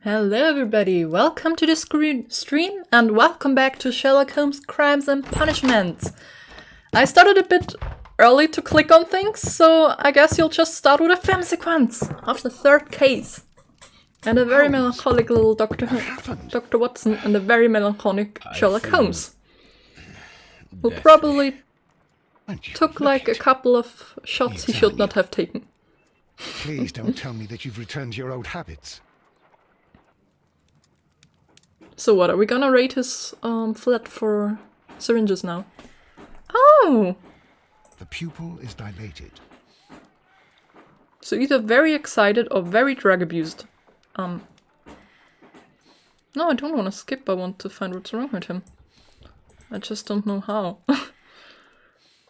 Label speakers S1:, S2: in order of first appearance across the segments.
S1: Hello everybody, welcome to the stream and welcome back to Sherlock Holmes Crimes and Punishments. I started a bit early to click on things, so I guess you'll just start with a film sequence of the third case. And a very melancholic little Dr. Watson and a very melancholic Sherlock Holmes. Who probably took like a couple of shots he should not have taken.
S2: Please don't tell me that you've returned to your old habits.
S1: So what, are we gonna rate his flat for syringes now? Oh!
S2: The pupil is dilated.
S1: So either very excited or very drug abused. No, I don't want to skip, I want to find what's wrong with him. I just don't know how.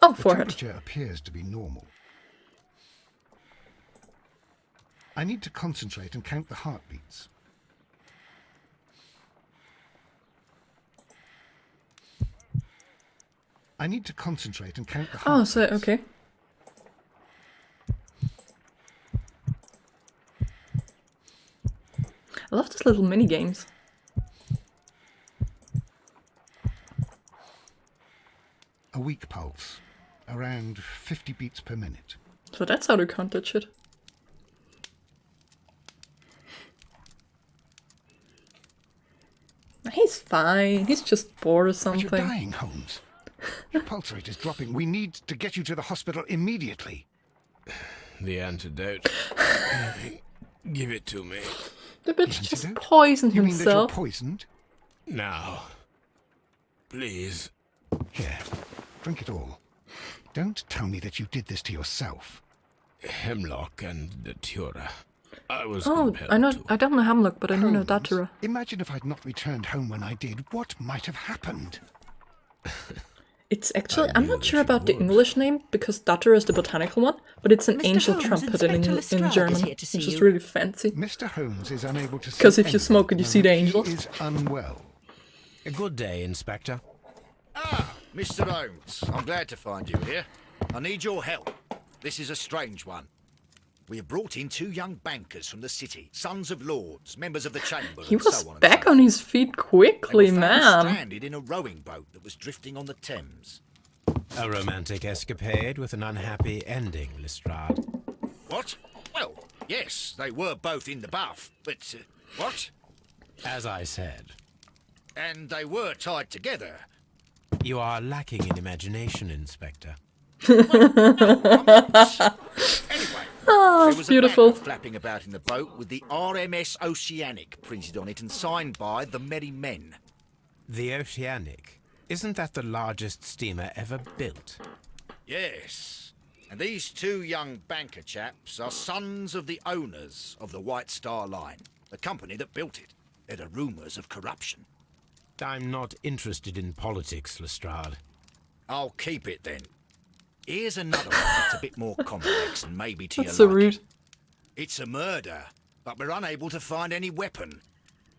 S1: Oh, forehead.
S2: The temperature appears to be normal. I need to concentrate and count the heartbeats. I need to concentrate and count the heartbeats.
S1: Oh, so, okay. I love these little mini games.
S2: A weak pulse, around 50 beats per minute.
S1: So that's how to count that shit. He's fine, he's just bored or something.
S2: But you're dying, Holmes. Your pulse rate is dropping. We need to get you to the hospital immediately.
S3: The antidote. Give it to me.
S1: The bitch just poisoned
S2: himself. You mean that you're poisoned?
S3: Now. Please.
S2: Here, drink it all. Don't tell me that you did this to yourself.
S3: Hemlock and Datura. I was
S1: I know. I don't know Hemlock, but I do know Datura.
S2: Imagine if I'd not returned home when I did. What might have happened?
S1: It's actually, I'm not sure about the English name, because Datura is the botanical one, but it's an
S4: Mr.
S1: angel
S4: Holmes,
S1: trumpet in German, which is really fancy.
S2: Mr. Holmes is unable to see.
S1: Because if you smoke it, you see the angels.
S2: He is unwell.
S5: A good day, Inspector.
S6: Ah, Mr. Holmes, I'm glad to find you here. I need your help. This is a strange one. We have brought in two young bankers from the city, sons of lords, members of the chamber,
S1: He
S6: and
S1: was
S6: so on
S1: back on his feet quickly,
S6: they were
S1: man.
S6: found stranded in a rowing boat that was drifting on the Thames.
S5: A romantic escapade with an unhappy ending, Lestrade.
S6: What? Well, yes, they were both in the bath, but what?
S5: As I said.
S6: And they were tied together.
S5: You are lacking in imagination, Inspector.
S6: Anyway,
S1: Oh,
S6: there was
S1: beautiful.
S6: a banner flapping about in the boat with the RMS Oceanic printed on it and signed by the Merry Men.
S5: The Oceanic. Isn't that the largest steamer ever built?
S6: Yes. And these two young banker chaps are sons of the owners of the White Star Line, the company that built it. There are rumours of corruption.
S5: I'm not interested in politics, Lestrade.
S6: I'll keep it then. Here's another one that's a bit more complex and maybe to
S1: That's
S6: your
S1: so
S6: liking.
S1: rude.
S6: It's a murder, but we're unable to find any weapon.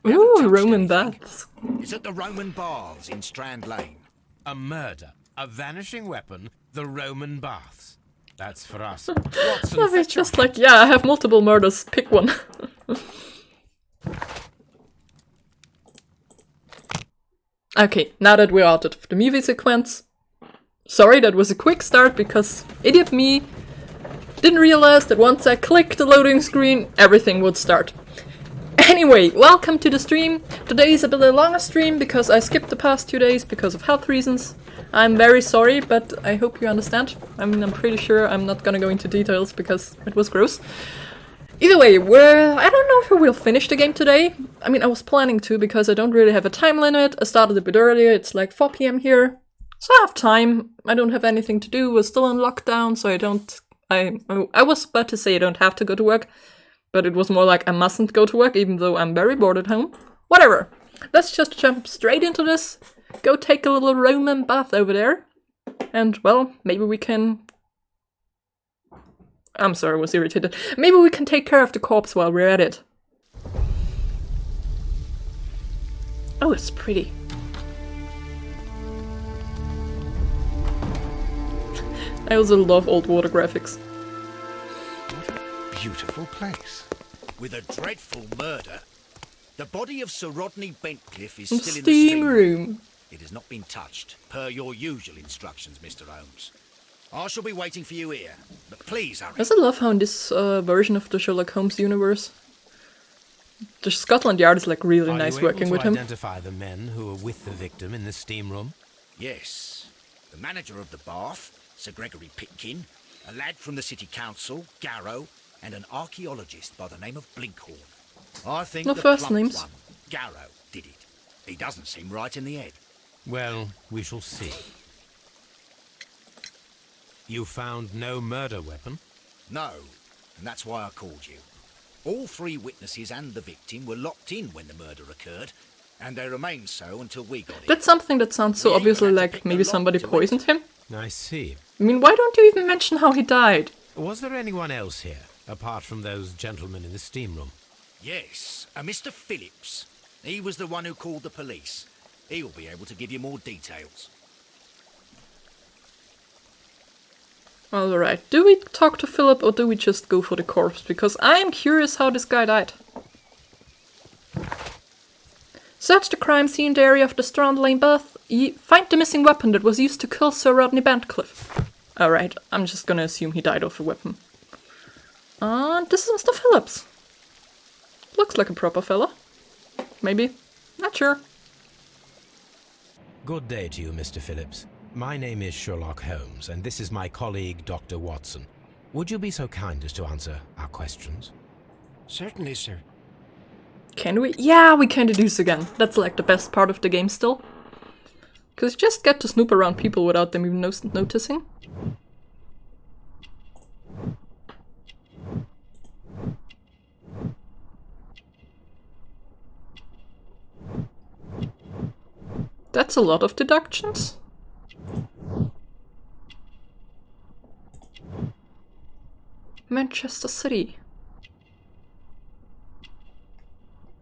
S1: Ooh,
S6: touched
S1: Roman
S6: anything.
S1: baths.
S6: It's at the Roman Baths in Strand Lane.
S5: A murder, a vanishing weapon, the Roman baths. That's for us. Watson,
S1: Love it,
S5: fetch
S1: just
S5: up.
S1: like, yeah, I have multiple murders, pick one. Okay, now that we're out of the movie sequence. Sorry, that was a quick start because idiot me didn't realize that once I clicked the loading screen, everything would start. Anyway, welcome to the stream. Today is a bit of a longer stream because I skipped the past 2 days because of health reasons. I'm very sorry, but I hope you understand. I mean, I'm pretty sure I'm not gonna go into details because it was gross. Either way, I don't know if we will finish the game today. I mean, I was planning to because I don't really have a time limit. I started a bit earlier, it's like 4 PM here. So I have time. I don't have anything to do. We're still in lockdown, so I was about to say I don't have to go to work, but it was more like I mustn't go to work, even though I'm very bored at home. Whatever. Let's just jump straight into this. Go take a little Roman bath over there. And, well, maybe we can... I'm sorry, I was irritated. Maybe we can take care of the corpse while we're at it. Oh, it's pretty. I also love old water graphics.
S2: What a beautiful place.
S6: With a dreadful murder. The body of Sir Rodney Bentcliffe is
S1: In
S6: still in the
S1: steam
S6: steam
S1: room.
S6: It has not been touched, per your usual instructions, Mr. Holmes. I shall be waiting for you here, but please hurry.
S1: I also love how in this version of the Sherlock Holmes universe, the Scotland Yard is like really
S5: Are
S1: nice
S5: you
S1: working
S5: able
S1: with
S5: to
S1: him.
S5: identify the men who were with the victim in the steam room?
S6: Yes. The manager of the bath, Sir Gregory Pitkin, a lad from the City Council, Garrow, and an archaeologist by the name of Blinkhorn. I think
S1: No
S6: the
S1: first
S6: plump
S1: names.
S6: one, Garrow, did it. He doesn't seem right in the head.
S5: Well, we shall see. You found no murder weapon?
S6: No, and that's why I called you. All 3 witnesses and the victim were locked in when the murder occurred, and they remained so until we got here.
S1: That's something that sounds so
S6: Yeah,
S1: obviously
S6: you had to
S1: like
S6: pick the
S1: maybe
S6: lock
S1: somebody
S6: to
S1: poisoned him.
S5: I see.
S1: I mean, why don't you even mention how he died?
S5: Was there anyone else here, apart from those gentlemen in the steam room?
S6: Yes, a Mr. Phillips. He was the one who called the police. He'll be able to give you more details.
S1: Alright, do we talk to Philip or do we just go for the corpse? Because I am curious how this guy died. Search the crime scene, the area of the Strand Lane bath. Find the missing weapon that was used to kill Sir Rodney Bentcliffe. Alright, I'm just gonna assume he died of a weapon. And this is Mr. Phillips. Looks like a proper fella. Maybe. Not sure.
S5: Good day to you, Mr. Phillips. My name is Sherlock Holmes, and this is my colleague, Dr. Watson. Would you be so kind as to answer our questions?
S4: Certainly, sir.
S1: Can we? Yeah, we can do this again. That's like the best part of the game still. Because you just get to snoop around people without them even noticing. That's a lot of deductions. Manchester City.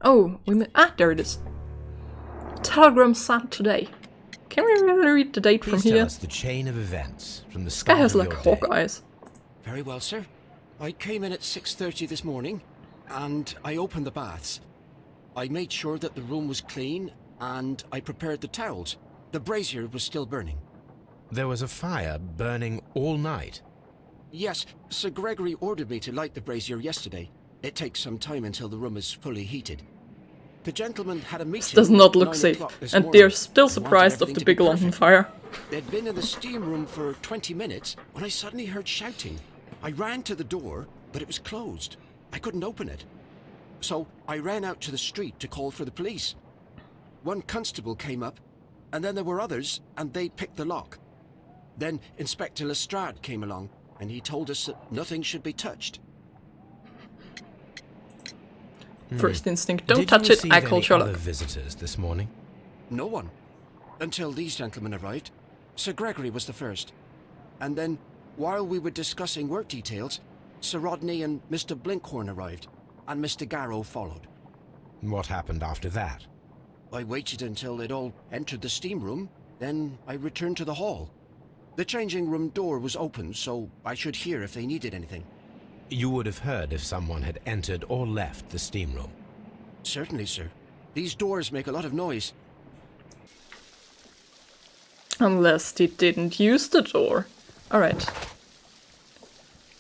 S1: Oh, there it is. Telegram sent today. Can we really read the date from
S5: Please
S1: here?
S5: tell us the chain of events from the
S1: This guy
S5: start
S1: has
S5: of
S1: like
S5: your
S1: hawk
S5: day.
S1: eyes.
S4: Very well, sir. I came in at 6:30 this morning, and I opened the baths. I made sure that the room was clean, and I prepared the towels. The brazier was still burning.
S5: There was a fire burning all night.
S4: Yes, Sir Gregory ordered me to light the brazier yesterday. It takes some time until the room is fully heated. The gentleman had a meeting.
S1: This does not
S4: at
S1: look
S4: 9
S1: safe.
S4: o'clock this
S1: And
S4: morning.
S1: they're still
S4: He wanted
S1: surprised of
S4: everything
S1: the
S4: to be
S1: big London
S4: perfect.
S1: fire.
S4: They'd been in the steam room for 20 minutes when I suddenly heard shouting. I ran to the door, but it was closed. I couldn't open it. So I ran out to the street to call for the police. One constable came up, and then there were others, and they picked the lock. Then Inspector Lestrade came along, and he told us that nothing should be touched.
S1: First instinct, don't
S5: Did
S1: touch
S5: you
S1: it,
S5: receive
S1: I call
S5: any
S1: Sherlock.
S5: other visitors this morning?
S4: No one. Until these gentlemen arrived. Sir Gregory was the first. And then, while we were discussing work details, Sir Rodney and Mr. Blinkhorn arrived, and Mr. Garrow followed.
S5: What happened after that?
S4: I waited until they'd all entered the steam room, then I returned to the hall. The changing room door was open, so I should hear if they needed anything.
S5: You would have heard if someone had entered or left the steam room.
S4: Certainly, sir. These doors make a lot of noise.
S1: Unless they didn't use the door. Alright.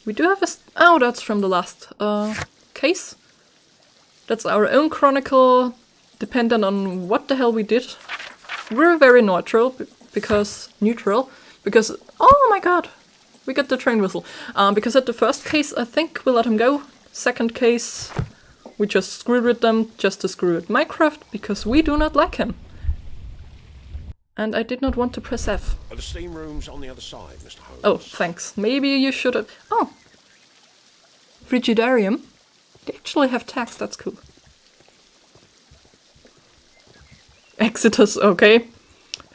S1: We do have a... Oh, that's from the last case. That's our own chronicle, dependent on what the hell we did. We're very neutral, because... Oh my god! We got the train whistle. Because at the first case, I think we let him go. Second case, we just screwed with them, just to screw with Minecraft, because we do not like him. And I did not want to press F.
S7: The steam room's on the other side, Mr. Holmes.
S1: Oh, thanks. Maybe you should have... Oh! Frigidarium. They actually have tags, that's cool. Exitus, okay.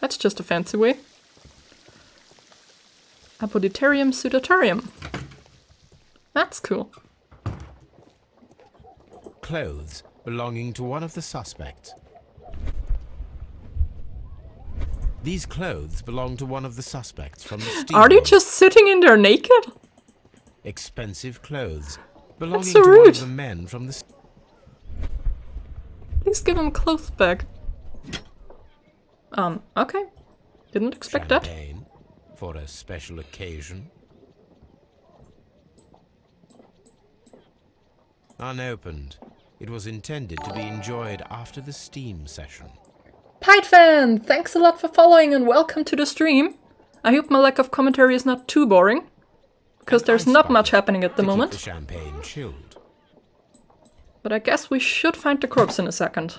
S1: That's just a fancy way. Apoditarium sudatorium. That's cool.
S5: Clothes belonging to one of the suspects. These clothes belong to one of the suspects from the steam
S1: Are they
S5: room.
S1: just sitting in there naked?
S5: Expensive clothes belonging
S1: so
S5: to one
S1: rude.
S5: of the men from the...
S1: Please give him clothes back. Okay. Didn't expect that.
S5: Champagne for a special occasion. Unopened. It was intended to be enjoyed after the steam session.
S1: Pidefan, thanks a lot for following and welcome to the stream. I hope my lack of commentary is not too boring, because
S5: An
S1: there's
S5: ice
S1: not
S5: bucket
S1: much happening at the
S5: to keep
S1: moment.
S5: the champagne chilled.
S1: But I guess we should find the corpse in a second.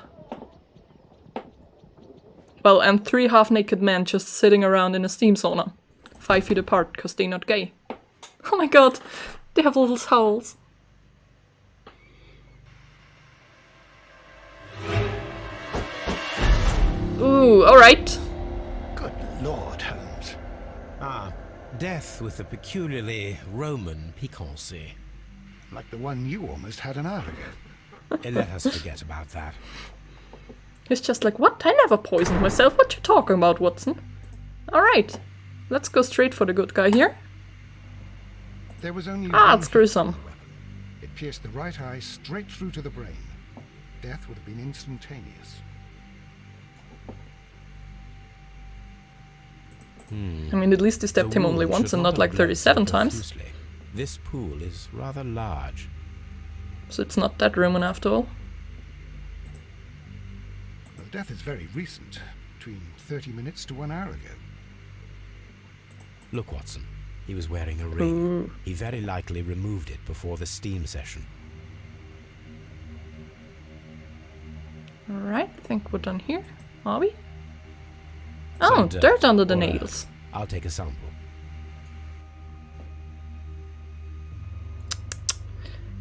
S1: Well, and 3 half-naked men just sitting around in a steam sauna. 5 feet apart, because they're not gay. Oh my god, they have little towels. Ooh, alright.
S2: Good Lord, Holmes.
S5: Ah, death with a peculiarly Roman piquancy.
S2: Like the one you almost had an hour ago.
S5: Let us forget about that.
S1: He's just like, what? I never poisoned myself. What you talking about, Watson? Alright, let's go straight for the good guy here.
S2: There was only
S1: Ah,
S2: one
S1: it's
S2: hit
S1: gruesome.
S2: from the weapon. It pierced the right eye straight through to the brain. Death would have been instantaneous.
S1: I mean, at least he stabbed him only once and not like 37 times.
S5: This pool is rather large.
S1: So it's not that Roman after all.
S2: The death is very recent, between 30 minutes to 1 hour ago.
S5: Look, Watson. He was wearing a ring.
S1: Ooh.
S5: He very likely removed it before the steam session.
S1: Alright, I think we're done here. Are we?
S5: Some
S1: Oh, dirt under the
S5: or
S1: nails.
S5: I'll take a sample.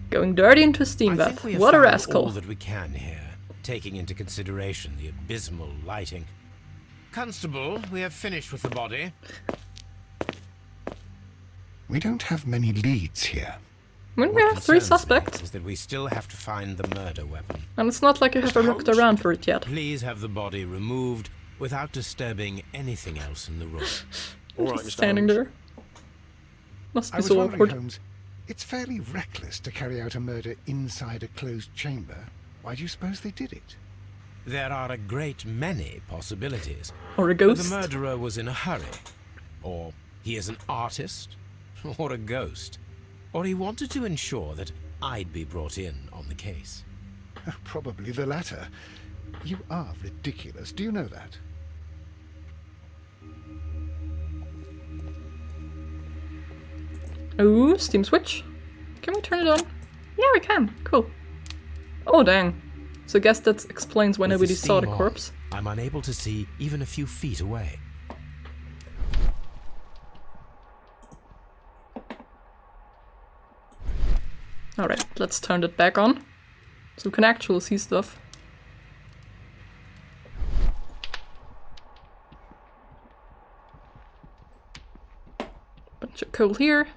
S1: Going dirty into a steam
S5: I
S1: bath.
S5: think we have
S1: What a
S5: found
S1: rascal.
S5: all that we can here, taking into consideration the abysmal lighting. Constable, we have finished with the body.
S2: We don't have many leads here.
S1: When we
S5: What
S1: have 3
S5: concerns me
S1: suspects,
S5: is that we still have to find the murder weapon.
S1: and it's not like you have looked around for it yet.
S5: Please have the body removed without disturbing anything else in the room.
S7: All right,
S1: Just
S7: Mr.
S1: standing
S7: Holmes.
S1: there. Must
S2: I
S1: be
S2: was
S1: so
S2: wondering,
S1: awkward.
S2: Holmes, it's fairly reckless to carry out a murder inside a closed chamber. Why do you suppose they did it?
S5: There are a great many possibilities.
S1: Or a
S5: The
S1: ghost.
S5: murderer was in a hurry. Or he is an artist. Or a ghost. Or he wanted to ensure that I'd be brought in on the case.
S2: Probably the latter. You are ridiculous. Do you know that?
S1: Ooh, steam switch. Can we turn it on? Yeah, we can. Cool. Oh, dang. So I guess that explains why
S5: With
S1: nobody saw the
S5: steam on,
S1: corpse.
S5: I'm unable to see even a few feet away.
S1: Alright, let's turn it back on. So we can actually see stuff. Coal here.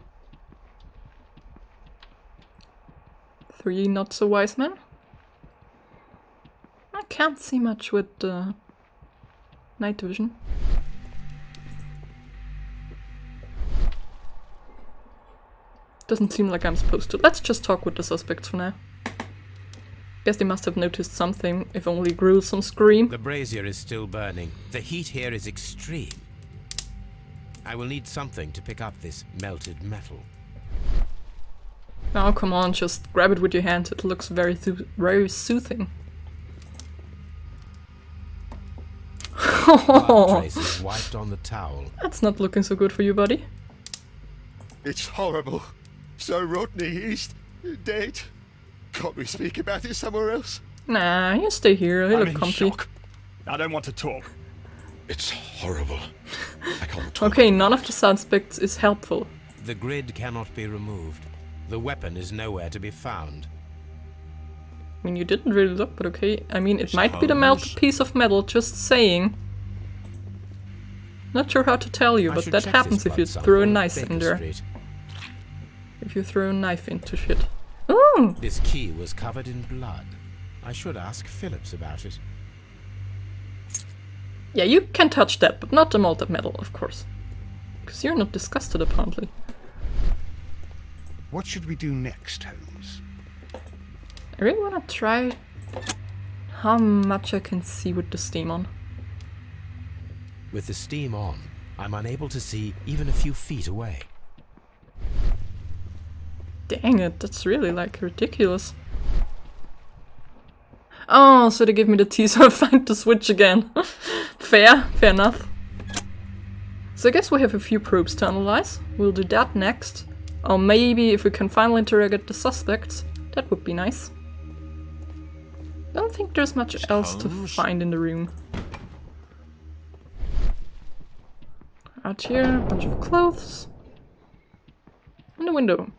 S1: 3 not so wise men. I can't see much with night vision. Doesn't seem like I'm supposed to. Let's just talk with the suspects for now. Guess they must have noticed something, if only gruesome scream.
S5: The brazier is still burning. The heat here is extreme. I will need something to pick up this melted metal.
S1: Oh, come on, just grab it with your hand. It looks very soothing.
S5: Blood traces wiped on the towel.
S1: That's not looking so good for you, buddy.
S8: It's horrible. So Rodney, he's dead. Can't we speak about it somewhere else?
S1: Nah, you stay here. You
S9: I'm
S1: look
S9: in
S1: comfy.
S9: shock. I don't want to talk.
S8: It's horrible. I can't talk.
S1: Okay, none of the suspects is helpful.
S5: The grid cannot be removed. The weapon is nowhere to be found.
S1: I mean, you didn't really look, but okay. I mean, it
S3: Mr.
S1: might be the melted
S3: Holmes?
S1: piece of metal, just saying. Not sure how to tell you,
S5: I
S1: but
S5: should
S1: that
S5: check
S1: happens
S5: this
S1: if you
S5: blood
S1: throw a
S5: sample at
S1: knife in
S5: Baker
S1: there.
S5: Street.
S1: If you throw a knife into shit. Ooh!
S5: This key was covered in blood. I should ask Phillips about it.
S1: Yeah, you can touch that, but not the melted metal, of course. Because you're not disgusted, apparently.
S2: What should we do next, Holmes?
S1: I really want to try how much I can see with the steam on.
S5: With the steam on, I'm unable to see even a few feet away.
S1: Dang it, that's really like ridiculous. Oh, so they give me the T so I find the switch again. Fair enough. So I guess we have a few probes to analyze. We'll do that next. Or maybe if we can finally interrogate the suspects, that would be nice. Don't think there's much else to find in the room. Out here, a bunch of clothes. And the window.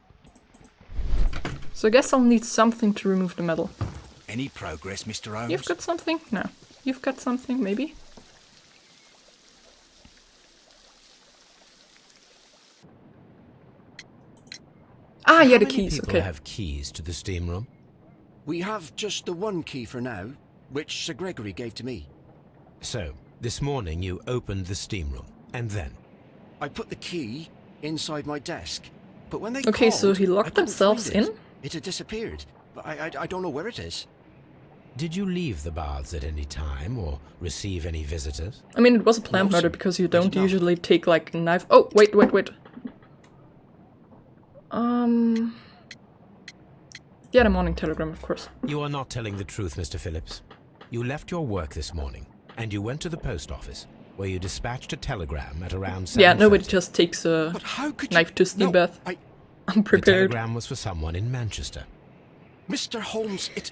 S1: So I guess I'll need something to remove the metal.
S6: Any progress, Mr. Holmes?
S1: You've got something? No. You've got something, maybe? Ah, yeah, the
S5: How many
S1: keys,
S5: people
S1: okay.
S5: have keys to the steam room?
S4: We have just the one key for now, which Sir Gregory gave to me.
S5: So, this morning you opened the steam room, and then?
S4: I put the key inside my desk, but when they
S1: Okay,
S4: called,
S1: so he locked
S4: I couldn't
S1: themselves
S4: find it.
S1: in?
S4: It had disappeared, but I don't know where it is.
S5: Did you leave the baths at any time, or receive any visitors?
S1: I mean, it was a planned
S4: No,
S1: murder
S4: sir.
S1: because you
S4: I did
S1: don't
S4: not.
S1: usually take, like, a knife. Oh, wait. Yeah, the morning telegram, of course.
S5: You are not telling the truth, Mr. Phillips. You left your work this morning, and you went to the post office, where you dispatched a telegram at around 7:30.
S1: Yeah, nobody just takes a
S4: But how could
S1: knife
S4: you...
S1: to steam
S4: No,
S1: bath.
S5: The
S1: Unprepared.
S5: telegram was for someone in Manchester.
S4: Mr. Holmes, it's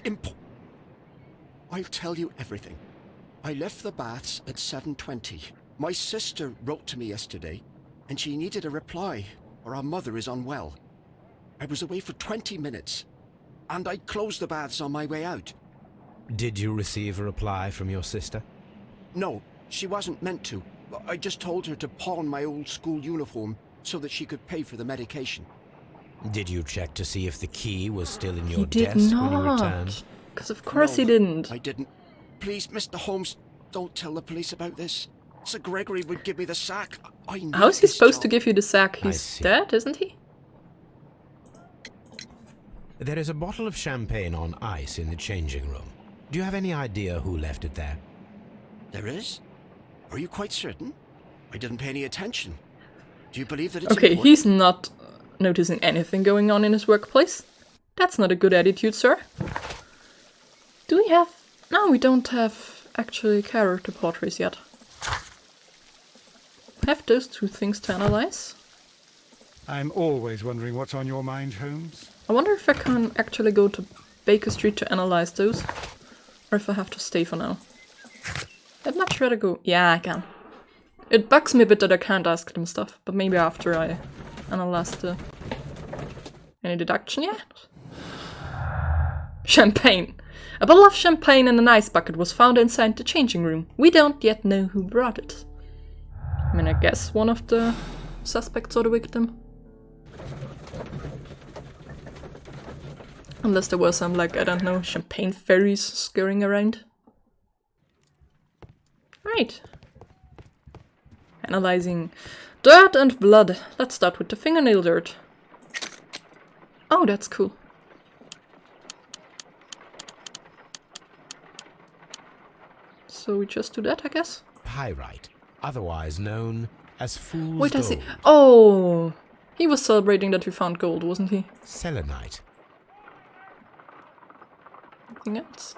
S4: I'll tell you everything. I left the baths at 7:20. My sister wrote to me yesterday, and she needed a reply, or our mother is unwell. I was away for 20 minutes, and I closed the baths on my way out.
S5: Did you receive a reply from your sister?
S4: No, she wasn't meant to. I just told her to pawn my old school uniform so that she could pay for the medication.
S5: Did you check to see if the key was still in your
S1: He did
S5: desk when you
S1: not.
S5: returned?
S1: Because of course he
S4: No,
S1: didn't.
S4: I didn't. Please, Mr. Holmes, don't tell the police about this. Sir Gregory would give me the sack. I need
S1: How's he
S4: this
S1: supposed to
S4: job.
S1: give you the sack?
S5: I
S1: He's
S5: see.
S1: dead, isn't he?
S5: There is a bottle of champagne on ice in the changing room. Do you have any idea who left it there?
S4: There is? Are you quite certain? I didn't pay any attention. Do you believe that it's
S1: Okay,
S4: important?
S1: he's not noticing anything going on in his workplace. That's not a good attitude, sir. Do we have... No, we don't have actually character portraits yet. Have those two things to analyze.
S2: I'm always wondering what's on your mind, Holmes.
S1: I wonder if I can actually go to Baker Street to analyze those. Or if I have to stay for now. I'd much rather go... Yeah, I can. It bugs me a bit that I can't ask them stuff, but maybe after I analyze the... Any deduction yet? Champagne. A bottle of champagne in an ice bucket was found inside the changing room. We don't yet know who brought it. I mean, I guess one of the suspects or the victim. Unless there was some, like, I don't know, champagne fairies scurrying around. Right. Analyzing dirt and blood. Let's start with the fingernail dirt. Oh, that's cool. So we just do that, I guess?
S5: Pyrite, otherwise known as fool's
S1: Wait, I see.
S5: gold.
S1: Oh! He was celebrating that we found gold, wasn't he?
S5: Selenite.
S1: Anything else?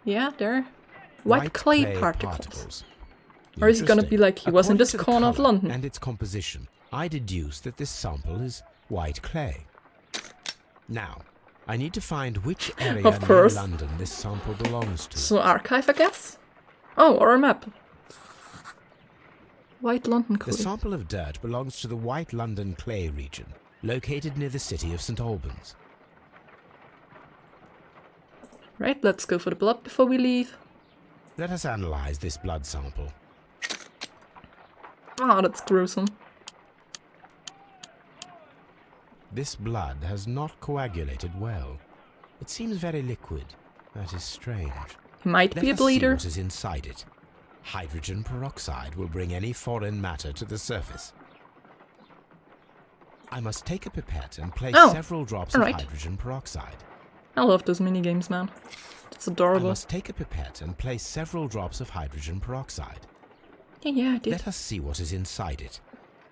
S1: Yeah, there. White clay particles. Or is it gonna be like he was in this corner of London?
S5: And its composition, I deduce that this sample is white clay. Now, I need to find which area
S1: Of course.
S5: near London this sample belongs to.
S1: So archive, I guess? Oh, or a map. White London
S5: The
S1: coding.
S5: sample of dirt belongs to the White London clay region, located near the city of St. Albans.
S1: Right, let's go for the blood before we leave.
S5: Let us analyze this blood sample.
S1: Ah, that's gruesome.
S5: This blood has not coagulated well. It seems very liquid. That is strange.
S1: He might
S5: Let
S1: be a
S5: us see
S1: bleeder.
S5: what is inside it. Hydrogen peroxide will bring any foreign matter to the surface. I must take a pipette and place several drops of hydrogen peroxide.
S1: I love those mini games, man. It's
S5: I
S1: adorable.
S5: must take a pipette and place several drops of hydrogen peroxide.
S1: Yeah, I did.
S5: Let us see what is inside it.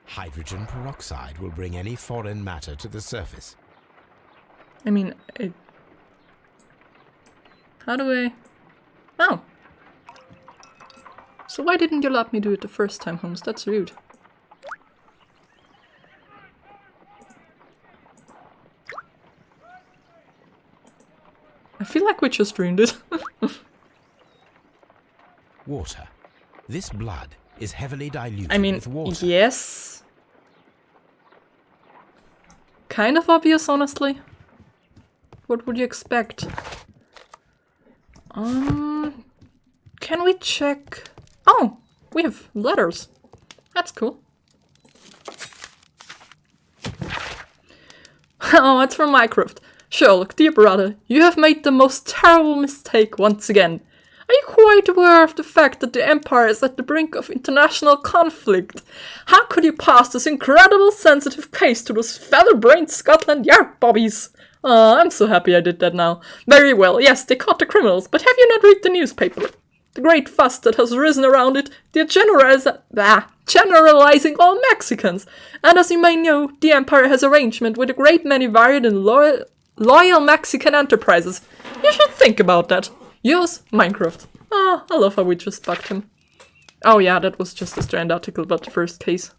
S5: Hydrogen peroxide will bring any foreign matter to the surface.
S1: I mean, how do I... Oh. So why didn't you let me do it the first time, Holmes? That's rude. I feel like we just ruined it.
S5: Water. This blood is heavily diluted
S1: I mean,
S5: with water.
S1: yes. Kind of obvious, honestly. What would you expect? Can we check... Oh, we have letters. That's cool. Oh, it's from Mycroft. Sherlock, dear brother, you have made the most terrible mistake once again. Are you quite aware of the fact that the Empire is at the brink of international conflict? How could you pass this incredible sensitive case to those feather-brained Scotland Yard bobbies? Oh, I'm so happy I did that now. Very well, yes, they caught the criminals, but have you not read the newspaper? The great fuss that has risen around it, they're generalizing all Mexicans. And as you may know, the Empire has arrangement with a great many varied and loyal Mexican enterprises. You should think about that. Yours, Minecraft. Ah, I love how we just bugged him. Oh yeah, that was just a Strand article about the first case.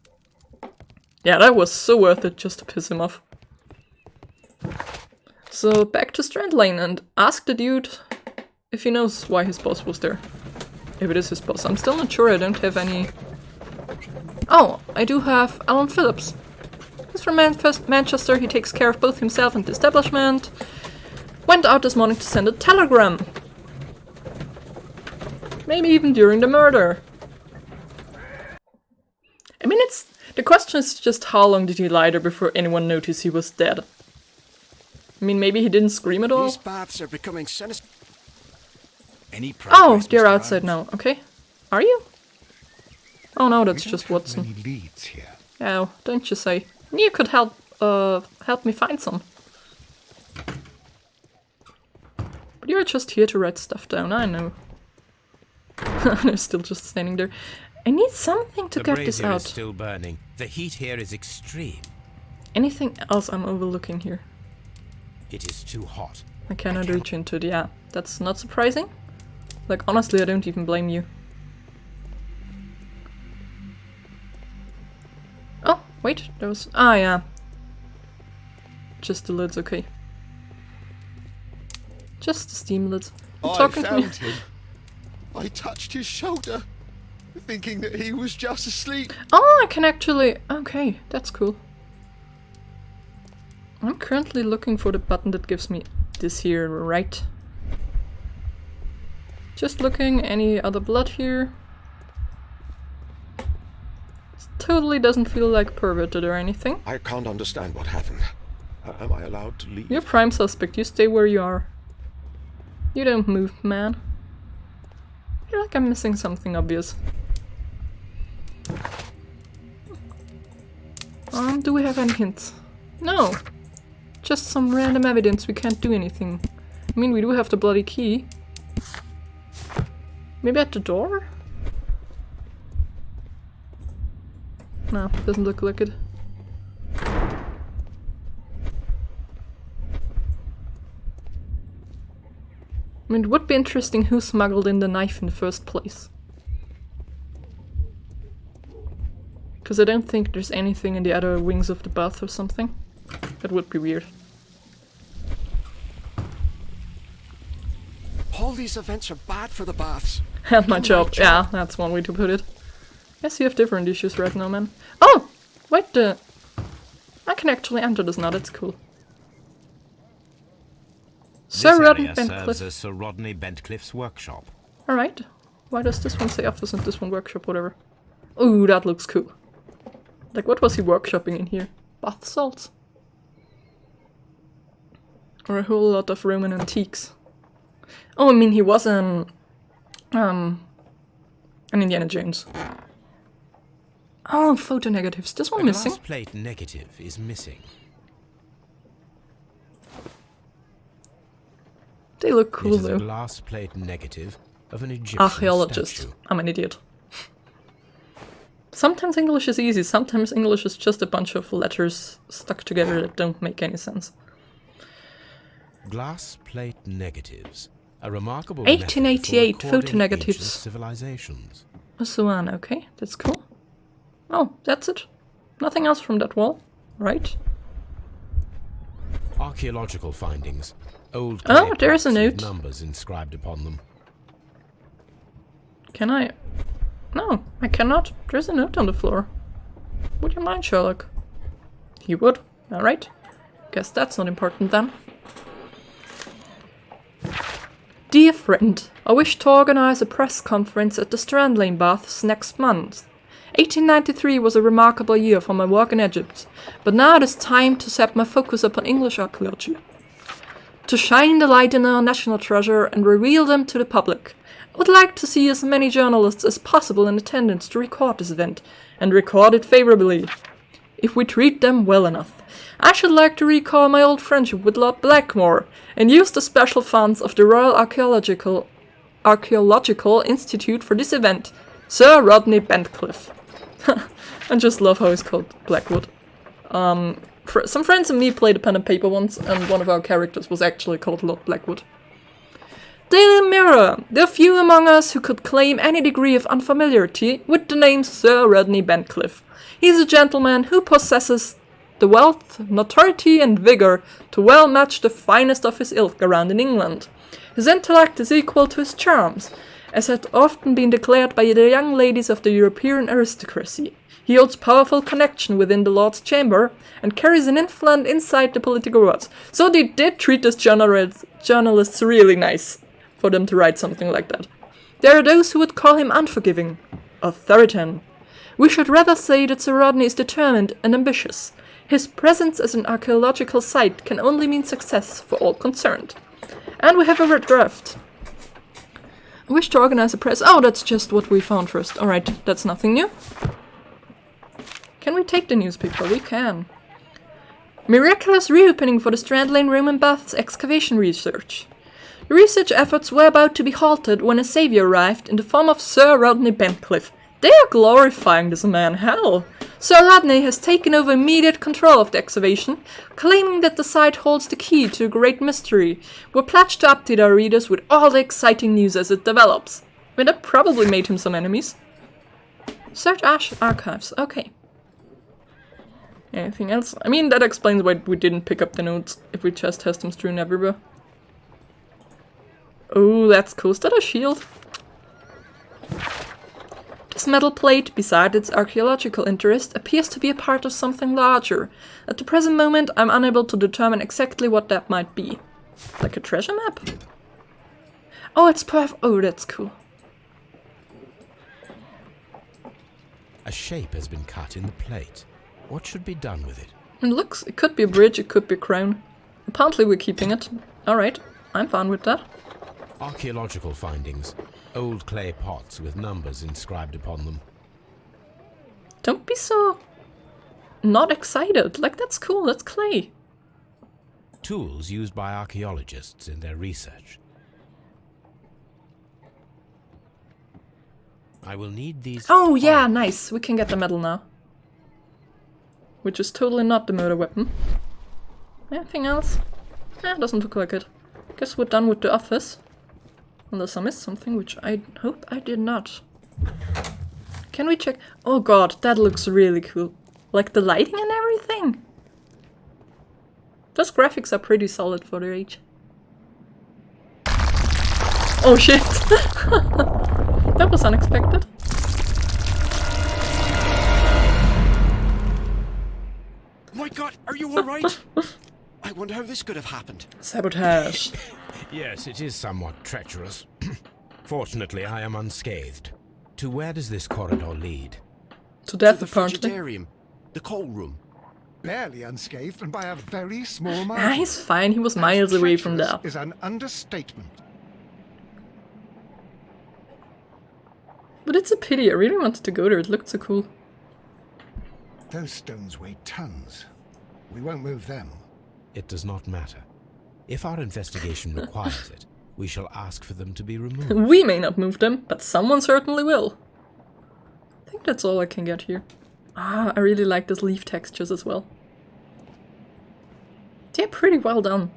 S1: Yeah, that was so worth it just to piss him off. So back to Strand Lane and ask the dude if he knows why his boss was there. If it is his boss. I'm still not sure, I don't have any... Oh, I do have Alan Phillips. He's from Manchester, he takes care of both himself and the establishment. Went out this morning to send a telegram. Maybe even during the murder. I mean, the question is just how long did he lie there before anyone noticed he was dead? I mean, maybe he didn't scream at all?
S4: These baths are becoming sinister.
S6: Any
S1: Oh,
S6: progress,
S1: they're
S6: Mr.
S1: outside
S6: Holmes?
S1: now. Okay. Are you? Oh no, that's
S2: We
S1: just
S2: don't have
S1: Watson.
S2: many leads here.
S1: Oh, don't you say. You could help me find some. But you're just here to write stuff down, I know. They're still just standing there. I need something to
S5: The
S1: get this
S5: brazier
S1: out.
S5: is still burning. The heat here is extreme.
S1: Anything else I'm overlooking here?
S5: It is too hot.
S1: I cannot reach into it, yeah. That's not surprising. Like, honestly, I don't even blame you. Oh, wait, there was... Ah, yeah. Just the lids, okay. Just the steam lids. You
S8: I
S1: talking to me?
S8: found him. I touched his shoulder, thinking that he was just asleep.
S1: Oh, I can actually... Okay, that's cool. I'm currently looking for the button that gives me this here, right? Just looking, any other blood here? It totally doesn't feel like perverted or anything.
S7: I can't understand what happened. Am I allowed to leave?
S1: You're prime suspect. You stay where you are. You don't move, man. I feel like I'm missing something obvious. Do we have any hints? No. Just some random evidence. We can't do anything. I mean, we do have the bloody key. Maybe at the door? No, doesn't look like it. I mean, it would be interesting who smuggled in the knife in the first place. Because I don't think there's anything in the other wings of the bath or something. That would be weird.
S4: All these events are bad for the baths.
S1: And my job. Yeah, that's one way to put it. Yes, you have different issues right now, man. Oh! Wait, I can actually enter this now, that's cool. Sir Rodney Bentcliffe.
S5: Serves as Sir Rodney Bentcliffe's workshop.
S1: Alright. Why does this one say office and this one workshop, whatever? Ooh, that looks cool. Like, what was he workshopping in here? Bath salts? Or a whole lot of Roman antiques. Oh, I mean, he was an Indiana Jones. Oh, photo negatives. This one missing.
S5: A glass plate negative is missing.
S1: They look cool,
S5: It is
S1: though.
S5: a glass plate negative of an Egyptian
S1: Archaeologist.
S5: statue.
S1: I'm an idiot. Sometimes English is easy, sometimes English is just a bunch of letters stuck together that don't make any sense.
S5: Glass plate negatives. A remarkable
S1: 1888
S5: method for
S1: photo
S5: recording
S1: negatives.
S5: ancient civilizations.
S1: A Suan, okay, that's cool. Oh, that's it. Nothing else from that wall, right?
S5: Archaeological findings. Old
S1: Oh,
S5: clay
S1: there's a
S5: pots with
S1: note.
S5: numbers inscribed upon them.
S1: Can I? No, I cannot. There's a note on the floor. Would you mind, Sherlock? He would. Alright. Guess that's not important then. Dear friend, I wish to organize a press conference at the Strand Lane Baths next month. 1893 was a remarkable year for my work in Egypt, but now it is time to set my focus upon English archaeology. To shine the light on our national treasure and reveal them to the public, I would like to see as many journalists as possible in attendance to record this event, and record it favorably, if we treat them well enough. I should like to recall my old friendship with Lord Blackmore, and use the special funds of the Royal Archaeological Institute for this event, Sir Rodney Bentcliffe. I just love how he's called Blackwood. Some friends and me played a pen and paper once, and one of our characters was actually called Lord Blackwood. Daily Mirror! There are few among us who could claim any degree of unfamiliarity with the name Sir Rodney Bentcliffe. He is a gentleman who possesses the wealth, notoriety, and vigour to well match the finest of his ilk around in England. His intellect is equal to his charms, as had often been declared by the young ladies of the European aristocracy. He holds powerful connection within the Lord's Chamber, and carries an influence inside the political world. So they did treat us journalists really nice, for them to write something like that. There are those who would call him unforgiving, authoritarian. We should rather say that Sir Rodney is determined and ambitious. His presence as an archaeological site can only mean success for all concerned. And we have a red draft. I wish to organize a press. Oh, that's just what we found first. Alright, that's nothing new. Can we take the newspaper? We can. Miraculous reopening for the Strand Lane Roman Baths excavation research. The research efforts were about to be halted when a saviour arrived in the form of Sir Rodney Bentcliffe. They are glorifying this man, hell! Sir Rodney has taken over immediate control of the excavation, claiming that the site holds the key to a great mystery. We're pledged to update our readers with all the exciting news as it develops. But that probably made him some enemies. Search archives, okay. Anything else? I mean, that explains why we didn't pick up the notes, if we just has them strewn everywhere. Oh, that's cool. Is that a shield? This metal plate, beside its archaeological interest, appears to be a part of something larger. At the present moment, I'm unable to determine exactly what that might be. Like a treasure map? Oh, it's perfect. Oh, that's cool.
S5: A shape has been cut in the plate. What should be done with it?
S1: It could be a bridge, it could be a crown. Apparently we're keeping it. Alright, I'm fine with that.
S5: Archaeological findings. Old clay pots with numbers inscribed upon them.
S1: Don't be so not excited. Like, that's cool, that's clay.
S5: Tools used by archaeologists in their research. I will need these...
S1: Oh yeah, nice. We can get the medal now. Which is totally not the murder weapon. Anything else? Doesn't look like it. Guess we're done with the office. Unless I missed something, which I hope I did not. Can we check? Oh god, that looks really cool. Like the lighting and everything. Those graphics are pretty solid for their age. Oh shit! That was unexpected.
S4: My God, are you all right? I wonder how this could have happened.
S1: Sabotage.
S5: Yes, it is somewhat treacherous. Fortunately, I am unscathed. To where does this corridor lead?
S1: To death,
S4: To the
S1: apparently.
S4: frigidarium, the coal room.
S2: Barely unscathed and by a very small margin.
S1: He's fine. He was miles away from there.
S2: Treacherous is an understatement.
S1: But it's a pity. I really wanted to go there. It looked so cool.
S2: Those stones weigh tons. We won't move them.
S5: It does not matter. If our investigation requires it, we shall ask for them to be removed.
S1: We may not move them, but someone certainly will. I think that's all I can get here. I really like those leaf textures as well. They're pretty well done.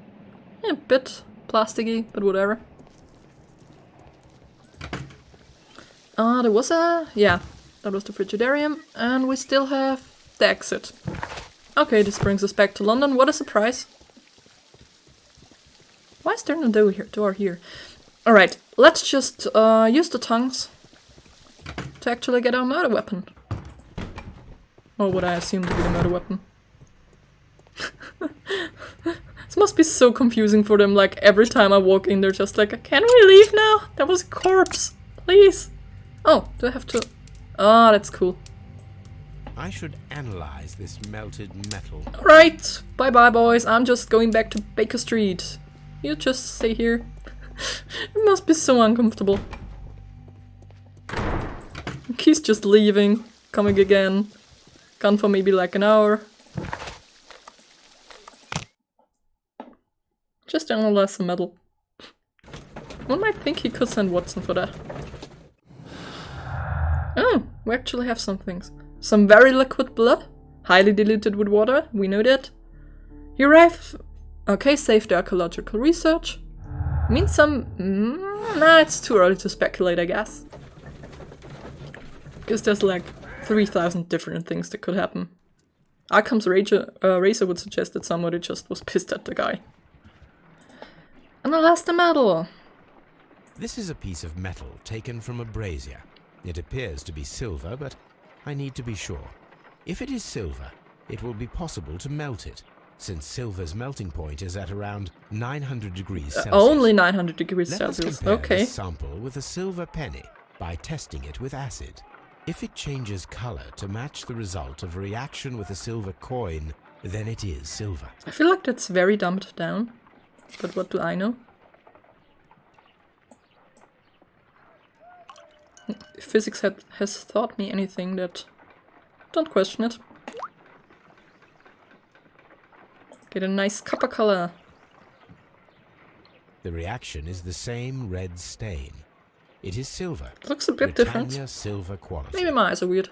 S1: Yeah, a bit plasticky, but whatever. There was a... yeah, that was the frigidarium, and we still have the exit. Okay, this brings us back to London. What a surprise. Why is there no door here? Alright, let's just use the tongues to actually get our murder weapon. Or what I assume to be the murder weapon. This must be so confusing for them, like every time I walk in they're just like, can we leave now? That was a corpse, please. Oh, do I have to... Ah, that's cool.
S5: I should analyze this melted metal.
S1: Alright, bye-bye boys, I'm just going back to Baker Street. You just stay here. It must be so uncomfortable. He's just leaving, coming again. Gone for maybe like an hour. Just analyze the metal. One might think he could send Watson for that. Oh, we actually have some things. Some very liquid blood, highly diluted with water, we know that. You arrive... Okay, save the archaeological research. Means some... nah, it's too early to speculate, I guess. Because there's like 3,000 different things that could happen. Arkham's razor would suggest that somebody just was pissed at the guy. And alas, the medal.
S5: This is a piece of metal taken from a brazier. It appears to be silver, but I need to be sure. If it is silver, it will be possible to melt it, since silver's melting point is at around 900 degrees Celsius.
S1: Only 900 degrees
S5: Let
S1: Celsius,
S5: us compare
S1: okay.
S5: this sample with a silver penny by testing it with acid. If it changes color to match the result of a reaction with a silver coin, then it is silver.
S1: I feel like that's very dumbed down, but what do I know? If physics has taught me anything, that don't question it. Get a nice copper color.
S5: The reaction is the same red stain. It is silver.
S1: Looks a bit different.
S5: Britannia silver quality.
S1: Maybe my eyes are weird.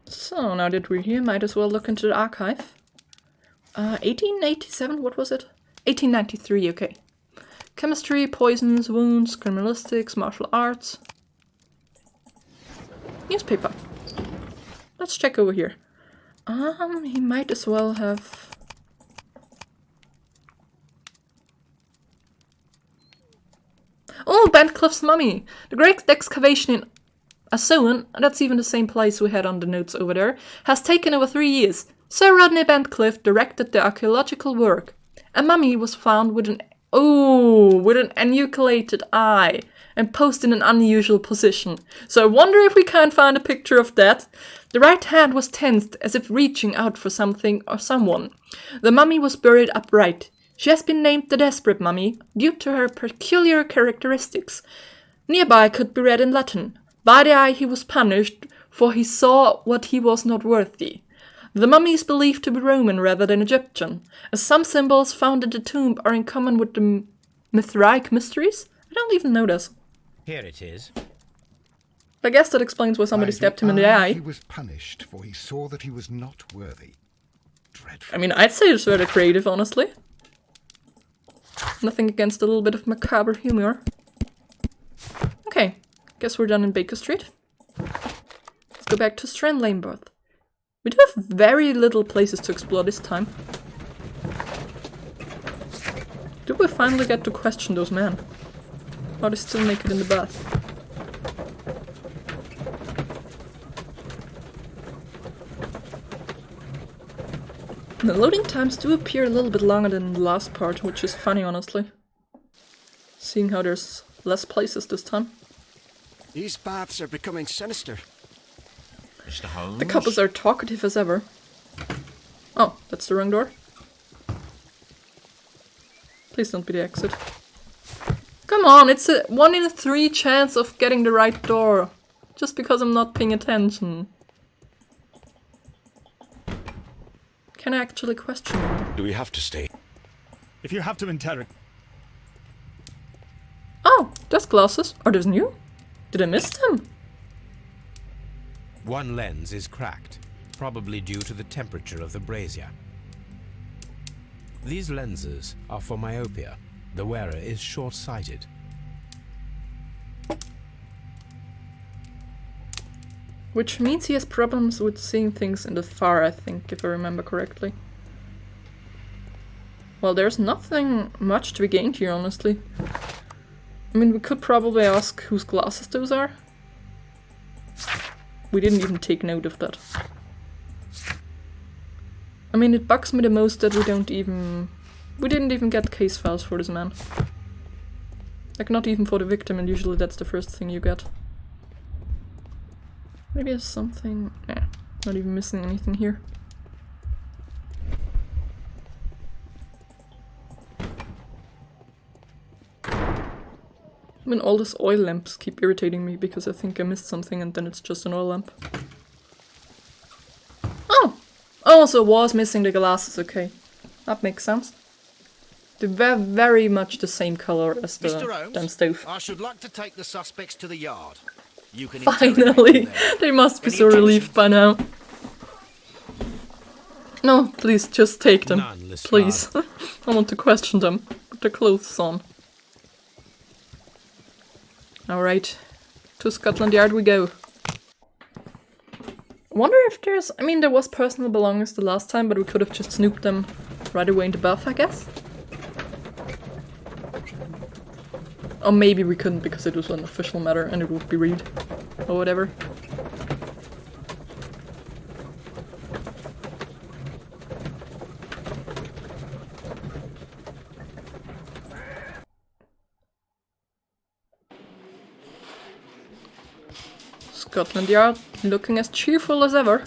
S1: So, now that we're here, might as well look into the archive. 1887, what was it? 1893, okay. Chemistry, poisons, wounds, criminalistics, martial arts. Newspaper. Let's check over here. He might as well have... Oh, Bancliffe's mummy! The great excavation in Assoan, that's even the same place we had on the notes over there, has taken over 3 years. Sir Rodney Bancliffe directed the archaeological work. A mummy was found with an Oh, with an enucleated eye and posed in an unusual position. So I wonder if we can't find a picture of that. The right hand was tensed as if reaching out for something or someone. The mummy was buried upright. She has been named the Desperate Mummy due to her peculiar characteristics. Nearby could be read in Latin, "By the eye he was punished, for he saw what he was not worthy." The mummy is believed to be Roman rather than Egyptian, as some symbols found in the tomb are in common with the Mithraic mysteries. I don't even know this.
S5: Here it is.
S1: I guess that explains why somebody stabbed him in the eye.
S2: He was punished, for he saw that he was not worthy. Dreadful.
S1: I mean, I'd say it's rather creative, honestly. Nothing against a little bit of macabre humor. Okay, guess we're done in Baker Street. Let's go back to Strand Lane Birth. We do have very little places to explore this time. Do we finally get to question those men? Are they still naked in the bath? The loading times do appear a little bit longer than the last part, which is funny, honestly. Seeing how there's less places this time.
S4: These baths are becoming sinister.
S3: Mr. Holmes?
S1: The couples are talkative as ever. Oh, that's the wrong door. Please don't be the exit. Come on, it's a 1 in 3 chance of getting the right door. Just because I'm not paying attention. Can I actually question you?
S7: Do we have to stay?
S9: If you have to interrogate...
S1: Oh, there's glasses. Are those new? Did I miss them?
S5: One lens is cracked, probably due to the temperature of the brazier. These lenses are for myopia. The wearer is short-sighted.
S1: Which means he has problems with seeing things in the far, I think, if I remember correctly. Well, there's nothing much to be gained here, honestly. I mean, we could probably ask whose glasses those are. We didn't even take note of that. I mean, it bugs me the most that we didn't even get case files for this man. Like, not even for the victim, and usually that's the first thing you get. Maybe there's something... Nah, not even missing anything here. I mean, all these oil lamps keep irritating me because I think I missed something and then it's just an oil lamp. Oh! Oh, so was missing the glasses, okay. That makes sense. They're very much the same color as the
S6: Mr. Holmes,
S1: damn stove.
S6: I should like to take the suspects to the yard. You can
S1: Finally! They must be so relieved by now. No, please, just take them.
S5: None,
S1: Please. I want to question them. Put their clothes on. Alright. To Scotland Yard we go. Wonder if there's... I mean, there was personal belongings the last time, but we could have just snooped them right away in the bath, I guess. Or maybe we couldn't because it was an official matter and it would be read. Or whatever. Scotland Yard, looking as cheerful as ever.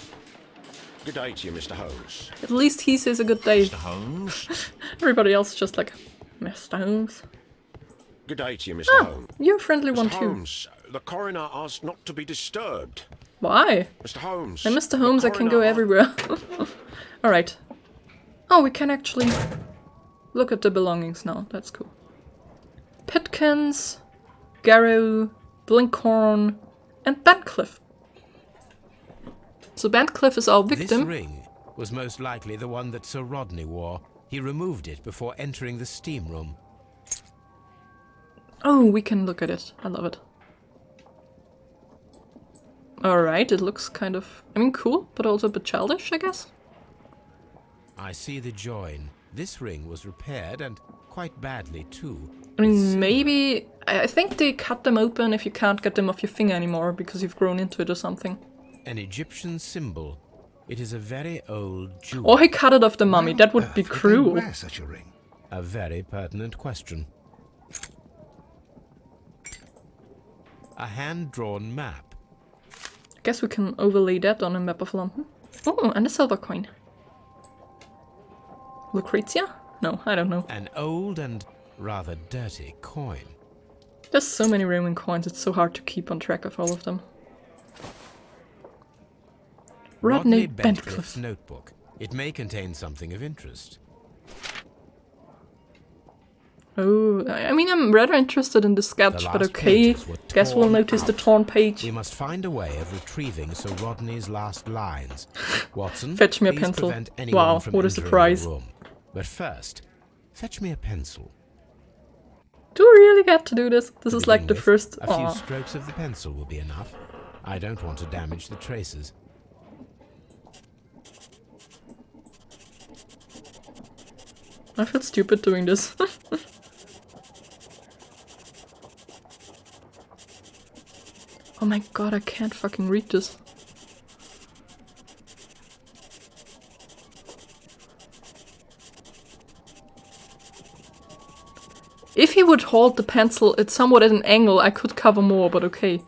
S7: Good day to you, Mr. Holmes.
S1: At least he says a good day.
S3: Mr. Holmes?
S1: Everybody else is just like, Mr. Holmes.
S7: Good day to you, Mr.
S1: Ah,
S7: Holmes.
S1: you're a friendly one
S7: Mr.
S1: too.
S7: Holmes, the coroner asked not to be disturbed.
S1: Why?
S7: Mr. Holmes.
S1: And Mr.
S7: the
S1: Holmes, I can go
S7: coroner
S1: everywhere. Alright. Oh, we can actually look at the belongings now. That's cool. Pitkins, Garrow, Blinkhorn, and Bentcliffe. So Bentcliffe is our victim.
S5: This ring was most likely the one that Sir Rodney wore. He removed it before entering the steam room.
S1: Oh, we can look at it. I love it. Alright, it looks kind of, I mean, cool, but also a bit childish, I guess.
S5: I see the join. This ring was repaired, and quite badly too.
S1: I mean, maybe... I think they cut them open if you can't get them off your finger anymore because you've grown into it or something.
S5: An Egyptian symbol. It is a very old jewel.
S1: Or he cut it off the mummy.
S2: Why
S1: That
S2: on
S1: would
S2: earth
S1: be
S2: would they
S1: cruel.
S2: wear such a ring?
S5: A very pertinent question. A hand-drawn map.
S1: I guess we can overlay that on a map of London. Oh, and a silver coin. Lucrezia? No, I don't know.
S5: An old and rather dirty coin.
S1: There's so many Roman coins, it's so hard to keep on track of all of them. Rodney
S5: Bentcliffe's
S1: Bentcliffe.
S5: notebook. It may contain something of interest.
S1: Oh, I mean, I'm rather interested in the sketch,
S5: The
S1: but
S5: last
S1: okay.
S5: pages were
S1: Guess we'll
S5: torn
S1: notice the
S5: out.
S1: torn page.
S5: We must find a way of retrieving Sir Rodney's last lines. Watson,
S1: Fetch me a
S5: please
S1: pencil.
S5: prevent anyone
S1: Wow,
S5: from
S1: what a
S5: entering the
S1: surprise.
S5: room. But first, fetch me a pencil.
S1: Do we really get to do this? This
S5: To
S1: is like the
S5: begin with,
S1: first...
S5: A few
S1: Aw.
S5: strokes of the pencil will be enough. I don't want to damage the traces.
S1: I feel stupid doing this. Oh my god, I can't fucking read this. If he would hold the pencil at somewhat at an angle, I could cover more, but okay.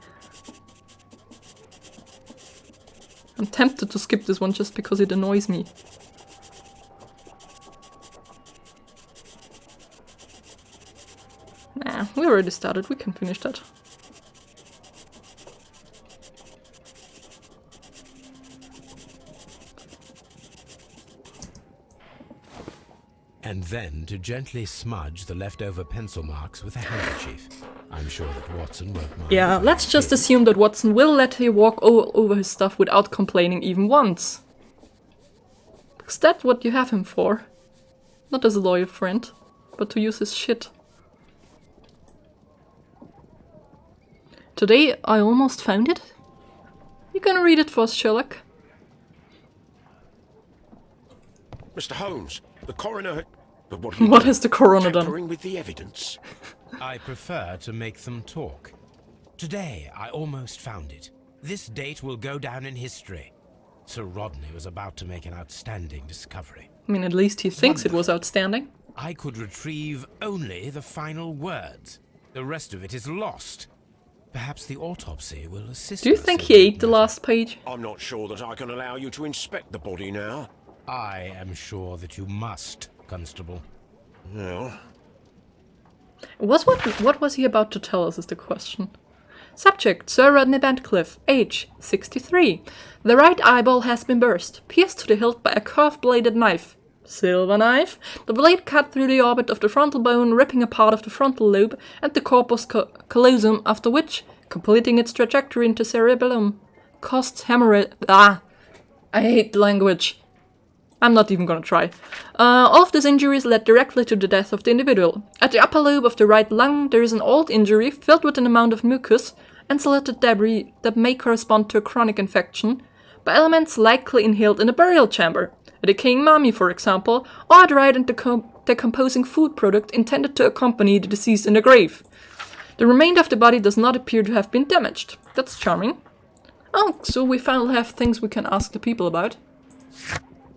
S1: I'm tempted to skip this one just because it annoys me. Nah, we already started, we can finish that.
S5: And then to gently smudge the leftover pencil marks with a handkerchief. I'm sure that Watson won't mind.
S1: Yeah,
S5: if I
S1: let's just
S5: did.
S1: assume that Watson will let you walk over his stuff without complaining even once. Because that's what you have him for. Not as a loyal friend, but to use his shit. Today I almost found it. You gonna read it for us, Sherlock?
S7: Mr. Holmes, the coroner... But
S1: What has the coroner done?
S7: Tampering with the evidence.
S5: I prefer to make them talk. Today, I almost found it. This date will go down in history. Sir Rodney was about to make an outstanding discovery.
S1: I mean, at least he thinks it was outstanding.
S5: I could retrieve only the final words. The rest of it is lost. Perhaps the autopsy will assist
S1: Do you
S5: us
S1: think
S5: in
S1: he
S5: that
S1: ate the
S5: matter.
S1: last page?
S7: I'm not sure that I can allow you to inspect the body now.
S5: I am sure that you must, Constable.
S7: Well,
S1: What was he about to tell us is the question. Subject, Sir Rodney Bentcliffe, age 63. The right eyeball has been burst, pierced to the hilt by a curved-bladed knife. Silver knife. The blade cut through the orbit of the frontal bone, ripping a part of the frontal lobe and the corpus callosum, after which, completing its trajectory into cerebellum, caused hemorrhage. I hate language. I'm not even gonna try. All of these injuries led directly to the death of the individual. At the upper lobe of the right lung, there is an old injury filled with an amount of mucus and solid debris that may correspond to a chronic infection, by elements likely inhaled in a burial chamber, a decaying mummy, for example, or a dried and decomposing food product intended to accompany the deceased in the grave. The remainder of the body does not appear to have been damaged. That's charming. Oh, so we finally have things we can ask the people about.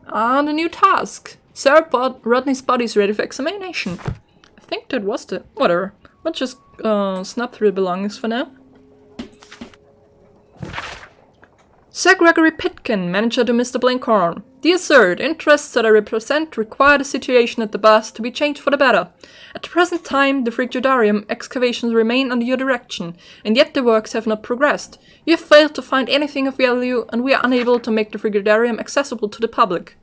S1: And a new task. Sir Rodney's body is ready for examination. I think that was the... whatever. Let's just snap through the belongings for now. Sir Gregory Pitkin, manager to Mr. Blinkhorn. Dear Sir, the interests that I represent require the situation at the Bath to be changed for the better. At the present time, the Frigidarium excavations remain under your direction, and yet the works have not progressed. You have failed to find anything of value, and we are unable to make the Frigidarium accessible to the public.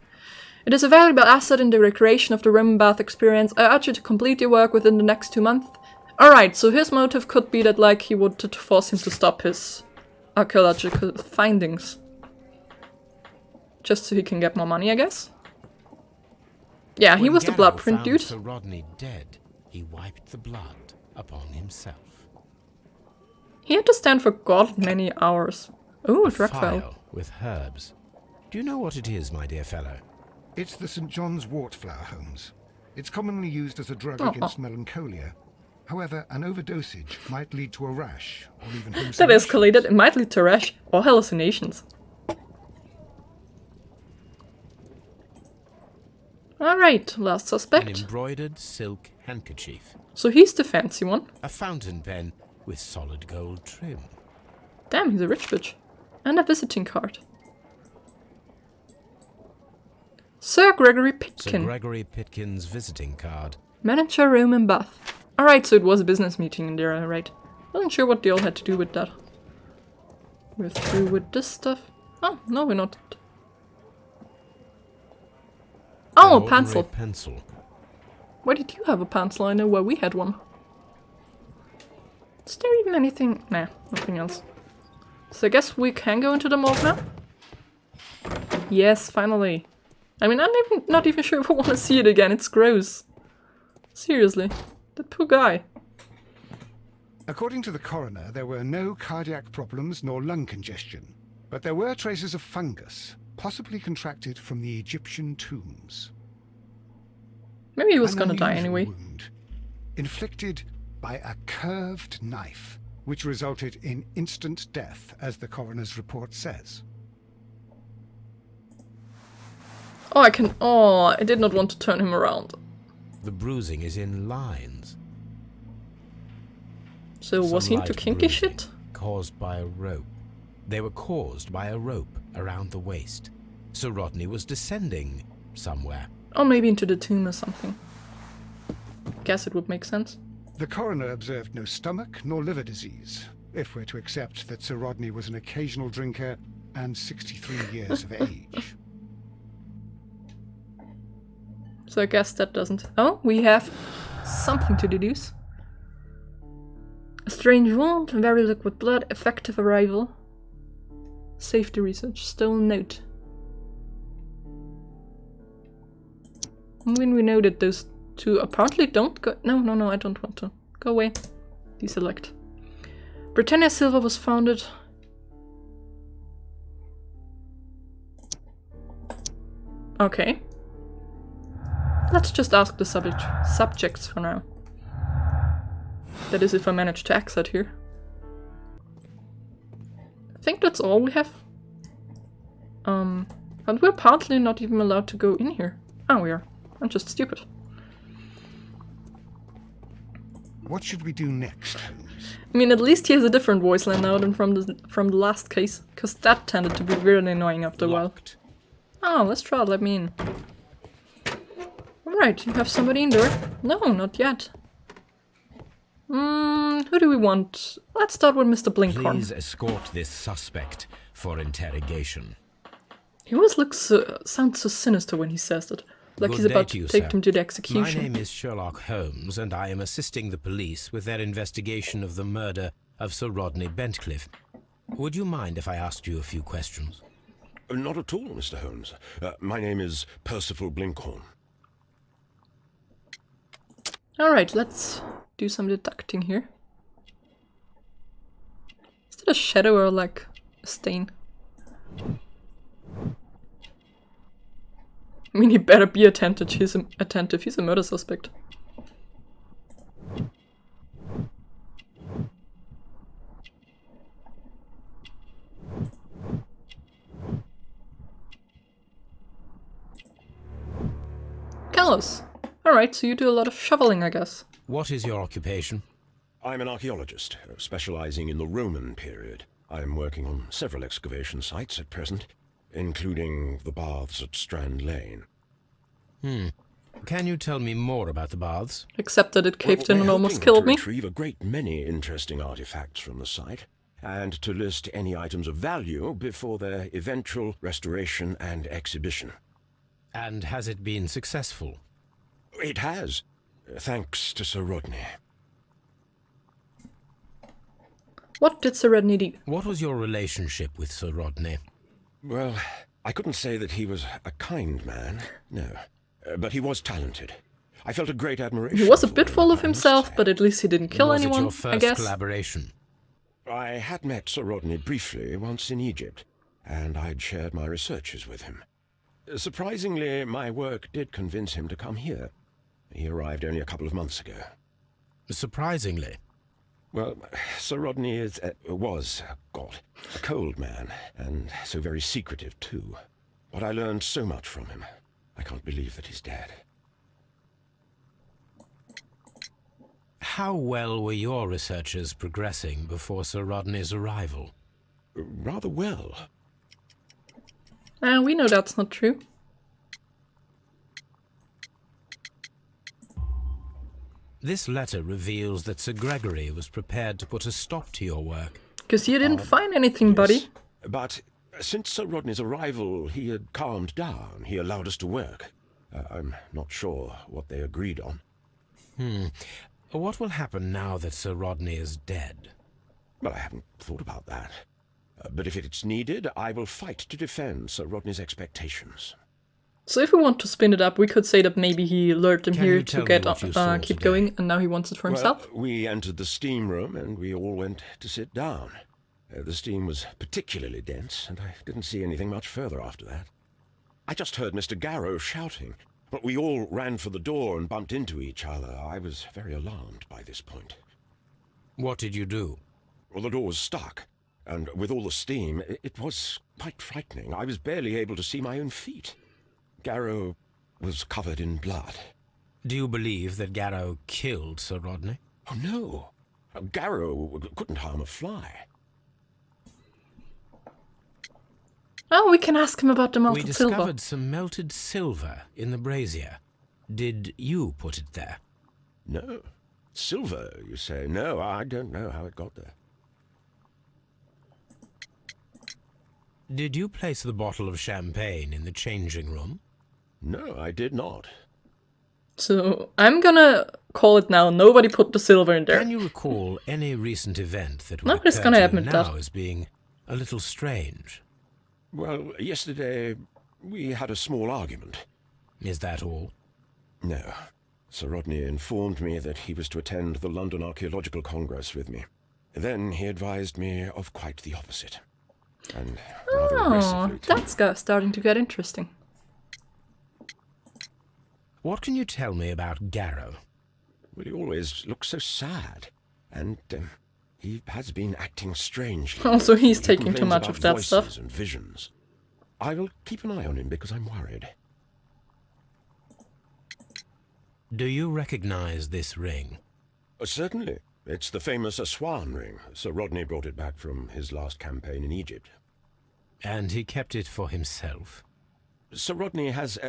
S1: It is a valuable asset in the recreation of the Roman bath experience. I urge you to complete your work within the next 2 months. Alright, so his motive could be that, like, he wanted to force him to stop his archaeological findings. Just so he can get more money, I guess. Yeah, he
S5: When
S1: was the
S5: Gallo
S1: blueprint
S5: found
S1: dude.
S5: Sir Rodney dead, he wiped the blood upon himself.
S1: He had to stand for god many hours. Oh, a drug file.
S5: File with herbs. Do you know what it is, my dear fellow?
S2: It's the St. John's wort flower, Holmes. It's commonly used as a drug
S1: Oh.
S2: against melancholia. However, an overdosage might lead to a rash or even
S1: That
S2: hallucinations.
S1: escalated. It might lead to rash or hallucinations. Alright, last
S5: An
S1: suspect.
S5: embroidered silk handkerchief.
S1: So he's the fancy one.
S5: A fountain pen with solid gold trim.
S1: Damn, he's a rich bitch. And a visiting card. Sir Gregory
S5: Sir
S1: Pitkin.
S5: Gregory Pitkin's visiting card.
S1: Manager room in Bath. Alright, so it was a business meeting in there, right? Wasn't sure what they all had to do with that. We're through with this stuff. Oh, no we're not. Oh,
S5: An
S1: a pencil.
S5: ordinary pencil.
S1: Why did you have a pencil? I know where we had one. Is there even anything? Nah, nothing else. So I guess we can go into the morgue now? Yes, finally. I mean, I'm not even sure if I want to see it again. It's gross. Seriously. That poor guy.
S2: According to the coroner, there were no cardiac problems nor lung congestion, but there were traces of fungus, possibly contracted from the Egyptian tombs.
S1: Maybe he was
S2: An
S1: gonna die
S2: unusual
S1: anyway.
S2: wound, inflicted by a curved knife, which resulted in instant death, as the coroner's report says.
S1: Oh, I can. Oh, I did not want to turn him around.
S5: The bruising is in lines.
S1: So was he
S5: Some
S1: into
S5: light
S1: kinky
S5: bruising
S1: shit?
S5: Caused by a rope. They were caused by a rope around the waist. Sir Rodney was descending somewhere.
S1: Or maybe into the tomb or something. Guess it would make sense.
S2: The coroner observed no stomach nor liver disease, if we're to accept that Sir Rodney was an occasional drinker and 63 years of age.
S1: So I guess that doesn't... Oh, we have something to deduce. A strange wound, very liquid blood, effective arrival. Safety research, stolen note. When we know that those two apparently don't go... No, I don't want to. Go away. Deselect. Britannia Silver was founded... Okay. Let's just ask the subjects for now. That is if I manage to exit here. I think that's all we have. And we're apparently not even allowed to go in here. Oh, we are. I'm just stupid.
S2: What should we do next, Holmes?
S1: I mean, at least he has a different voice line now than from the last case, because that tended to be really annoying after a while.
S5: Locked.
S1: Oh, let's try. Let me in. Alright, you have somebody in there? No, not yet. Who do we want? Let's start with Mr. Blinkhorn.
S5: Please escort this suspect for interrogation.
S1: He always sounds so sinister when he says it. Like
S5: Good
S1: he's
S5: day
S1: about
S5: to
S1: to
S5: you,
S1: take
S5: sir.
S1: him to the
S5: My
S1: execution.
S5: name is Sherlock Holmes, and I am assisting the police with their investigation of the murder of Sir Rodney Bentcliffe. Would you mind if I asked you a few questions?
S7: Not at all, Mr. Holmes. My name is Percival Blinkhorn.
S1: Alright, let's do some deducting here. Is that a shadow or like a stain? I mean, he better be attentive. He's a murder suspect. Carlos. Alright, so you do a lot of shoveling, I guess.
S5: What is your occupation?
S7: I'm an archaeologist, specializing in the Roman period. I'm working on several excavation sites at present, including the baths at Strand Lane.
S5: Can you tell me more about the baths?
S1: Except that it caved in
S7: We're
S1: and almost
S7: hoping
S1: killed
S7: to
S1: me.
S7: retrieve a great many interesting artifacts from the site, and to list any items of value before their eventual restoration and exhibition.
S5: And has it been successful?
S7: It has, thanks to Sir Rodney.
S1: What did Sir Rodney do?
S5: What was your relationship with Sir Rodney?
S7: Well, I couldn't say that he was a kind man, no. But he was talented. I felt a great admiration.
S1: He was a
S7: for
S1: bit
S7: him,
S1: full of
S7: I must
S1: himself,
S7: say.
S1: but at least he didn't kill
S5: was
S1: anyone,
S5: it your
S1: I
S5: first
S1: guess.
S5: collaboration?
S7: I had met Sir Rodney briefly once in Egypt, and I'd shared my researches with him. Surprisingly, my work did convince him to come here. He arrived only a couple of months ago.
S5: Surprisingly.
S7: Well, Sir Rodney was a cold man, and so very secretive too. But I learned so much from him. I can't believe that he's dead.
S5: How well were your researches progressing before Sir Rodney's arrival?
S7: Rather well.
S1: We know that's not true.
S5: This letter reveals that Sir Gregory was prepared to put a stop to your work.
S1: Because you didn't find anything, buddy.
S7: Yes, but since Sir Rodney's arrival, he had calmed down. He allowed us to work. I'm not sure what they agreed on.
S5: What will happen now that Sir Rodney is dead?
S7: Well, I haven't thought about that. But if it's needed, I will fight to defend Sir Rodney's expectations.
S1: So if we want to spin it up, we could say that maybe he lured them
S5: Can
S1: here
S5: you
S1: to
S5: tell
S1: get
S5: me what you saw
S1: keep
S5: today?
S1: going, and now he wants it for himself.
S7: Well, we entered the steam room and we all went to sit down. The steam was particularly dense, and I didn't see anything much further after that. I just heard Mr. Garrow shouting, but we all ran for the door and bumped into each other. I was very alarmed by this point.
S5: What did you do?
S7: Well, the door was stuck, and with all the steam, it was quite frightening. I was barely able to see my own feet. Garrow was covered in blood.
S5: Do you believe that Garrow killed Sir Rodney?
S7: Oh, no. Garrow couldn't harm a fly.
S1: Oh, we can ask him about the
S5: We
S1: melted silver.
S5: discovered some melted silver in the brazier. Did you put it there?
S7: No. Silver, you say? No, I don't know how it got there.
S5: Did you place the bottle of champagne in the changing room?
S7: No, I did not.
S1: So I'm gonna call it now. Nobody put the silver in there.
S5: Can you recall any recent event that would
S1: Nobody's
S5: occur
S1: gonna
S5: to you
S1: admit
S5: now
S1: that.
S5: as being a little strange?
S7: Well, yesterday we had a small argument.
S5: Is that all?
S7: No. Sir Rodney informed me that he was to attend the London Archaeological Congress with me. Then he advised me of quite the opposite. And rather
S1: Oh,
S7: aggressively, too.
S1: that's starting to get interesting.
S5: What can you tell me about Garrow?
S7: Well, he always looks so sad. And he has been acting strangely.
S1: Also, he's
S7: He
S1: taking too
S7: complains
S1: much
S7: about
S1: of that
S7: voices
S1: stuff.
S7: and visions. I will keep an eye on him because I'm worried.
S5: Do you recognize this ring?
S7: Certainly. It's the famous Aswan ring. Sir Rodney brought it back from his last campaign in Egypt.
S5: And he kept it for himself?
S7: Sir Rodney has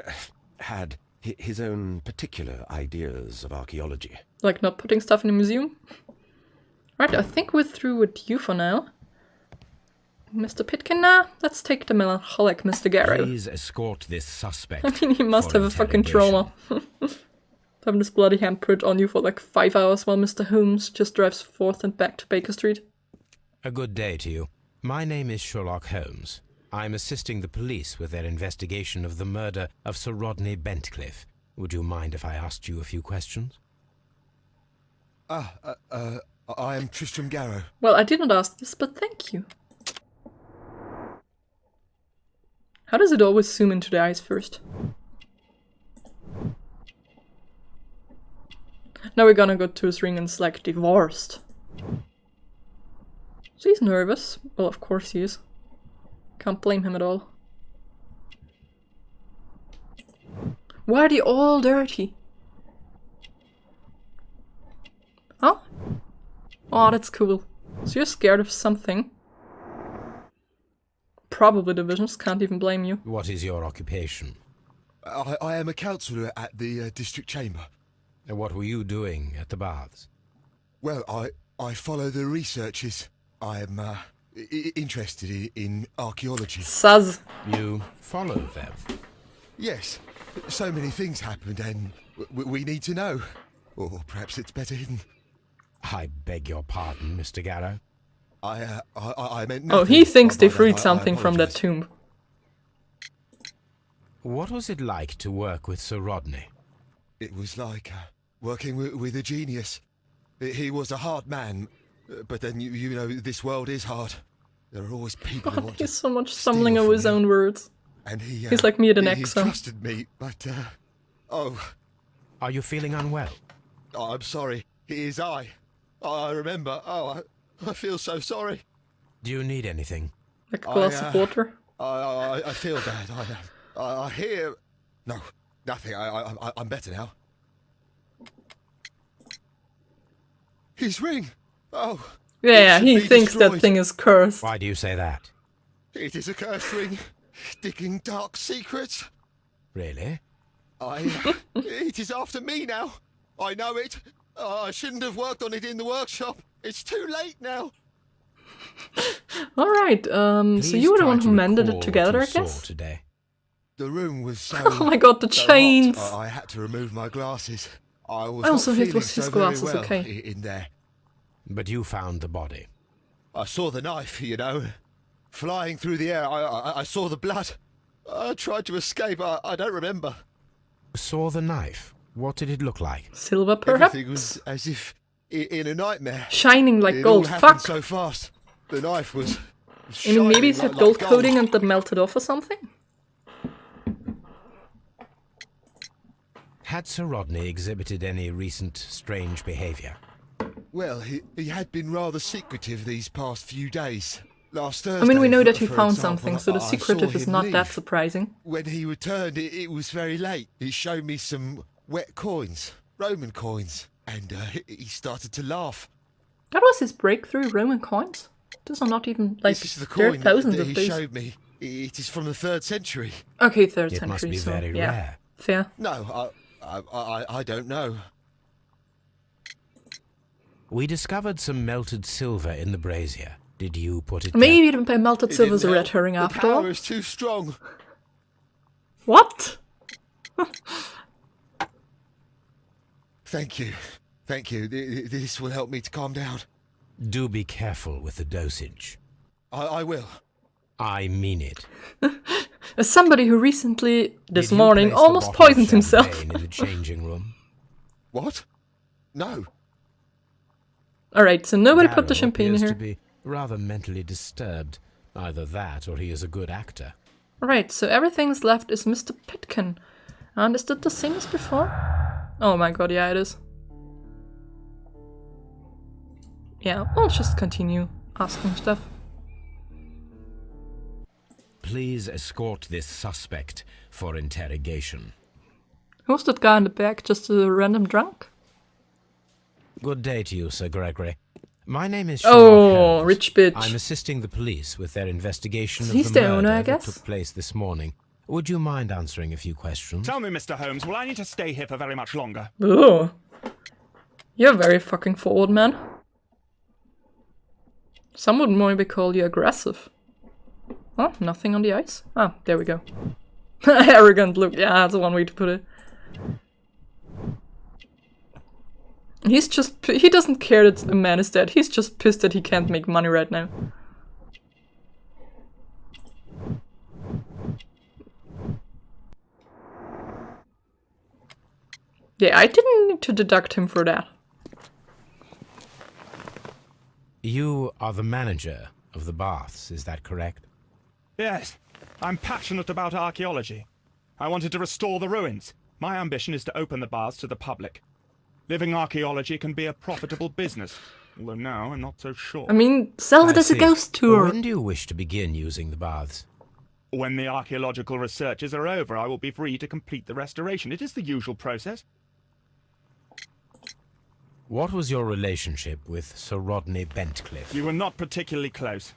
S7: had his own particular ideas of archaeology.
S1: Like not putting stuff in a museum? Right, I think we're through with you for now. Mr. Pitkin, let's take the melancholic Mr. Garrow.
S5: Please escort this suspect.
S1: I mean, he must
S5: for
S1: have a fucking
S5: interrogation.
S1: trauma. Having this bloody handprint on you for like 5 hours while Mr. Holmes just drives forth and back to Baker Street.
S5: A good day to you. My name is Sherlock Holmes. I'm assisting the police with their investigation of the murder of Sir Rodney Bentcliffe. Would you mind if I asked you a few questions?
S8: I am Tristram Garrow.
S1: Well, I did not ask this, but thank you. How does it always zoom into the eyes first? Now we're gonna go to his ring and it's like divorced. So he's nervous. Well, of course he is. Can't blame him at all. Why are they all dirty? Oh? Oh, that's cool. So you're scared of something. Probably the visions, can't even blame you.
S5: What is your occupation?
S8: I am a counsellor at the district chamber.
S5: And what were you doing at the baths?
S8: Well, I follow the researches. I am interested in archaeology.
S1: Suz.
S5: You follow them?
S8: Yes, so many things happened and we need to know. Or perhaps it's better hidden.
S5: I beg your pardon, Mr. Garrow.
S8: I meant nothing.
S1: Oh, he thinks they
S8: by that.
S1: freed
S8: I
S1: something from that
S8: apologise.
S1: tomb.
S5: What was it like to work with Sir Rodney?
S8: It was like working with a genius. He was a hard man, but then you know this world is hard. There are always people who
S1: God,
S8: want
S1: he's
S8: to
S1: so much
S8: steal
S1: stumbling over
S8: from
S1: his
S8: you.
S1: own words.
S8: And
S1: He's like me at an
S8: he
S1: exam.
S8: trusted me, but
S5: Are you feeling unwell?
S8: I'm sorry. It is I remember. I feel so sorry.
S5: Do you need anything?
S1: Like a glass of water.
S8: I feel bad. I hear No, nothing. I'm better now. His ring! Oh!
S1: Yeah,
S8: it should
S1: he
S8: be
S1: thinks that
S8: destroyed.
S1: thing is cursed.
S5: Why do you say that?
S8: It is a cursed ring, digging dark secrets.
S5: Really?
S8: It is after me now. I know it. I shouldn't have worked on it in the workshop. It's too late now.
S1: Alright, so
S5: Please
S1: you were the
S5: try
S1: one
S5: to
S1: who mended
S5: recall
S1: it together, I
S5: what you
S1: guess?
S5: saw today.
S8: The room was so.
S1: Oh my god, the
S8: so
S1: chains!
S8: hot, I had to remove my glasses. I was
S1: Oh,
S8: not
S1: so it
S8: feeling
S1: was his
S8: so very
S1: glasses,
S8: well
S1: okay.
S8: in there.
S5: But you found the body.
S8: I saw the knife, you know, flying through the air. I saw the blood. I tried to escape. I don't remember.
S5: Saw the knife. What did it look like?
S1: Silver, perhaps?
S8: Everything was as if in a nightmare.
S1: Shining like
S8: It
S1: gold.
S8: all happened
S1: Fuck!
S8: so fast. The knife was.
S1: I mean, maybe it
S8: shining
S1: had
S8: like
S1: gold coating and that melted off or something?
S5: Had Sir Rodney exhibited any recent strange behaviour?
S8: Well, he had been rather secretive these past few days. Last Thursday,
S1: I mean, we know that he
S8: for
S1: found
S8: example,
S1: something, so the
S8: I
S1: secretive
S8: saw
S1: is
S8: him
S1: not that
S8: leave.
S1: surprising.
S8: When he returned, it was very late. He showed me some wet coins, Roman coins, and he started to laugh.
S1: That was his breakthrough, Roman coins? Those are not even, like,
S8: This is the
S1: there are
S8: coin
S1: thousands
S8: that
S1: of
S8: he
S1: these.
S8: showed me. It is from the 3rd century.
S1: Okay, 3rd
S5: It
S1: century,
S5: must be
S1: so
S5: very
S1: yeah,
S5: rare.
S1: fair.
S8: No, I don't know.
S5: We discovered some melted silver in the brazier. Did you put it
S1: Maybe the melted
S8: It
S1: silver's a
S8: didn't
S1: red
S8: help.
S1: herring
S8: The
S1: after
S8: power
S1: all.
S8: is too strong.
S1: What?
S8: Thank you. Thank you. This will help me to calm down.
S5: there? Do be careful with the dosage.
S8: I will.
S5: I mean it.
S1: As somebody who recently, this
S5: Did you
S1: morning,
S5: place the
S1: almost
S5: bottle of
S1: poisoned himself.
S5: champagne in the changing room.
S8: What? No.
S1: Alright, so nobody put the
S5: Darrow
S1: champagne in
S5: appears
S1: here.
S5: to be rather mentally disturbed. Either that, or he is a good actor.
S1: Right, so everything's left is Mr. Pitkin. And is that the same as before? Oh my god, yeah, it is. Yeah, we'll just continue asking stuff.
S5: Please escort this suspect for interrogation.
S1: Who's that guy in the back? Just a random drunk?
S5: Good day to you, Sir Gregory. My name is Sherlock
S1: Oh,
S5: Holmes.
S1: rich bitch.
S5: I'm assisting the police with their investigation of
S1: He's
S5: the
S1: the
S5: murder
S1: owner, I
S5: that
S1: guess?
S5: took place this morning. Would you mind answering a few questions?
S9: Tell me, Mr. Holmes, will I need to stay here for very much longer?
S1: Ugh. You're very fucking forward, man. Some would maybe call you aggressive. Oh, nothing on the ice? Ah, there we go. Arrogant look, yeah, that's one way to put it. He's just, he doesn't care that a man is dead, he's just pissed that he can't make money right now. Yeah, I didn't need to deduct him for that.
S5: You are the manager of the baths, is that correct?
S9: Yes, I'm passionate about archaeology. I wanted to restore the ruins. My ambition is to open the baths to the public. Living archaeology can be a profitable business, although now I'm not so sure.
S1: I mean, sell it
S5: I
S1: as a
S5: see.
S1: ghost tour.
S5: When do you wish to begin using the baths?
S9: When the archaeological researches are over, I will be free to complete the restoration. It is the usual process.
S5: What was your relationship with Sir Rodney Bentcliffe?
S9: You were not particularly close.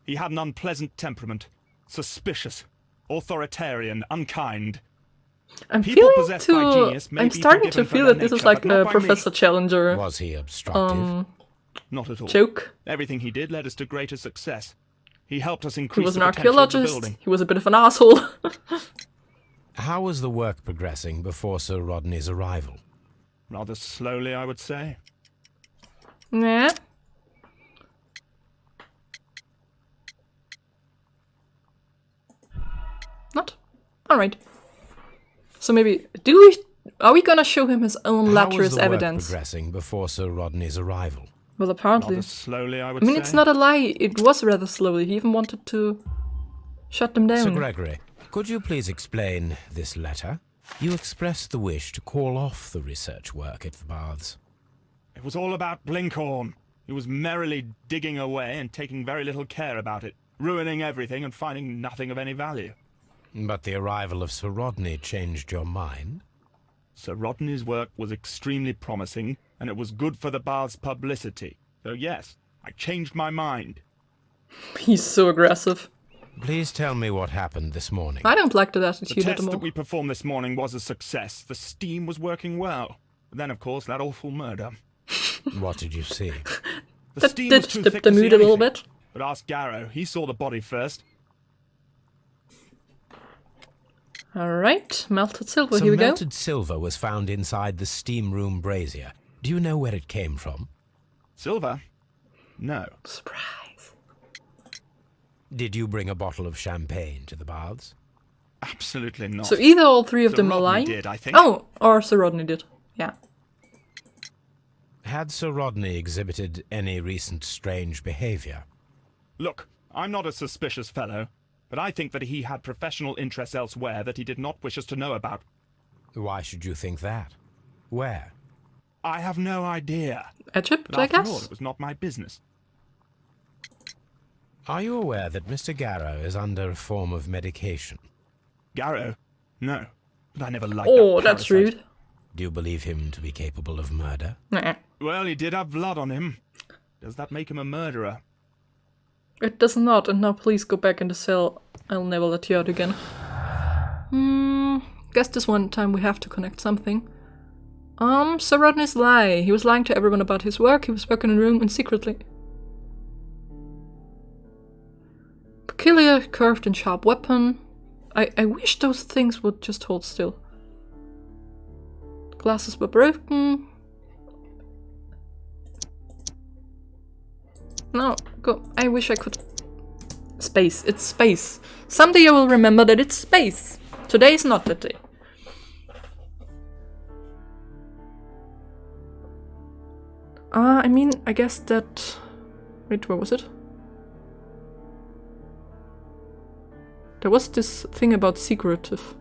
S9: He had an unpleasant temperament. Suspicious, authoritarian, unkind.
S1: I'm
S9: People
S1: feeling
S9: possessed by
S1: to.
S9: genius may
S1: I'm
S9: be
S1: starting to
S9: forgiven for
S1: feel
S9: their
S1: that this is
S9: nature,
S1: like
S9: but not
S1: a
S9: by me.
S1: Professor Challenger
S5: Was he obstructive?
S9: Not at all.
S1: joke.
S9: Everything he did led us to greater success. He helped us
S1: He
S9: increase
S1: was
S9: the
S1: an
S9: potential of the
S1: archaeologist.
S9: building.
S1: He was a bit of an asshole.
S5: How was the work progressing before Sir Rodney's arrival?
S9: Rather slowly, I would say.
S1: Yeah. Not? Alright. So maybe, are we gonna show him his own
S5: How was
S1: letters
S5: the work
S1: evidence?
S5: progressing before Sir Rodney's arrival?
S1: Well, apparently.
S9: Rather slowly, I would
S1: I
S9: say.
S1: mean, it's not a lie, it was rather slowly. He even wanted to shut them
S5: Sir
S1: down.
S5: Gregory, could you please explain this letter? You expressed the wish to call off the research work at the baths.
S9: It was all about Blinkhorn. He was merrily digging away and taking very little care about it, ruining everything and finding nothing of any value.
S5: But the arrival of Sir Rodney changed your mind?
S9: Sir Rodney's work was extremely promising, and it was good for the bath's publicity. So yes, I changed my mind.
S1: He's so aggressive.
S5: Please tell me what happened this morning.
S1: I don't like that
S9: The
S1: attitude at
S9: test
S1: all.
S9: that we performed this morning was a success. The steam was working well. But then, of course, that awful murder.
S5: What did you see?
S9: The
S1: That
S9: steam
S1: did
S9: was too
S1: dip
S9: thick
S1: the
S9: to see
S1: mood a little
S9: anything.
S1: bit.
S9: But ask Garrow. He saw the body first.
S1: Alright, melted silver,
S5: Some
S1: here we go.
S5: melted silver was found inside the steam room brazier. Do you know where it came from?
S9: Silver? No.
S1: Surprise.
S5: Did you bring a bottle of champagne to the baths?
S9: Absolutely not.
S1: So either all three of
S9: Sir
S1: them are
S9: Rodney
S1: lying.
S9: did, I think.
S1: Oh, or Sir Rodney did. Yeah.
S5: Had Sir Rodney exhibited any recent strange behavior?
S9: Look, I'm not a suspicious fellow, but I think that he had professional interests elsewhere that he did not wish us to know about.
S5: Why should you think that? Where?
S9: I have no idea.
S1: Egypt,
S9: But
S1: I
S9: after all,
S1: guess.
S9: it was not my business.
S5: Are you aware that Mr. Garrow is under a form of medication?
S9: Garrow? No. But I never liked
S1: Oh,
S9: that
S1: that's
S9: parasite.
S1: rude.
S5: Do you believe him to be capable of murder?
S1: Nah.
S9: Well, he did have blood on him. Does that make him a murderer?
S1: It does not, and now please go back in the cell. I'll never let you out again. Guess this one time we have to connect something. Sir Rodney's lie. He was lying to everyone about his work. He was working in a room and secretly. Peculiar, curved and sharp weapon. I wish those things would just hold still. Glasses were broken. No, go. I wish I could. Space. It's space. Someday I will remember that it's space. Today is not that day. I mean, I guess that... Wait, where was it? There was this thing about secretive.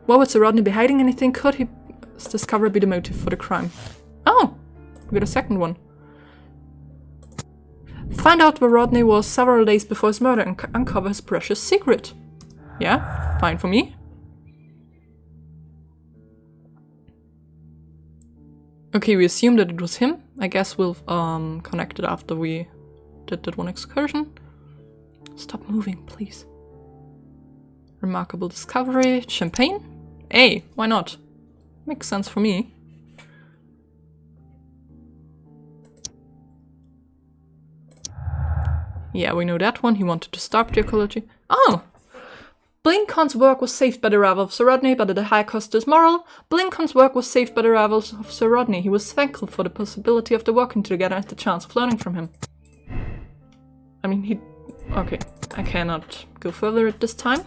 S1: Why would Sir Rodney be hiding anything? Could his discovery be the motive for the crime? Oh! We got a second one. Find out where Rodney was several days before his murder and uncover his precious secret. Yeah, fine for me. Okay, we assume that it was him. I guess we'll connect it after we did that one excursion. Stop moving, please. Remarkable discovery. Champagne? Hey, why not? Makes sense for me. Yeah, we know that one. He wanted to stop the ecology. Oh! Blincon's work was saved by the arrival of Sir Rodney, but at a high cost to his moral. Blincon's work was saved by the arrival of Sir Rodney. He was thankful for the possibility of the working together and the chance of learning from him. I mean, he... Okay, I cannot go further at this time.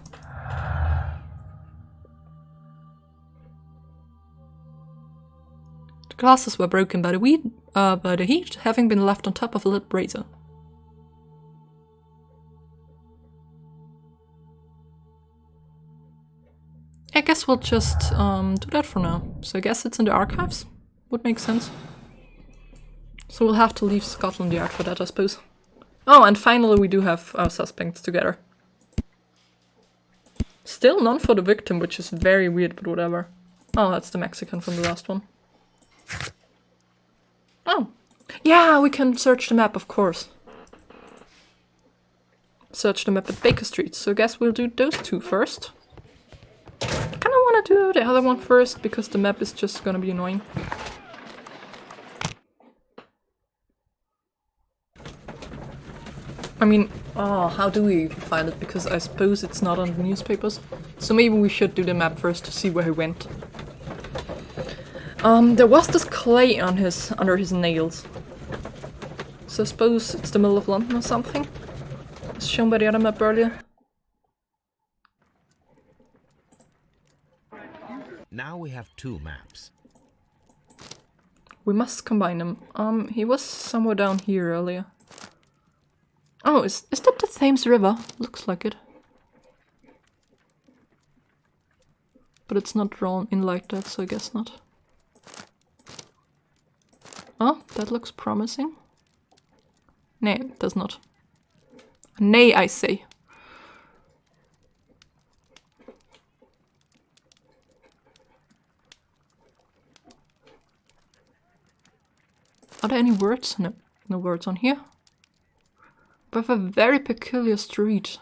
S1: The glasses were broken by the heat, having been left on top of a lit brazier. I guess we'll just do that for now. So I guess it's in the archives. Would make sense. So we'll have to leave Scotland Yard for that, I suppose. Oh, and finally we do have our suspects together. Still none for the victim, which is very weird, but whatever. Oh, that's the Mexican from the last one. Oh. Yeah, we can search the map, of course. Search the map at Baker Street. So I guess we'll do those two first. I kind of want to do the other one first, because the map is just gonna be annoying. I mean, oh, how do we find it? Because I suppose it's not on the newspapers. So maybe we should do the map first to see where he went. There was this clay on under his nails. So I suppose it's the middle of London or something. As shown by the other map earlier.
S5: Now we have two maps.
S1: We must combine them. He was somewhere down here earlier. Oh, is that the Thames River? Looks like it. But it's not drawn in like that, so I guess not. Oh, that looks promising. Nay, it does not. Nay, I say. Are there any words? No, no words on here. We have a very peculiar street.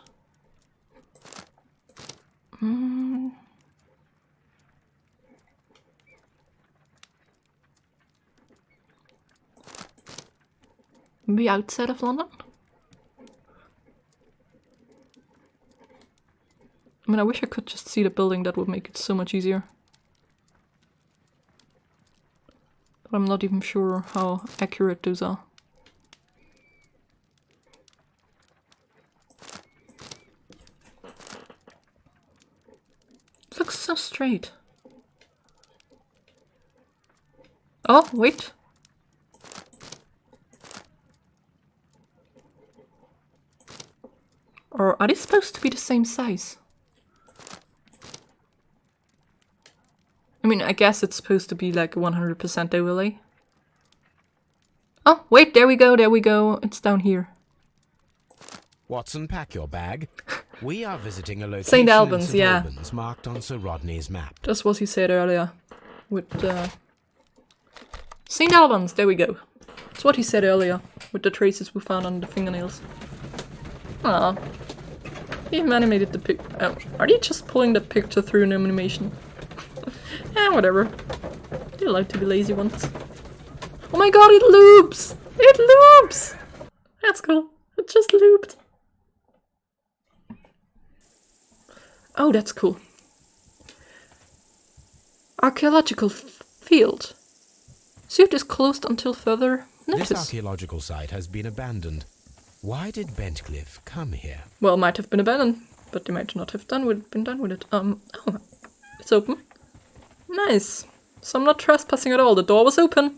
S1: Maybe outside of London? I mean, I wish I could just see the building. That would make it so much easier. But I'm not even sure how accurate those are. It looks so straight. Oh, wait. Or are they supposed to be the same size? I mean, I guess it's supposed to be like a 100% overlay. Oh, wait, there we go, it's down here.
S5: Watson, pack your bag. We are visiting a location
S1: St. Albans,
S5: in St.
S1: yeah.
S5: Albans marked on Sir Rodney's map.
S1: That's what he said earlier. With St. Albans, there we go. That's what he said earlier, with the traces we found on the fingernails. Ah, he even animated the pic. Are they just pulling the picture through an animation? Whatever. They like to be lazy ones. Oh my god, it loops! It loops! That's cool. It just looped. Oh, that's cool. Archaeological field. Suit is closed until further notice.
S5: This archaeological site has been abandoned. Why did Bentcliffe come here?
S1: Well, it might have been abandoned, but they might not have been done with it. Oh, it's open. Nice. So I'm not trespassing at all. The door was open.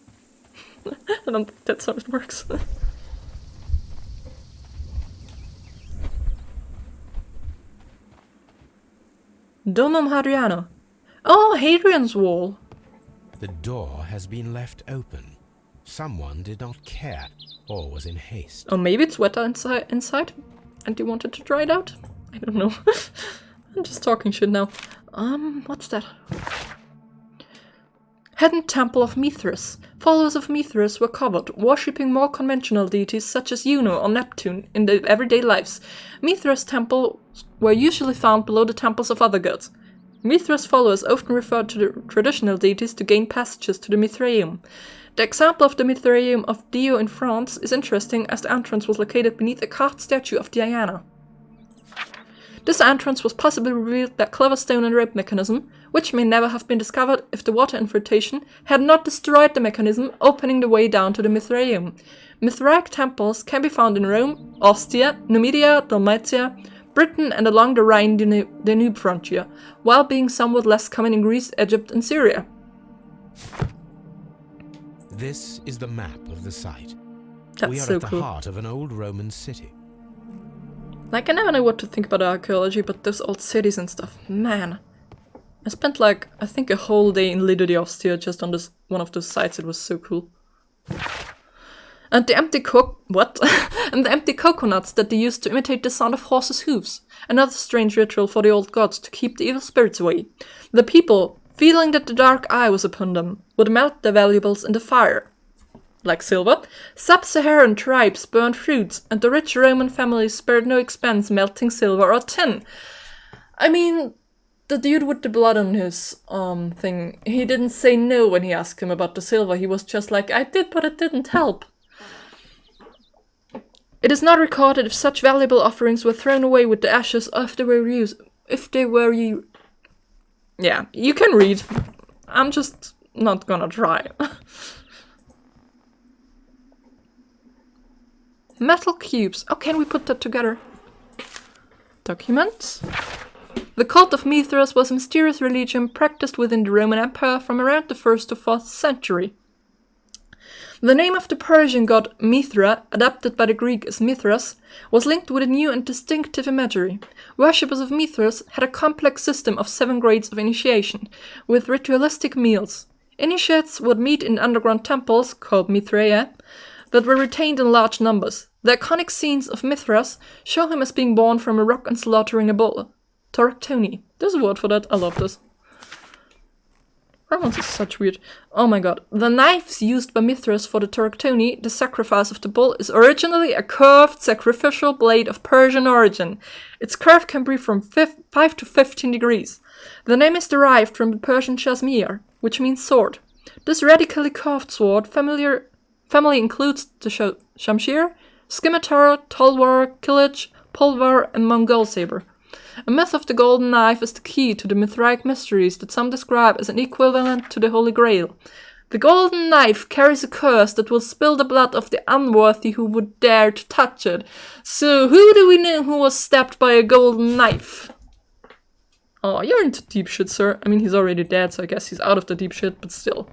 S1: I don't think that's how it works. Domum Hadriano. Oh, Hadrian's Wall.
S5: The door has been left open. Someone did not care, or was in haste.
S1: Or maybe it's wetter inside, and they wanted to dry it out. I don't know. I'm just talking shit now. What's that? Hidden Temple of Mithras. Followers of Mithras were covered, worshipping more conventional deities such as Juno or Neptune in their everyday lives. Mithras temples were usually found below the temples of other gods. Mithras followers often referred to the traditional deities to gain passages to the Mithraeum. The example of the Mithraeum of Dio in France is interesting as the entrance was located beneath a carved statue of Diana. This entrance was possibly revealed by a clever stone and rope mechanism, which may never have been discovered if the water infiltration had not destroyed the mechanism, opening the way down to the Mithraeum. Mithraic temples can be found in Rome, Ostia, Numidia, Dalmatia, Britain and along the Rhine-Danube frontier, while being somewhat less common in Greece, Egypt and Syria.
S5: This is the map of the site.
S1: That's
S5: we are
S1: so
S5: at the
S1: cool.
S5: heart of an old Roman city.
S1: Like, I never know what to think about archaeology, but those old cities and stuff, man. I spent like, I think a whole day in Lido di Ostia just on this one of those sites. It was so cool. And the empty and the empty coconuts that they used to imitate the sound of horses' hooves. Another strange ritual for the old gods to keep the evil spirits away. The people, feeling that the dark eye was upon them, would melt their valuables in the fire. Like silver, sub-Saharan tribes burned fruits, and the rich Roman families spared no expense melting silver or tin. I mean, the dude with the blood on his thing, he didn't say no when he asked him about the silver. He was just like, I did, but it didn't help. It is not recorded if such valuable offerings were thrown away with the ashes or if they were used. Yeah, you can read. I'm just not gonna try. Metal cubes. Oh, can we put that together? Documents. The cult of Mithras was a mysterious religion practiced within the Roman Empire from around the 1st to 4th century. The name of the Persian god Mithra, adapted by the Greek as Mithras, was linked with a new and distinctive imagery. Worshippers of Mithras had a complex system of 7 grades of initiation, with ritualistic meals. Initiates would meet in underground temples, called Mithraea, that were retained in large numbers. The iconic scenes of Mithras show him as being born from a rock and slaughtering a bull. Toractoni. There's a word for that. I love this. Romance is such weird. Oh my god. The knives used by Mithras for the Toractoni, the sacrifice of the bull, is originally a curved sacrificial blade of Persian origin. Its curve can be from 5 to 15 degrees. The name is derived from the Persian shazmir, which means sword. This radically curved sword family includes the shamshir, scimitar, talwar, kilij, pulvar, and Mongol saber. A myth of the golden knife is the key to the Mithraic mysteries that some describe as an equivalent to the Holy Grail. The golden knife carries a curse that will spill the blood of the unworthy who would dare to touch it. So who do we know who was stabbed by a golden knife? Oh, you're into deep shit, sir. I mean, he's already dead, so I guess he's out of the deep shit, but still.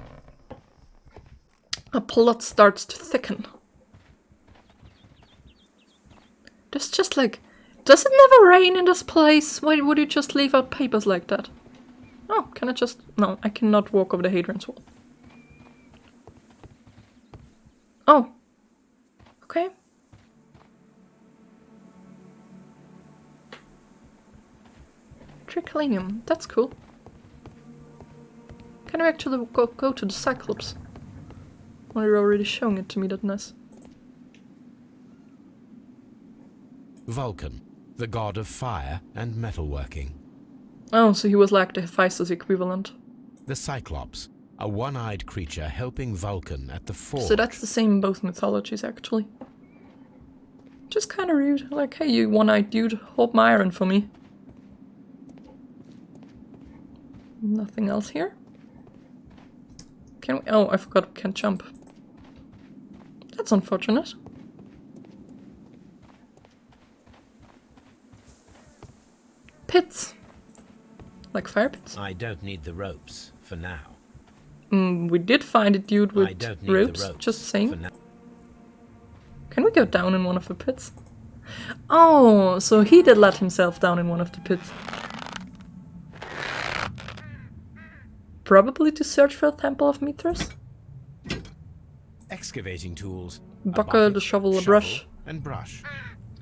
S1: A plot starts to thicken. There's just like... Does it never rain in this place? Why would you just leave out papers like that? Oh, can I just... No, I cannot walk over the Hadrian's Wall. Oh. Okay. Triclinium, that's cool. Can I actually go to the Cyclops? Well, you're already showing it to me, that's nice.
S5: Vulcan, the god of fire and metalworking.
S1: Oh, so he was like the Hephaestus equivalent.
S5: The Cyclops, a one-eyed creature helping Vulcan at the forge.
S1: So that's the same in both mythologies, actually. Just kind of rude. Like, hey, you one-eyed dude, hold my iron for me. Nothing else here? Can we? Oh, I forgot we can't jump. That's unfortunate. Pits. Like fire pits?
S5: I don't need the ropes for now.
S1: We did find a dude with ropes, just saying. Can we go down in one of the pits? Oh, so he did let himself down in one of the pits. Probably to search for the Temple of Mithras?
S5: Excavating tools.
S1: Bucket, a shovel, a brush.
S5: And brush.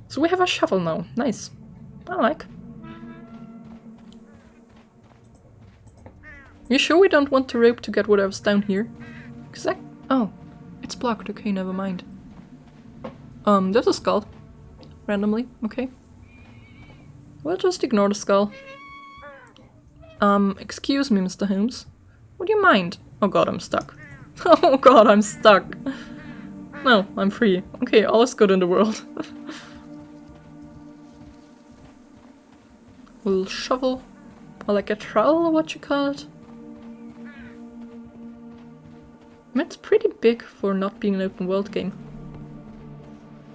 S1: So we have a shovel now. Nice. I like. You sure we don't want the rope to get whatever's down here? Cause oh, it's blocked. Okay, never mind. There's a skull. Randomly, okay. We'll just ignore the skull. Excuse me, Mr. Holmes. Would you mind? Oh god, I'm stuck. Oh god, I'm stuck. No, I'm free. Okay, all is good in the world. Little shovel. Or like a trowel, or what you call it. I mean, it's pretty big for not being an open world game.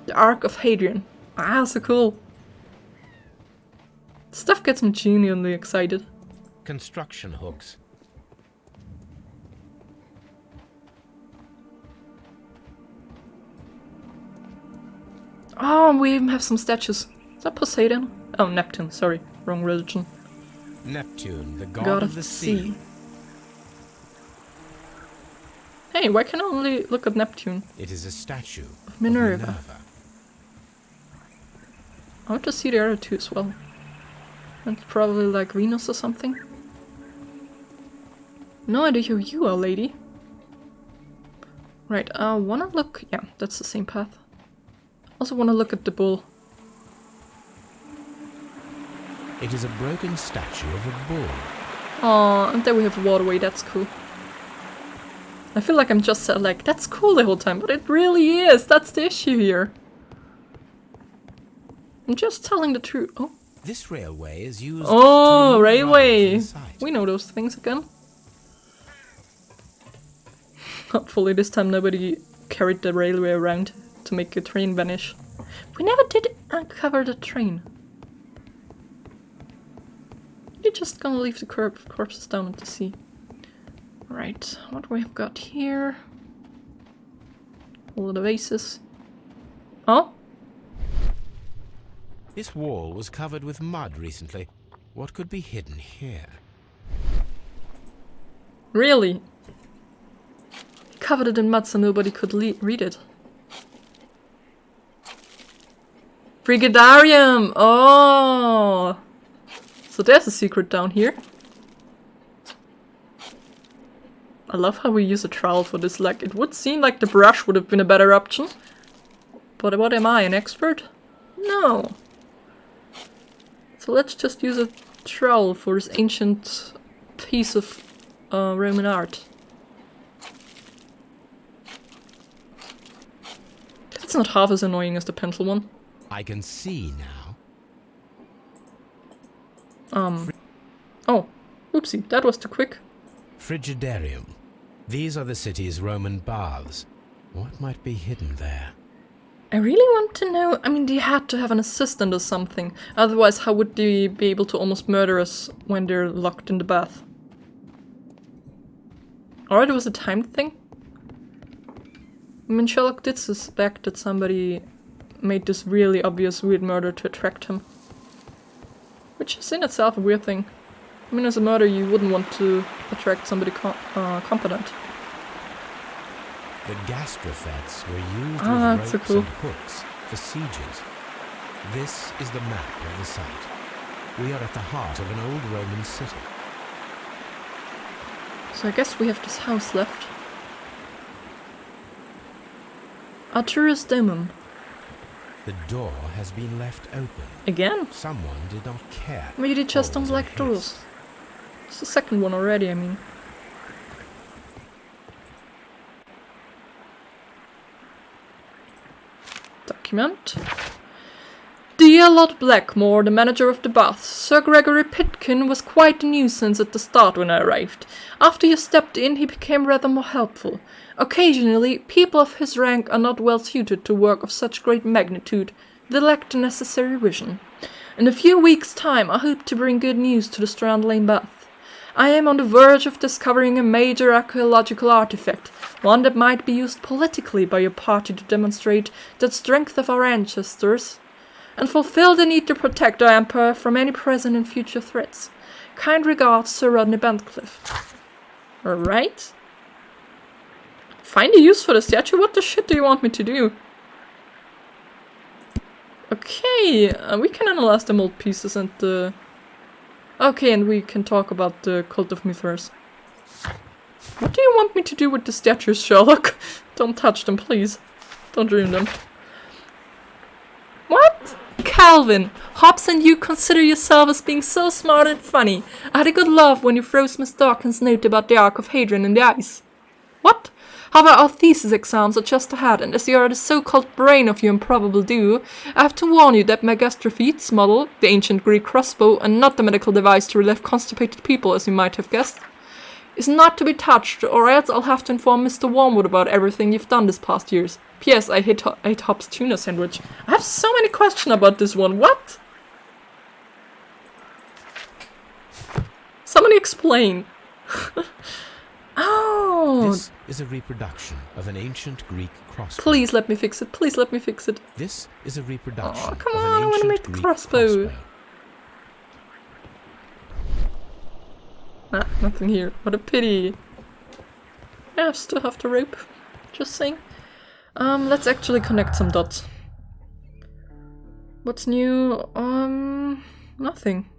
S1: The Ark of Hadrian. Ah, so cool. Stuff gets me genuinely excited.
S5: Construction hooks.
S1: Oh, we even have some statues. Is that Poseidon? Oh, Neptune, sorry. Wrong religion.
S5: Neptune, the god of the sea.
S1: Hey, why can I only look at Neptune?
S5: It is a statue
S1: of Minerva. I want to see the other two as well. That's probably like Venus or something. No idea who you are, lady. Right, wanna look... Yeah, that's the same path. Also wanna look at the bull.
S5: It is a broken statue of a bull.
S1: Aw, and there we have a waterway, that's cool. I feel like I'm just like, that's cool the whole time, but it really is! That's the issue here. I'm just telling the truth. Oh.
S5: This railway is used
S1: to railway! We know those things again. Hopefully this time nobody carried the railway around to make a train vanish. We never did uncover the train. You're just gonna leave the corpses down at the sea. Right, what we have got here? All of the vases. Oh?
S5: This wall was covered with mud recently. What could be hidden here?
S1: Really? Covered it in mud so nobody could read it. Frigidarium! Oh! So there's a secret down here. I love how we use a trowel for this. Like, it would seem like the brush would have been a better option. But what am I, an expert? No. So let's just use a trowel for this ancient piece of Roman art. It's not half as annoying as the pencil one.
S5: I can see now.
S1: Oh, oopsie, that was too quick.
S5: Frigidarium. These are the city's Roman baths. What might be hidden there?
S1: I really want to know. I mean, they had to have an assistant or something. Otherwise, how would they be able to almost murder us when they're locked in the bath? Or it was a time thing? I mean, Sherlock did suspect that somebody made this really obvious weird murder to attract him. Which is in itself a weird thing. I mean, as a murderer, you wouldn't want to attract somebody competent.
S5: The gastrofets were used with ropes
S1: so cool.
S5: and hooks for sieges. This is the map of the site. We are at the heart of an old Roman city.
S1: So I guess we have this house left. Arturus Domum.
S5: The door has been left open.
S1: Again?
S5: Someone did not care.
S1: Maybe they just don't
S5: Always in
S1: like
S5: haste.
S1: doors. It's the second one already, I mean. Document. Dear Lord Blackmore, the manager of the baths, Sir Gregory Pitkin was quite a nuisance at the start when I arrived. After you stepped in, he became rather more helpful. Occasionally, people of his rank are not well suited to work of such great magnitude. They lack the necessary vision. In a few weeks' time, I hope to bring good news to the Strand Lane bath. I am on the verge of discovering a major archaeological artifact, one that might be used politically by your party to demonstrate the strength of our ancestors and fulfill the need to protect our empire from any present and future threats. Kind regards, Sir Rodney Bentcliffe. Alright. Find a use for the statue? What the shit do you want me to do? Okay, we can analyze the mold pieces and the... Okay, and we can talk about the Cult of Mithras. What do you want me to do with the statues, Sherlock? Don't touch them, please. Don't ruin them. What? Calvin, Hobbes and you consider yourself as being so smart and funny. I had a good laugh when you froze Miss Dawkins' note about the Ark of Hadrian in the ice. What? However, our thesis exams are just ahead, and as you are the so-called brain of your improbable duo, I have to warn you that Megastrophets model, the ancient Greek crossbow, and not the medical device to relieve constipated people, as you might have guessed, is not to be touched, or else I'll have to inform Mr. Wormwood about everything you've done this past years. P.S. I hate Hobbs' tuna sandwich. I have so many questions about this one. What? Somebody explain. Oh!
S5: This is a reproduction of an ancient Greek crossbow.
S1: Please let me fix it. Please let me fix it.
S5: This is a reproduction
S1: Oh, come
S5: of
S1: on, I
S5: an
S1: wanna
S5: ancient
S1: make the
S5: Greek
S1: crossbow. Ah, nothing here. What a pity. Yeah, I still have the rope. Just saying. Let's actually connect some dots. What's new? Nothing.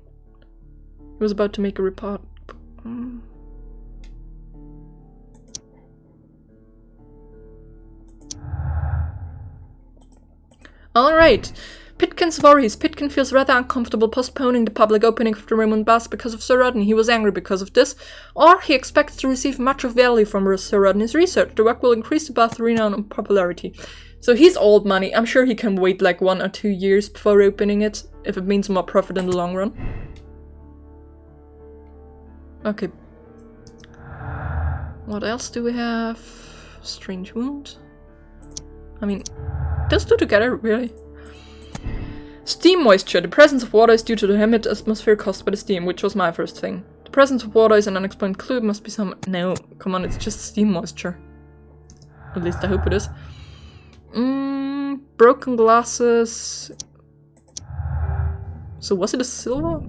S1: He was about to make a report. Alright. Pitkin's worries. Pitkin feels rather uncomfortable postponing the public opening of the Roman baths because of Sir Rodney. He was angry because of this, or he expects to receive much of value from Sir Rodney's research. The work will increase the bath's renown and popularity. So he's old money. I'm sure he can wait like 1 or 2 years before opening it, if it means more profit in the long run. Okay. What else do we have? Strange wound. I mean, those two together, really. Steam moisture. The presence of water is due to the humid atmosphere caused by the steam, which was my first thing. The presence of water is an unexplained clue. It must be some... No, come on, it's just steam moisture. At least I hope it is. Broken glasses. So was it a silver?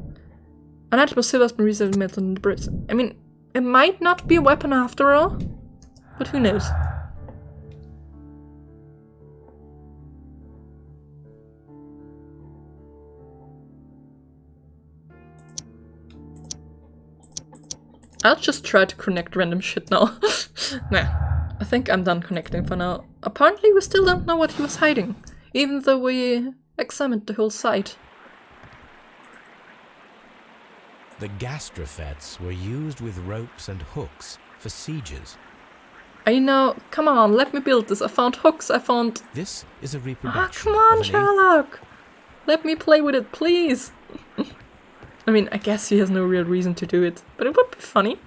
S1: An item of silver has been reserved metal in the bricks. I mean, it might not be a weapon after all, but who knows? I'll just try to connect random shit now. Nah, I think I'm done connecting for now. Apparently we still don't know what he was hiding, even though we examined the whole site.
S5: The gastrofets were used with ropes and hooks for sieges.
S1: I know, come on, let me build this. I found hooks, I found...
S5: This is a
S1: Ah,
S5: reproduction
S1: come on,
S5: of an
S1: Sherlock! Let me play with it, please! I mean, I guess he has no real reason to do it, but it would be funny.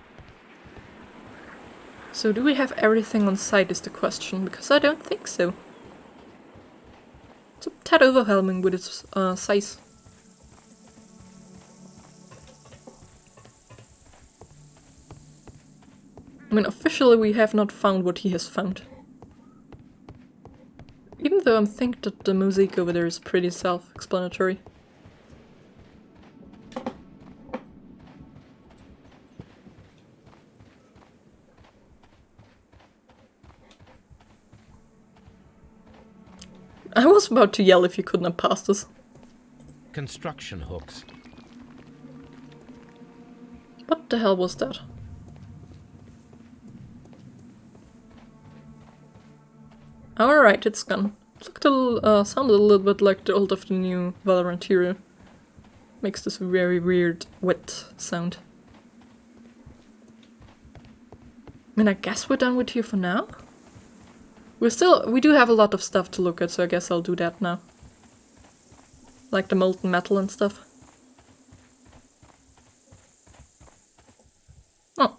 S1: So do we have everything on site is the question, because I don't think so. It's a tad overwhelming with its size. I mean, officially we have not found what he has found. Even though I think that the mosaic over there is pretty self-explanatory. I was about to yell if you couldn't have passed us.
S5: construction hooks.
S1: What the hell was that? Alright, it's gone. Looked sounded a little bit like the old of the new Valorant hero. Makes this very weird, wet sound. I mean, I guess we're done with here for now? We do have a lot of stuff to look at, so I guess I'll do that now. Like the molten metal and stuff. Oh.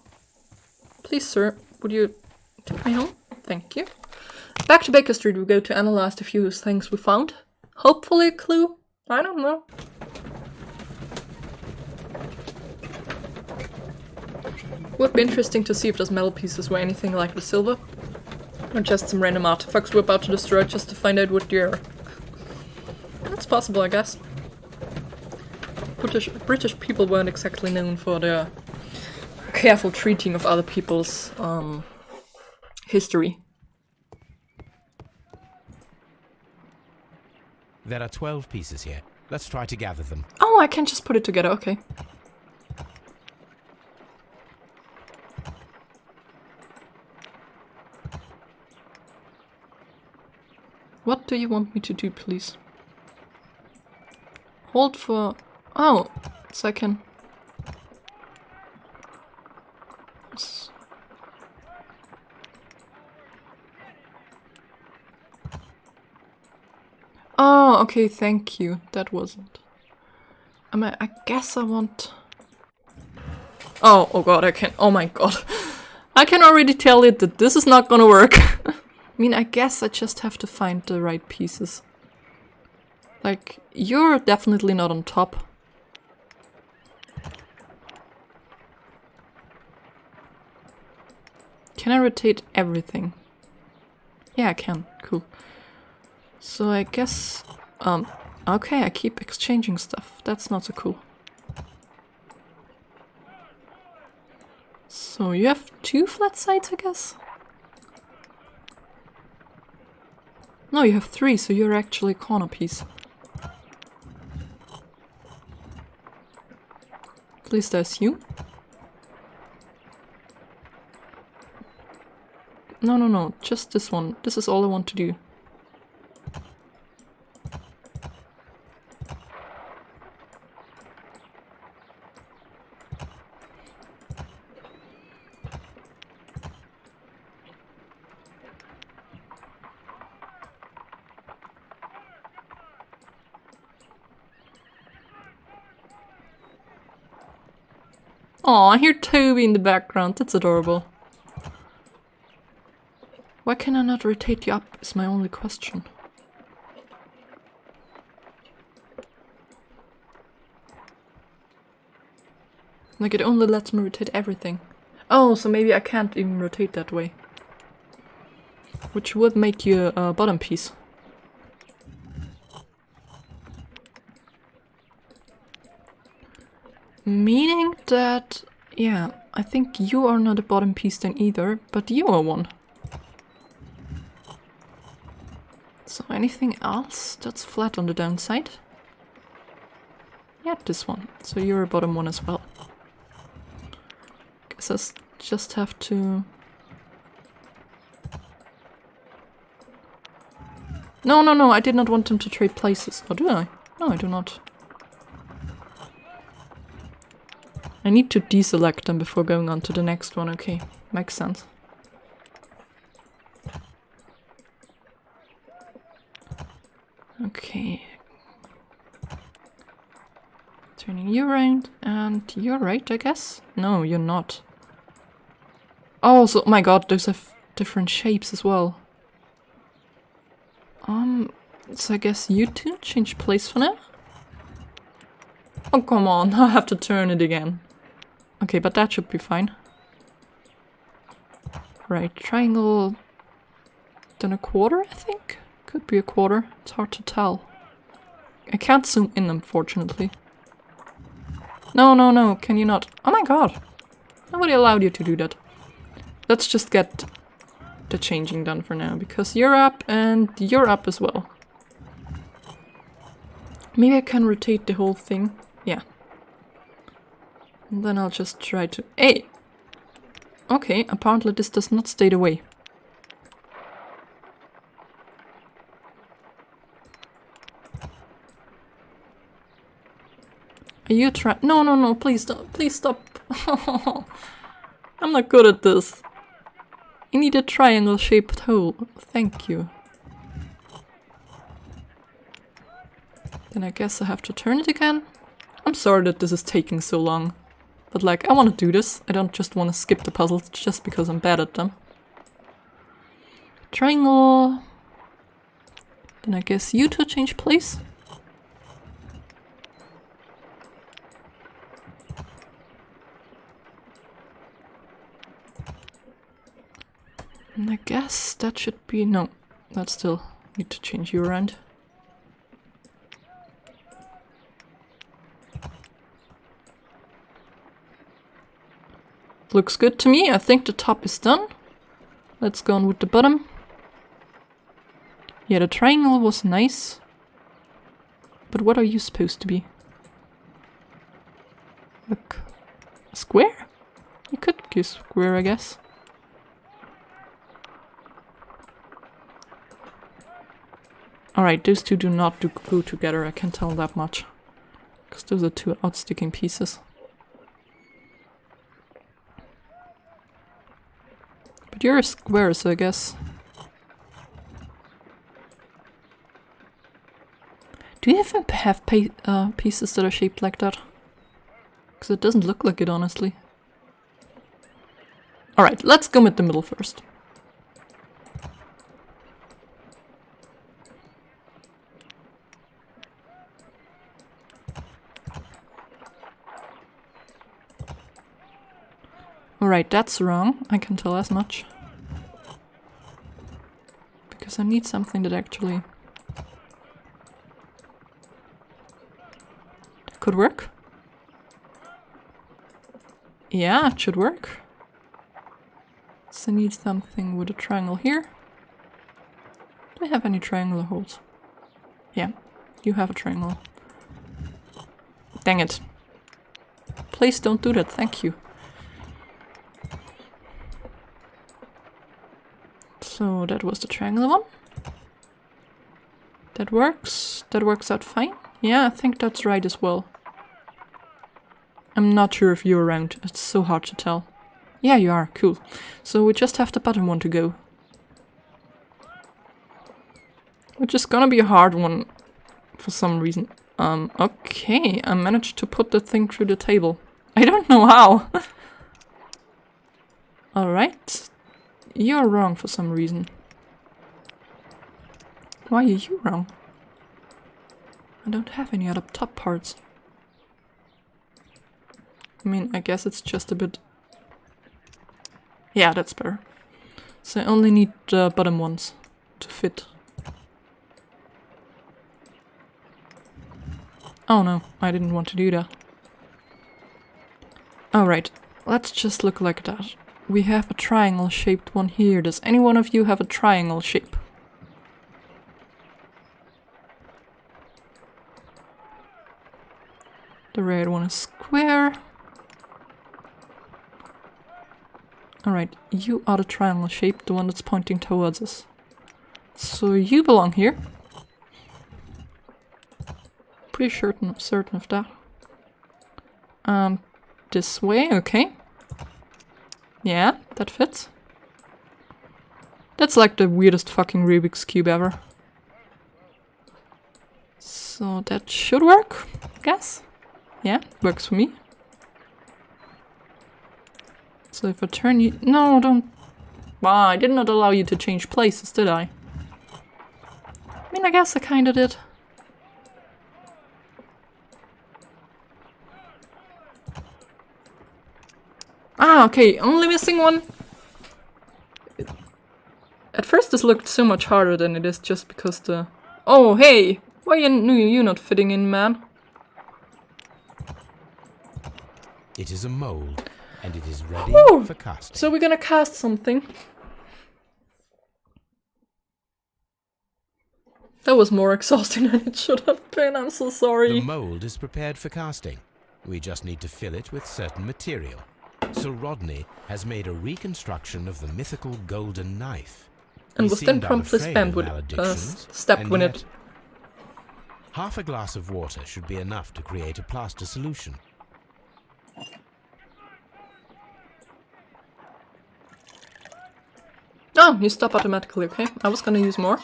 S1: Please, sir, would you take me home? Thank you. Back to Baker Street we go to analyze the few things we found. Hopefully a clue? I don't know. Would be interesting to see if those metal pieces were anything like the silver. Or just some random artifacts we're about to destroy just to find out what they are. That's possible, I guess. British people weren't exactly known for their careful treating of other people's history.
S5: There are 12 pieces here. Let's try to gather them.
S1: Oh, I can just put it together, okay. What do you want me to do, please? Hold for... Oh, so I can... Oh, okay, thank you. That wasn't... I guess I want... Oh god, I can... Oh my god. I can already tell it that this is not gonna work. I mean, I guess I just have to find the right pieces. Like, you're definitely not on top. Can I rotate everything? Yeah, I can. Cool. So I guess... okay, I keep exchanging stuff. That's not so cool. So you have 2 flat sides, I guess? No, you have 3, so you're actually a corner piece. At least I assume. No, just this one. This is all I want to do. Aw, I hear Toby in the background. That's adorable. Why can I not rotate you up is my only question. Like, it only lets me rotate everything. Oh, so maybe I can't even rotate that way. Which would make you a bottom piece. Meaning that, yeah, I think you are not a bottom piece then either, but you are one. So anything else that's flat on the downside? Yeah, this one. So you're a bottom one as well. Guess guess I just have to... No, I did not want them to trade places. Or do I? No, I do not. I need to deselect them before going on to the next one. Okay, makes sense. Okay. Turning you around, and you're right, I guess? No, you're not. Oh, so, my god, those have different shapes as well. So I guess you two change place for now? Oh, come on, I have to turn it again. Okay, but that should be fine. Right, triangle... then a quarter, I think? Could be a quarter, it's hard to tell. I can't zoom in, unfortunately. No, can you not? Oh my god! Nobody allowed you to do that. Let's just get the changing done for now, because you're up and you're up as well. Maybe I can rotate the whole thing. Yeah. And then I'll just try to... Hey! Okay, apparently this does not stay the way. Are you trying? No, please don't. Please stop. I'm not good at this. I need a triangle-shaped hole. Thank you. Then I guess I have to turn it again. I'm sorry that this is taking so long. But like, I want to do this. I don't just want to skip the puzzles just because I'm bad at them. Triangle. Then I guess you two change place. And I guess that should be... no, that still need to change you around. Looks good to me. I think the top is done. Let's go on with the bottom. Yeah, the triangle was nice. But what are you supposed to be? Look. A square? You could go square, I guess. Alright, those two do not go together, I can tell that much. Because those are two outsticking pieces. But you're a square, so I guess... Do you even have pieces that are shaped like that? Because it doesn't look like it, honestly. Alright, let's go with the middle first. Alright, that's wrong. I can tell as much. Because I need something that actually... could work. Yeah, it should work. So I need something with a triangle here. Do I have any triangular holes? Yeah, you have a triangle. Dang it. Please don't do that, thank you. So that was the triangular one. That works. That works out fine. Yeah, I think that's right as well. I'm not sure if you're around. It's so hard to tell. Yeah, you are. Cool. So we just have the bottom one to go. Which is gonna be a hard one for some reason. Okay. I managed to put the thing through the table. I don't know how. Alright. You're wrong for some reason. Why are you wrong? I don't have any other top parts. I mean, I guess it's just a bit... Yeah, that's better. So I only need the bottom ones to fit. Oh no, I didn't want to do that. Alright, let's just look like that. We have a triangle-shaped one here. Does any one of you have a triangle shape? The red one is square. Alright, you are the triangle shape, the one that's pointing towards us. So you belong here. Pretty certain of that. This way, okay. Yeah, that fits. That's like the weirdest fucking Rubik's Cube ever. So that should work, I guess. Yeah, works for me. So if I turn you... No, don't... Wow, I did not allow you to change places, did I? I mean, I guess I kinda did. Ah, okay, only missing one. At first this looked so much harder than it is just because the... Oh, hey! Why you not fitting in, man?
S5: It is a mold, and it is ready for casting.
S1: So we're gonna cast something. That was more exhausting than it should have been, I'm so sorry.
S5: The mold is prepared for casting. We just need to fill it with certain material. Sir Rodney has made a reconstruction of the mythical golden knife.
S1: And was then promptly spammed with step when it...
S5: Half a glass of water should be enough to create a plaster solution.
S1: Oh, you stop automatically, okay. I was gonna use more.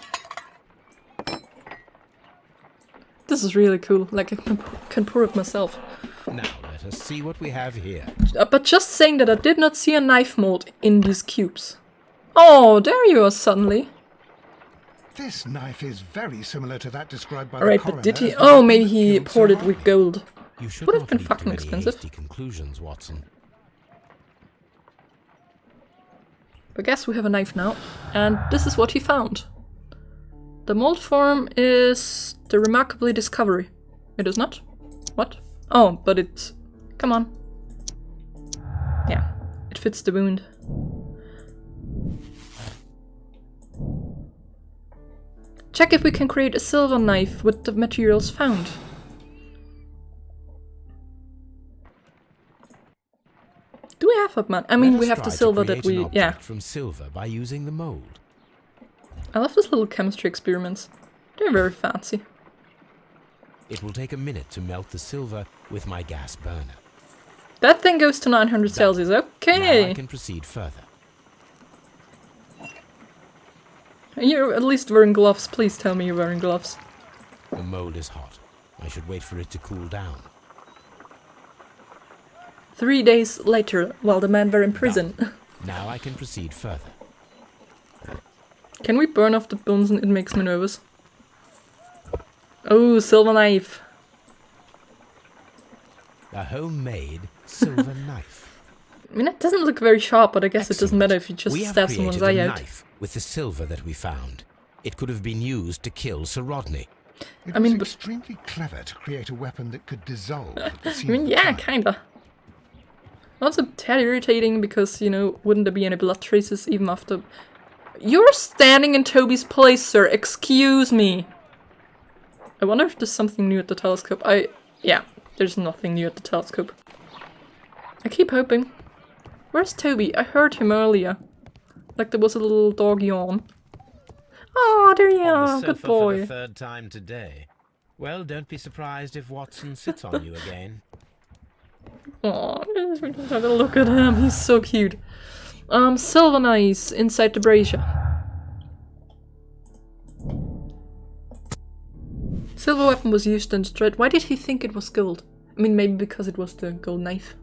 S1: This is really cool, like I can pour it myself.
S5: Now let us see what we have here.
S1: But just saying that I did not see a knife mold in these cubes. Oh, there you are suddenly.
S2: This knife is very similar to that described by
S1: Alright,
S2: the coroner.
S1: but did he...
S2: as the
S1: Oh,
S2: weapon
S1: maybe
S2: that
S1: he
S2: killed
S1: poured
S2: Sir
S1: it with
S2: Rodney.
S1: gold.
S5: You should
S1: Would have
S5: not
S1: been
S5: leap
S1: fucking
S5: to any
S1: expensive.
S5: hasty conclusions, Watson.
S1: But I guess we have a knife now. And this is what he found. The mold form is the remarkably discovery. It is not? What? Oh, but it's... Come on. Yeah, it fits the wound. Check if we can create a silver knife with the materials found. Do we have that, man? I mean, we have the silver that we... Yeah.
S5: From silver by using the mold.
S1: I love these little chemistry experiments. They're very fancy.
S5: It will take a minute to melt the silver with my gas burner.
S1: That thing goes to 900 Celsius, okay!
S5: Now I can proceed further.
S1: You're at least wearing gloves, please tell me you're wearing gloves.
S5: The mold is hot. I should wait for it to cool down.
S1: 3 days later, while the men were in prison.
S5: Now I can proceed further.
S1: Can we burn off the bones? It makes me nervous. Oh, silver knife.
S5: A homemade silver knife.
S1: I mean, it doesn't look very sharp, but I guess it doesn't matter if you just
S5: We have
S1: stab someone's
S5: created
S1: eye
S5: a
S1: out.
S5: knife with the silver that we found. It could have been used to kill Sir Rodney.
S2: It
S1: I mean,
S2: was extremely clever to create a weapon that could dissolve at the
S1: I
S2: scene
S1: mean,
S2: of the
S1: yeah,
S2: crime.
S1: kinda. Also, tad irritating because, you know, wouldn't there be any blood traces even after... You're standing in Toby's place, sir. Excuse me. I wonder if there's something new at the telescope. Yeah, there's nothing new at the telescope. I keep hoping. Where's Toby? I heard him earlier. Like there was a little dog yawn. Oh, there you are. Good boy.
S5: For the third time today. Well, don't be surprised if Watson sits on you again.
S1: Oh, just have a look at him. He's so cute. Silver knives inside the brazier. Silver weapon was used and destroyed. Why did he think it was gold? I mean, maybe because it was the gold knife.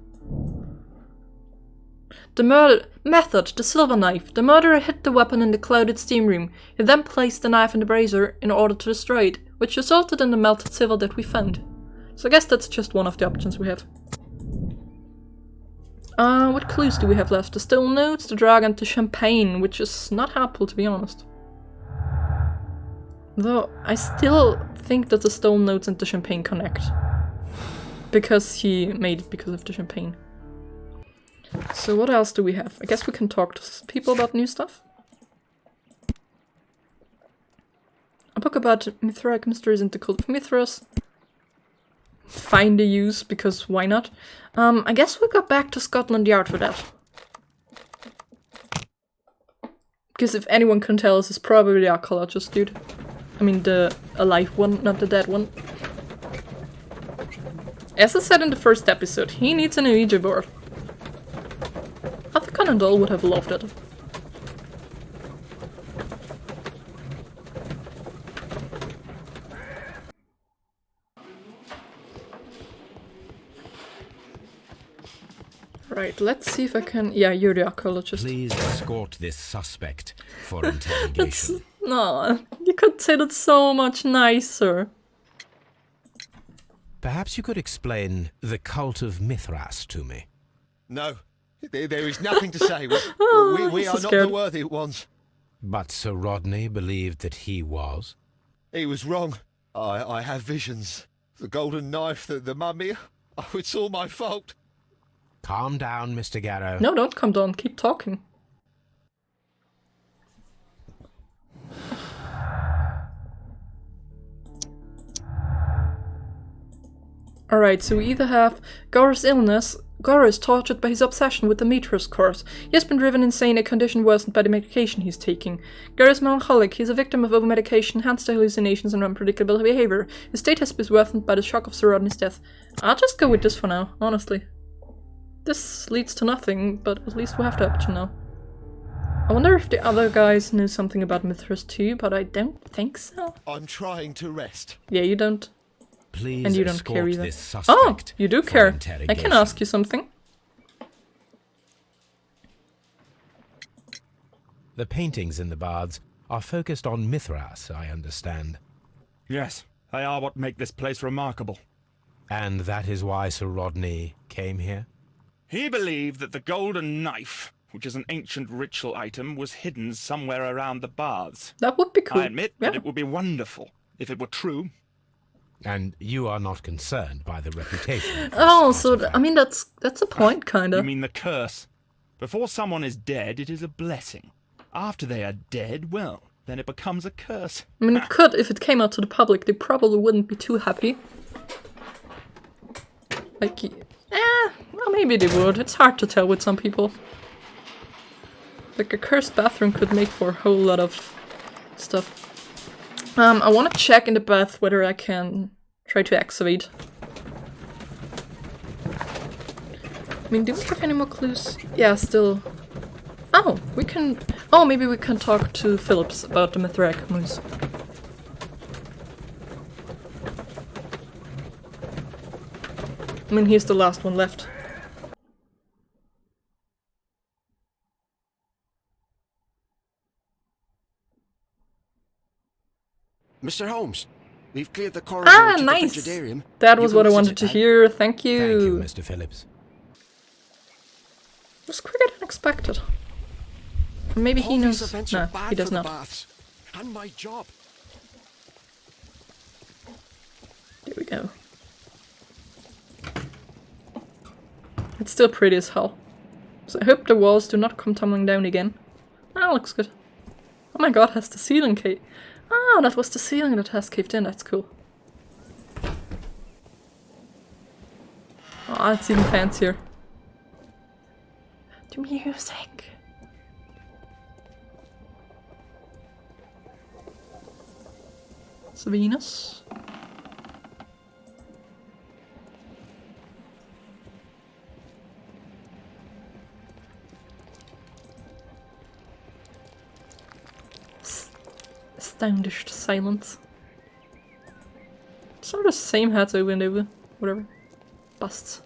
S1: The method, the silver knife. The murderer hid the weapon in the clouded steam room. He then placed the knife in the brazier in order to destroy it, which resulted in the melted silver that we found. So I guess that's just one of the options we have. What clues do we have left? The stone notes, the drug, and the champagne, which is not helpful, to be honest. Though, I still think that the stone notes and the champagne connect. Because he made it because of the champagne. So what else do we have? I guess we can talk to people about new stuff. A book about Mithrax mysteries and the cult of Mithras. Find a use, because why not? I guess we'll go back to Scotland Yard for that. Because if anyone can tell us, it's probably the archaeologist dude. I mean the alive one, not the dead one. As I said in the first episode, he needs an Ouija board. Arthur Conan Doyle would have loved it. Right, let's see if I can... Yeah, you're the archaeologist.
S5: Please escort this suspect for interrogation.
S1: No, you could say that so much nicer.
S5: Perhaps you could explain the cult of Mithras to me.
S8: No, there is nothing to say. We
S1: I'm so
S8: are not
S1: scared.
S8: the worthy ones.
S5: But Sir Rodney believed that he was.
S8: He was wrong. I have visions. The golden knife, the mummy. Oh, it's all my fault.
S5: Calm down, Mr. Garrow.
S1: No, don't come down, keep talking. Alright, so we either have Gore's illness. Gore is tortured by his obsession with the Mithras curse. He has been driven insane, a condition worsened by the medication he's taking. Gore is melancholic. He's a victim of over-medication, hence the hallucinations and unpredictable behavior. His state has been worsened by the shock of Sir Rodney's death. I'll just go with this for now, honestly. This leads to nothing, but at least we have the option now. I wonder if the other guys knew something about Mithras too, but I don't think so.
S8: I'm trying to rest.
S1: Yeah, you don't.
S5: Please
S1: And you don't
S5: escort
S1: care either.
S5: this suspect
S1: Oh, you do
S5: for
S1: care. I
S5: interrogation.
S1: can ask you something.
S5: The paintings in the baths are focused on Mithras, I understand.
S9: Yes, they are what make this place remarkable.
S5: And that is why Sir Rodney came here?
S9: He believed that the golden knife, which is an ancient ritual item, was hidden somewhere around the baths.
S1: That would be cool.
S9: I admit that it would be wonderful if it were true.
S5: And you are not concerned by the reputation of this
S1: Oh, so
S5: artifact.
S1: I mean that's a point, kind
S9: You
S1: of.
S9: mean the curse? Before someone is dead, it is a blessing. After they are dead, well, then it becomes a curse.
S1: I mean, it could if it came out to the public. They probably wouldn't be too happy. Like, well, maybe they would. It's hard to tell with some people. Like a cursed bathroom could make for a whole lot of stuff. I want to check in the bath whether I can try to excavate. I mean, do we have any more clues? Yeah, still. Oh, we can. Oh, maybe we can talk to Phillips about the Mithric moose. I mean, he's the last one left.
S4: Mr. Holmes, we've cleared the corridor
S1: Ah,
S4: to
S1: nice!
S4: the Frigidarium.
S1: That
S4: You
S1: was
S4: can
S1: what I
S4: visit
S1: wanted
S4: it
S1: to
S4: now.
S1: hear. Thank you.
S5: Thank you, Mr. Phillips.
S1: It was quite unexpected. Maybe he
S4: All these
S1: knows.
S4: events
S1: No,
S4: are bad
S1: he does
S4: for the
S1: not.
S4: baths and my job.
S1: There we go. It's still pretty as hell. So I hope the walls do not come tumbling down again. Ah, looks good. Oh my god, has the ceiling caved. Ah, that was the ceiling that has caved in. That's cool. Ah, it's even fancier. The music. It's Venus. Astounded silence. Sort of same hats over and over. Whatever. Busts.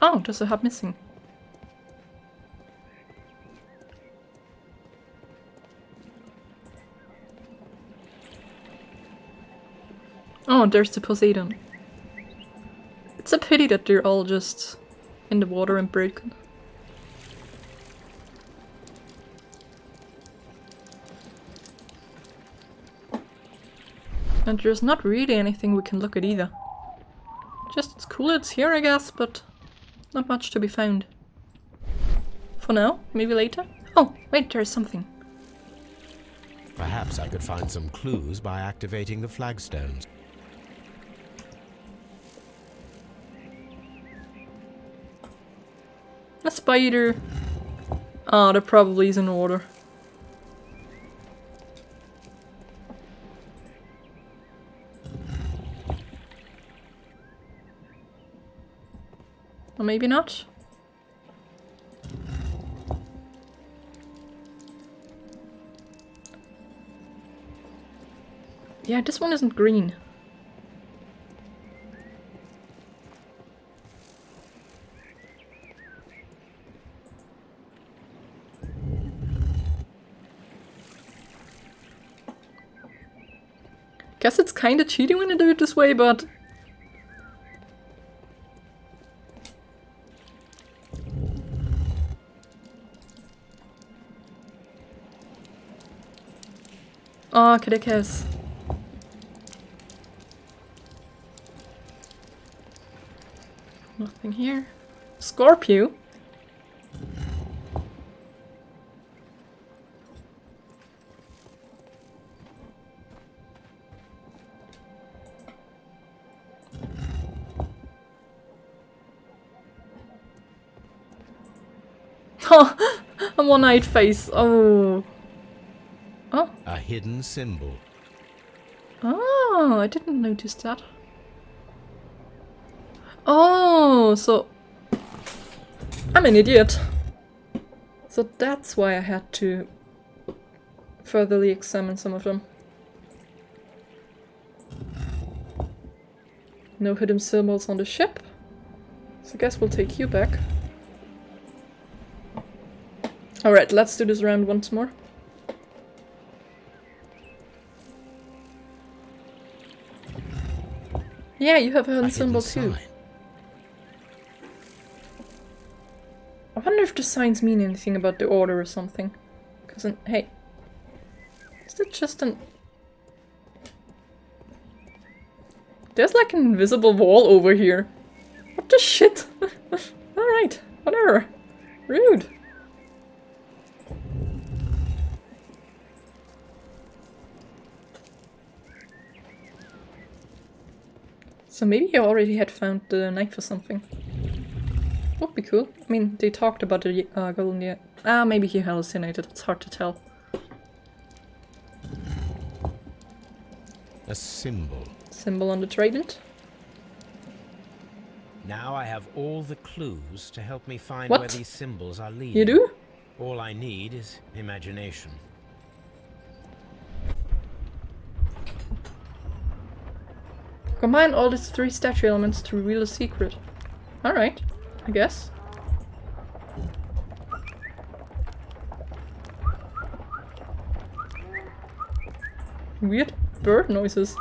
S1: Oh, there's a hat missing. Oh, there's the Poseidon. It's a pity that they're all just in the water and broken. And there's not really anything we can look at either. Just it's cool it's here, I guess, but not much to be found. For now, maybe later. Oh, wait, there's something.
S5: Perhaps I could find some clues by activating the flagstones.
S1: A spider. Oh, that probably is in order. Or maybe not. Yeah, this one isn't green. Guess it's kinda cheating when you do it this way, but... Oh, Kadekes. Nothing here. Scorpio? Oh, a one-eyed face. Oh. Oh.
S5: A hidden symbol.
S1: Oh, I didn't notice that. Oh, so... I'm an idiot. So that's why I had to furtherly examine some of them. No hidden symbols on the ship. So I guess we'll take you back. Alright, let's do this round once more. Yeah, you have a hidden symbol too. I wonder if the signs mean anything about the order or something. Cause hey, is that just an... There's like an invisible wall over here. What the shit? Alright, whatever. Rude. So maybe he already had found the knife or something. Would be cool. I mean, they talked about the golden yet. Ah, maybe he hallucinated. It's hard to tell.
S5: A symbol.
S1: Symbol on the trident.
S5: Now I have all the clues to help me find
S1: What?
S5: where these symbols are leading.
S1: You do?
S5: All I need is imagination.
S1: Combine all these 3 statue elements to reveal a secret. Alright, I guess. Weird bird noises.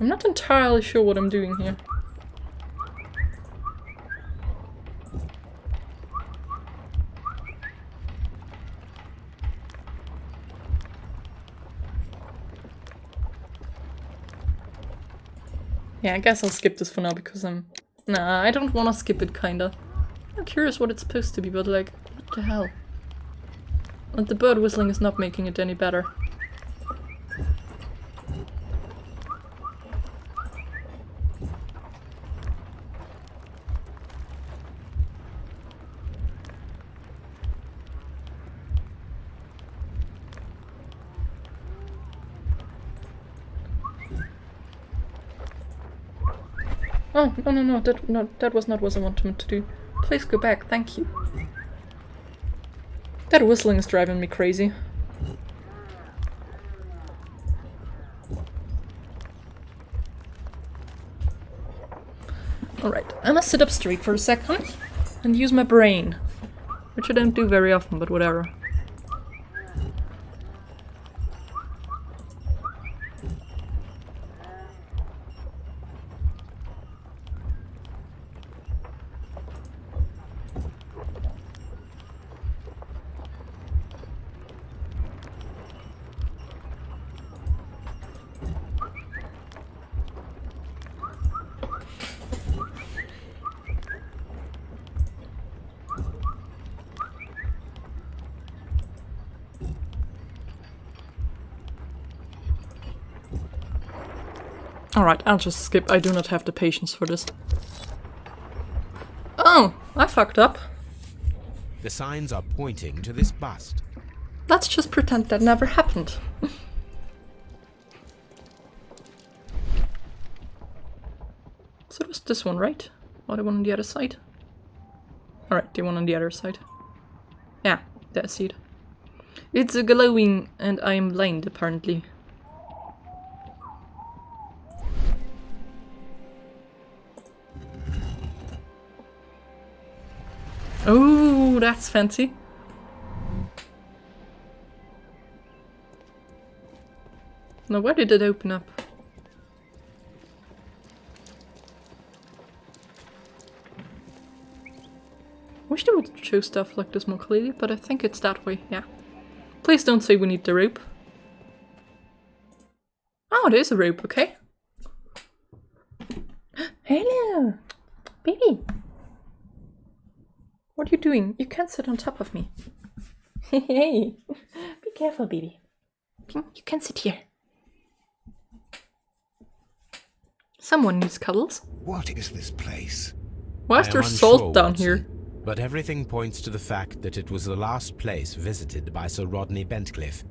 S1: I'm not entirely sure what I'm doing here. Yeah, I guess I'll skip this for now because I'm... Nah, I don't want to skip it, kinda. I'm curious what it's supposed to be, but like, what the hell? And the bird whistling is not making it any better. Oh, no, that was not what I wanted to do. Please go back, thank you. That whistling is driving me crazy. Alright, I must sit up straight for a second and use my brain. Which I don't do very often, but whatever. Alright, I'll just skip. I do not have the patience for this. Oh, I fucked up.
S5: The signs are pointing to this bust.
S1: Let's just pretend that never happened. So it was this one, right? Or the one on the other side? Alright, the one on the other side. Yeah, there I see it. It's glowing and I am blind, apparently. Oh, that's fancy. Now, where did it open up? Wish they would show stuff like this more clearly, but I think it's that way, yeah. Please don't say we need the rope. Oh, there's a rope, okay. Hello! Baby! What are you doing? You can't sit on top of me. Hey! Be careful, baby. You can sit here. Someone needs cuddles.
S2: What is this place?
S1: Why is there salt down
S5: Watson,
S1: here?
S5: But everything points to the fact that it was the last place visited by Sir Rodney Bentcliffe.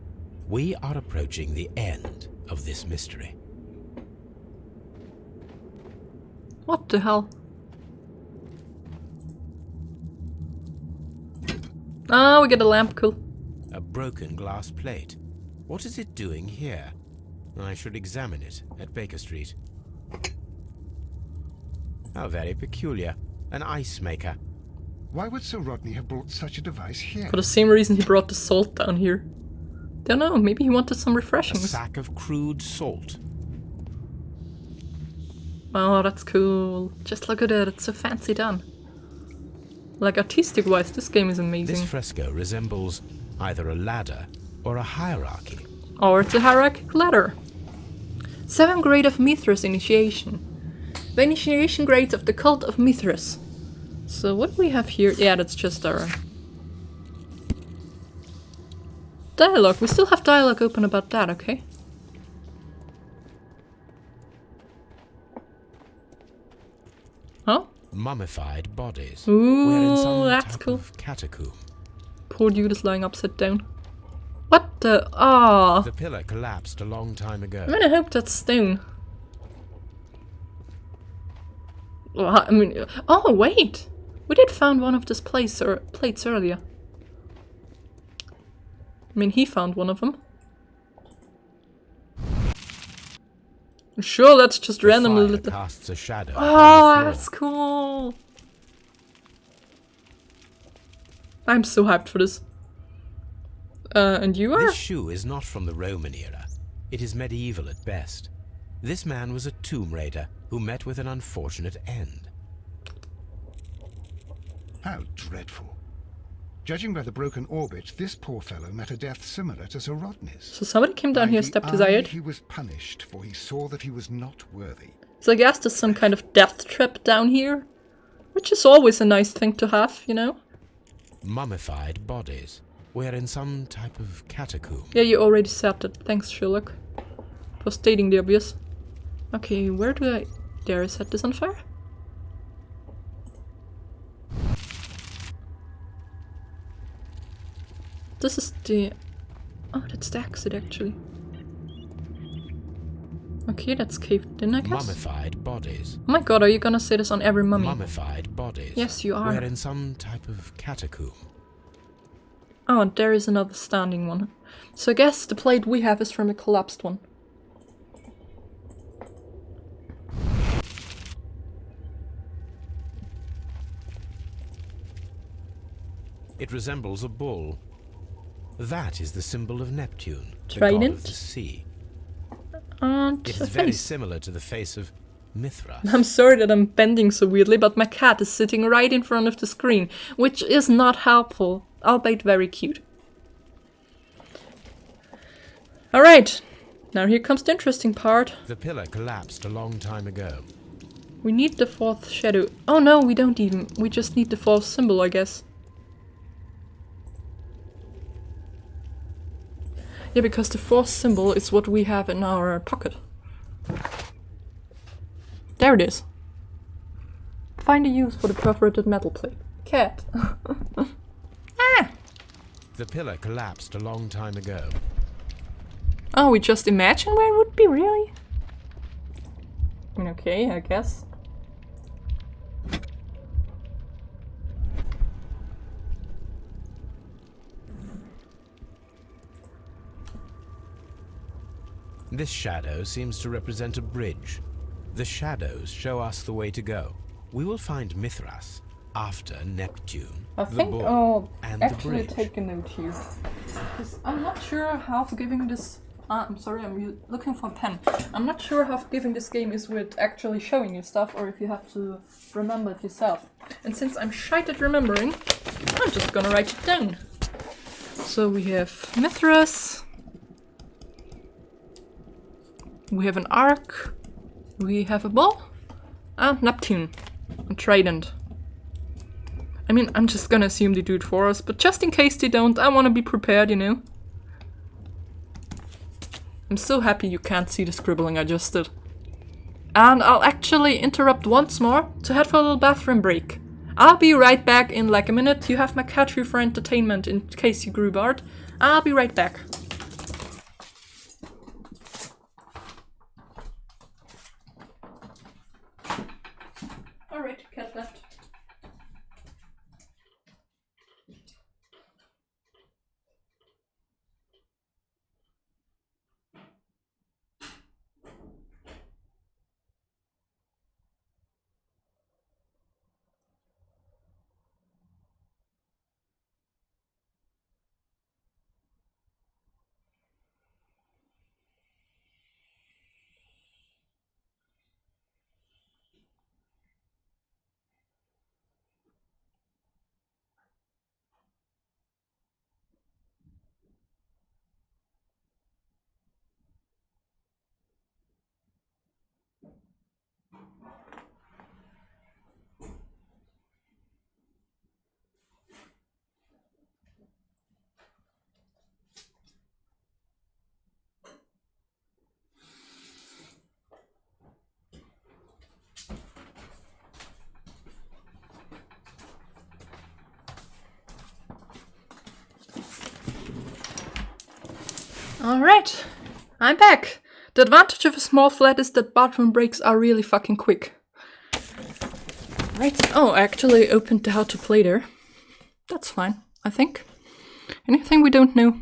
S5: We are approaching the end of this mystery.
S1: What the hell? Ah, we get a lamp, cool.
S5: A broken glass plate. What is it doing here? I should examine it at Baker Street. How very peculiar. An ice maker.
S2: Why would Sir Rodney have brought such a device here?
S1: For the same reason he brought the salt down here. Don't know, maybe he wanted some
S5: A
S1: refreshings.
S5: sack of crude salt.
S1: Oh, that's cool. Just look at it, it's so fancy done. Like, artistic-wise, this game is amazing.
S5: This fresco resembles either a ladder or a hierarchy.
S1: Or it's a hierarchical ladder. 7th grade of Mithras initiation. The initiation grades of the cult of Mithras. So what do we have here? Yeah, that's just our dialogue. We still have dialogue open about that, okay? Oh?
S5: Mummified bodies.
S1: Ooh,
S5: We're in some
S1: that's
S5: type
S1: cool.
S5: of catacomb.
S1: Poor dude is lying upside down. What the? Ah!
S5: The pillar collapsed a long time ago.
S1: I mean, I hope that's stone. Well, I mean, oh wait! We did found one of these plates earlier. I mean, he found one of them. Sure, that's just
S5: The
S1: random
S5: fire
S1: little.
S5: casts a shadow
S1: Oh,
S5: on the floor.
S1: that's cool! I'm so hyped for this. And you are?
S5: This shoe is not from the Roman era. It is medieval at best. This man was a tomb raider who met with an unfortunate end.
S2: How dreadful. Judging by the broken orbit, this poor fellow met a death similar to Sir Rodney's.
S1: So somebody came down
S2: By
S1: here,
S2: the
S1: stepped his
S2: eye
S1: eye out.
S2: He was punished, for he saw that he was not worthy.
S1: So I guess there's some kind of death trap down here. Which is always a nice thing to have, you know?
S5: Mummified bodies. We're in some type of catacomb.
S1: Yeah, you already said that. Thanks, Sherlock. For stating the obvious. Okay, where do I... There, I set this on fire? This is the... Oh, that's the exit, actually. Okay, that's caved in, I guess.
S5: Mummified bodies.
S1: Oh my god, are you gonna say this on every mummy?
S5: Mummified bodies.
S1: Yes, you are.
S5: We're in some type of catacomb.
S1: Oh, and there is another standing one. So I guess the plate we have is from a collapsed one.
S5: It resembles a bull. That is the symbol of Neptune, the
S1: Trident?
S5: god of the sea.
S1: And
S5: It
S1: a
S5: is very
S1: face.
S5: similar to the face of Mithras.
S1: I'm sorry that I'm bending so weirdly, but my cat is sitting right in front of the screen, which is not helpful, albeit very cute. Alright, now here comes the interesting part.
S5: The pillar collapsed a long time ago.
S1: We need the 4th shadow. Oh no, we don't even. We just need the 4th symbol, I guess. Yeah, because the 4th symbol is what we have in our pocket. There it is. Find a use for the perforated metal plate. Cat. Ah!
S5: The pillar collapsed a long time ago.
S1: Oh, we just imagine where it would be, really? I mean, okay, I guess.
S5: This shadow seems to represent a bridge. The shadows show us the way to go. We will find Mithras after Neptune,
S1: I
S5: the
S1: think
S5: bull,
S1: I'll
S5: and the
S1: actually
S5: bridge.
S1: take a note here. Because I'm not sure how forgiving this... I'm sorry, I'm looking for a pen. I'm not sure how forgiving this game is with actually showing you stuff, or if you have to remember it yourself. And since I'm shite at remembering, I'm just gonna write it down. So we have Mithras. We have an arc. We have a ball. And Neptune. And Trident. I mean, I'm just gonna assume they do it for us, but just in case they don't, I wanna be prepared, you know? I'm so happy you can't see the scribbling I just did. And I'll actually interrupt once more to head for a little bathroom break. I'll be right back in like a minute. You have my cat here for entertainment in case you grew bored. I'll be right back. Alright, cat left. Alright, I'm back. The advantage of a small flat is that bathroom breaks are really fucking quick. Right. Oh, I actually opened the how to play there. That's fine, I think. Anything we don't know?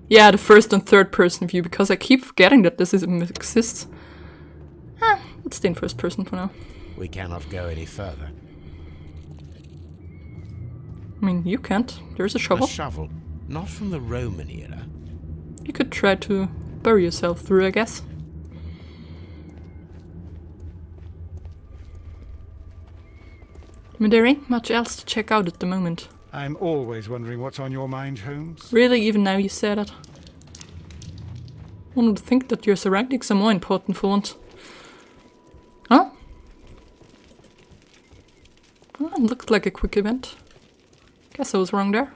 S1: Yeah, the first and third person view, because I keep forgetting that this exists. Let's stay in first person for now.
S5: We cannot go any further.
S1: I mean, you can't. There's a shovel.
S5: A shovel, not from the Roman era.
S1: You could try to bury yourself through, I guess. I mean, there ain't much else to check out at the moment.
S2: I'm always wondering what's on your mind, Holmes.
S1: Really, even now you say that? One would think that your surroundings are more important for once. Huh? Well, it looked like a quick event. Guess I was wrong there.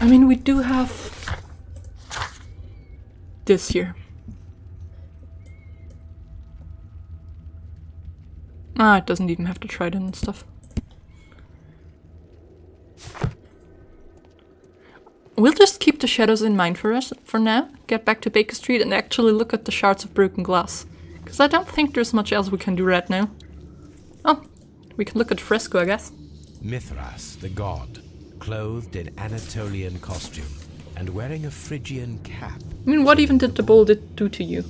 S1: I mean, we do have this here. It doesn't even have to try it and stuff. We'll just keep the shadows in mind for us for now. Get back to Baker Street and actually look at the shards of broken glass. Because I don't think there's much else we can do right now. Oh, we can look at fresco, I guess.
S5: Mithras, the god, clothed in Anatolian costume and wearing a Phrygian cap.
S1: I mean, what even did the bull do to you?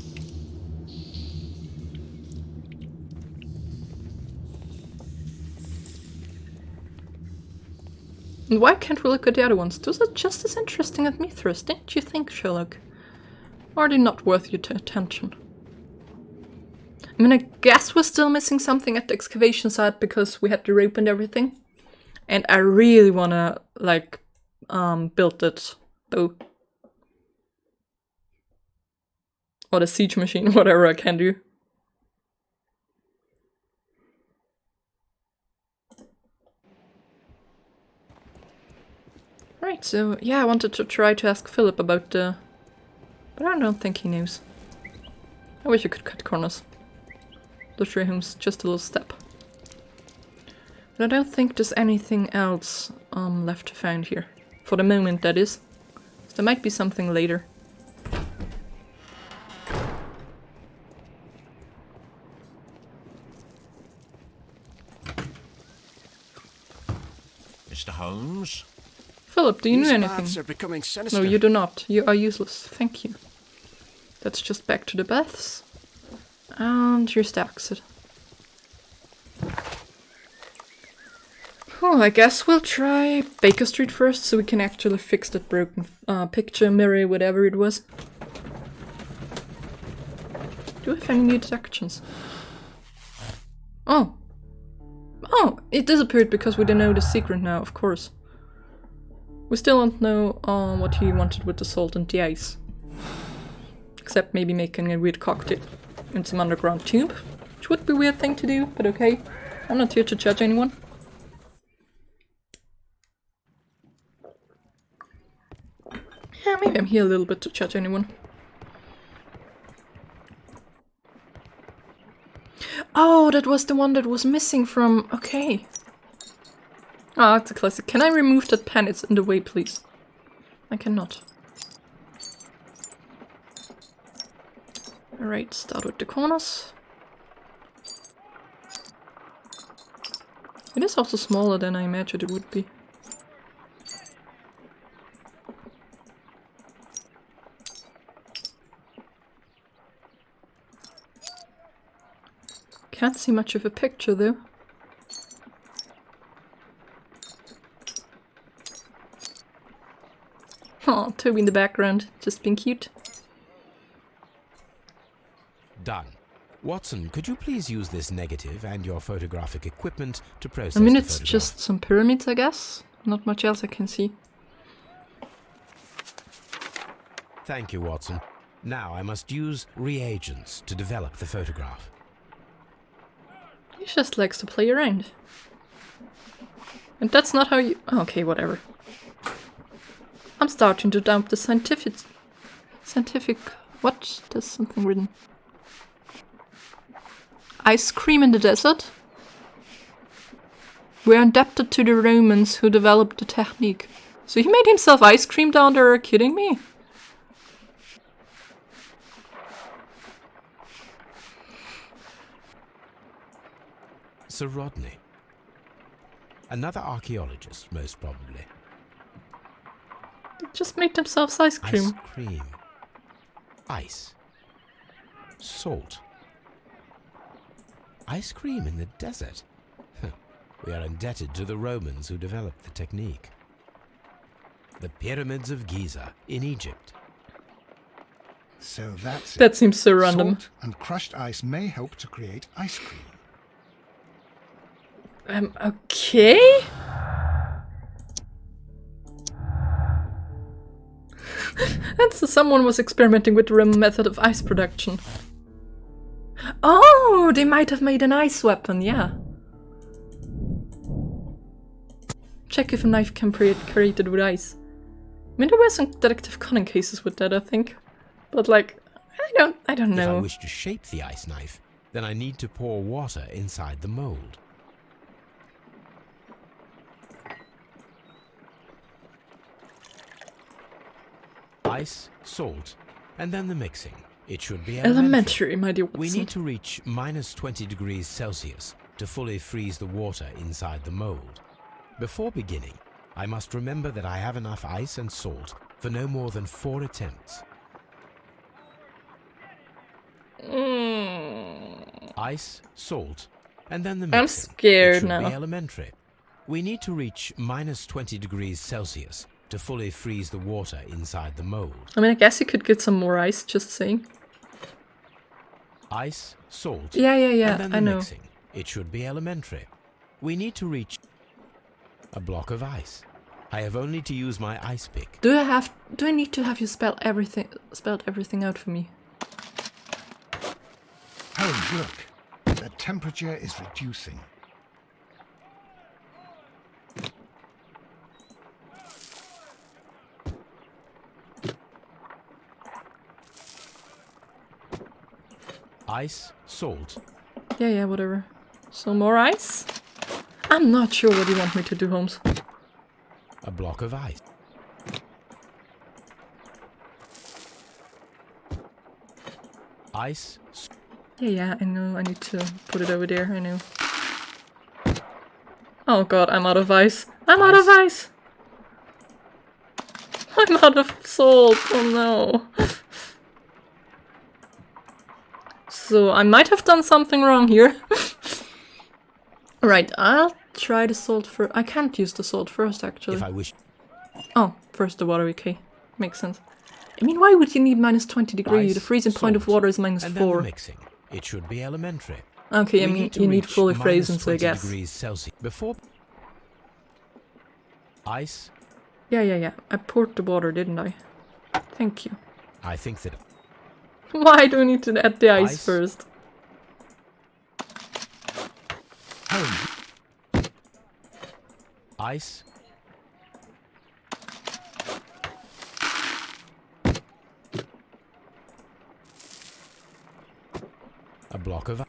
S1: And why can't we look at the other ones? Those are just as interesting as Mithras, didn't you think, Sherlock? Or are they not worth your attention? I mean, I guess we're still missing something at the excavation site because we had the rope and everything. And I really wanna, like, build it, though. Or the siege machine, whatever I can do. Right, so yeah, I wanted to try to ask Philip about the... But I don't think he knows. I wish I could cut corners. The tree home's just a little step. But I don't think there's anything else left to find here. For the moment, that is. So there might be something later.
S3: Mr. Holmes?
S1: Philip, do you
S4: These
S1: know
S4: baths
S1: anything?
S4: are becoming sinister.
S1: No, you do not. You are useless. Thank you. That's just back to the baths. And here's the exit. Oh, I guess we'll try Baker Street first, so we can actually fix that broken picture, mirror, whatever it was. Do we have any new detections? Oh! Oh! It disappeared because we don't know the secret now, of course. We still don't know what he wanted with the salt and the ice. Except maybe making a weird cocktail in some underground tube. Which would be a weird thing to do, but okay. I'm not here to judge anyone. Yeah, maybe I'm here a little bit to judge anyone. Oh, that was the one that was missing from... Okay. Ah, it's a classic. Can I remove that pen? It's in the way, please. I cannot. Alright, start with the corners. It is also smaller than I imagined it would be. Can't see much of a picture though. Oh, Toby in the background, just being cute.
S5: Done. Watson, could you please use this negative and your photographic equipment to process
S1: I mean,
S5: the
S1: it's
S5: photograph?
S1: just some pyramids, I guess. Not much else I can see.
S5: Thank you, Watson. Now I must use reagents to develop the photograph.
S1: He just likes to play around. And that's not how you... Okay, whatever. I'm starting to dump the scientific... What? There's something written. Ice cream in the desert? We're indebted to the Romans who developed the technique. So he made himself ice cream down there, are you kidding me?
S5: Sir Rodney. Another archaeologist, most probably.
S1: They just made themselves ice cream.
S5: Ice cream. Ice. Salt. Ice cream in the desert. We are indebted to the Romans who developed the technique. The pyramids of Giza in Egypt.
S2: So that's it.
S1: That seems so random.
S2: Salt and crushed ice may help to create ice cream.
S1: Okay? That's someone was experimenting with the Roman method of ice production. Oh, they might have made an ice weapon, yeah. Check if a knife can be created with ice. I mean, there were some Detective Conan cases with that, I think. But like, I don't know.
S5: If I wish to shape the ice knife, then I need to pour water inside the mold. Ice, salt, and then the mixing. It should be
S1: elementary, my dear Watson.
S5: We need to reach -20 degrees Celsius to fully freeze the water inside the mold. Before beginning, I must remember that I have enough ice and salt for no more than 4 attempts. Ice, salt, and then the mixing.
S1: I'm scared
S5: it should
S1: now.
S5: be elementary. We need to reach -20 degrees Celsius to fully freeze the water inside the mold.
S1: I mean, I guess you could get some more ice, just saying.
S5: Ice, salt,
S1: Yeah,
S5: and then the
S1: I know.
S5: mixing. It should be elementary. We need to reach a block of ice. I have only to use my ice pick.
S1: Do I need to have you spelled everything out for me?
S2: Holmes, look. The temperature is reducing.
S5: Ice, salt.
S1: Yeah, whatever. So more ice? I'm not sure what you want me to do, Holmes.
S5: A block of ice. Ice.
S1: Yeah, I know. I need to put it over there. I know. Oh god, I'm out of ice. I'm out of ice! I'm out of salt. Oh no. So I might have done something wrong here. Right, I'll try the salt first. I can't use the salt first, actually.
S5: If I wish.
S1: Oh, first the water, okay. Makes sense. I mean, why would you need minus 20 degrees?
S5: Ice,
S1: The freezing point of
S5: salt,
S1: water is minus
S5: and
S1: 4.
S5: then the mixing. It should be elementary.
S1: Okay, I
S5: We
S1: mean,
S5: need to
S1: you need
S5: reach
S1: fully
S5: minus
S1: frozen, so I
S5: 20
S1: guess.
S5: degrees Celsius before. Ice.
S1: Yeah. I poured the water, didn't I? Thank you.
S5: I think that.
S1: Why do we need to add the ice first?
S5: Ice. A block of.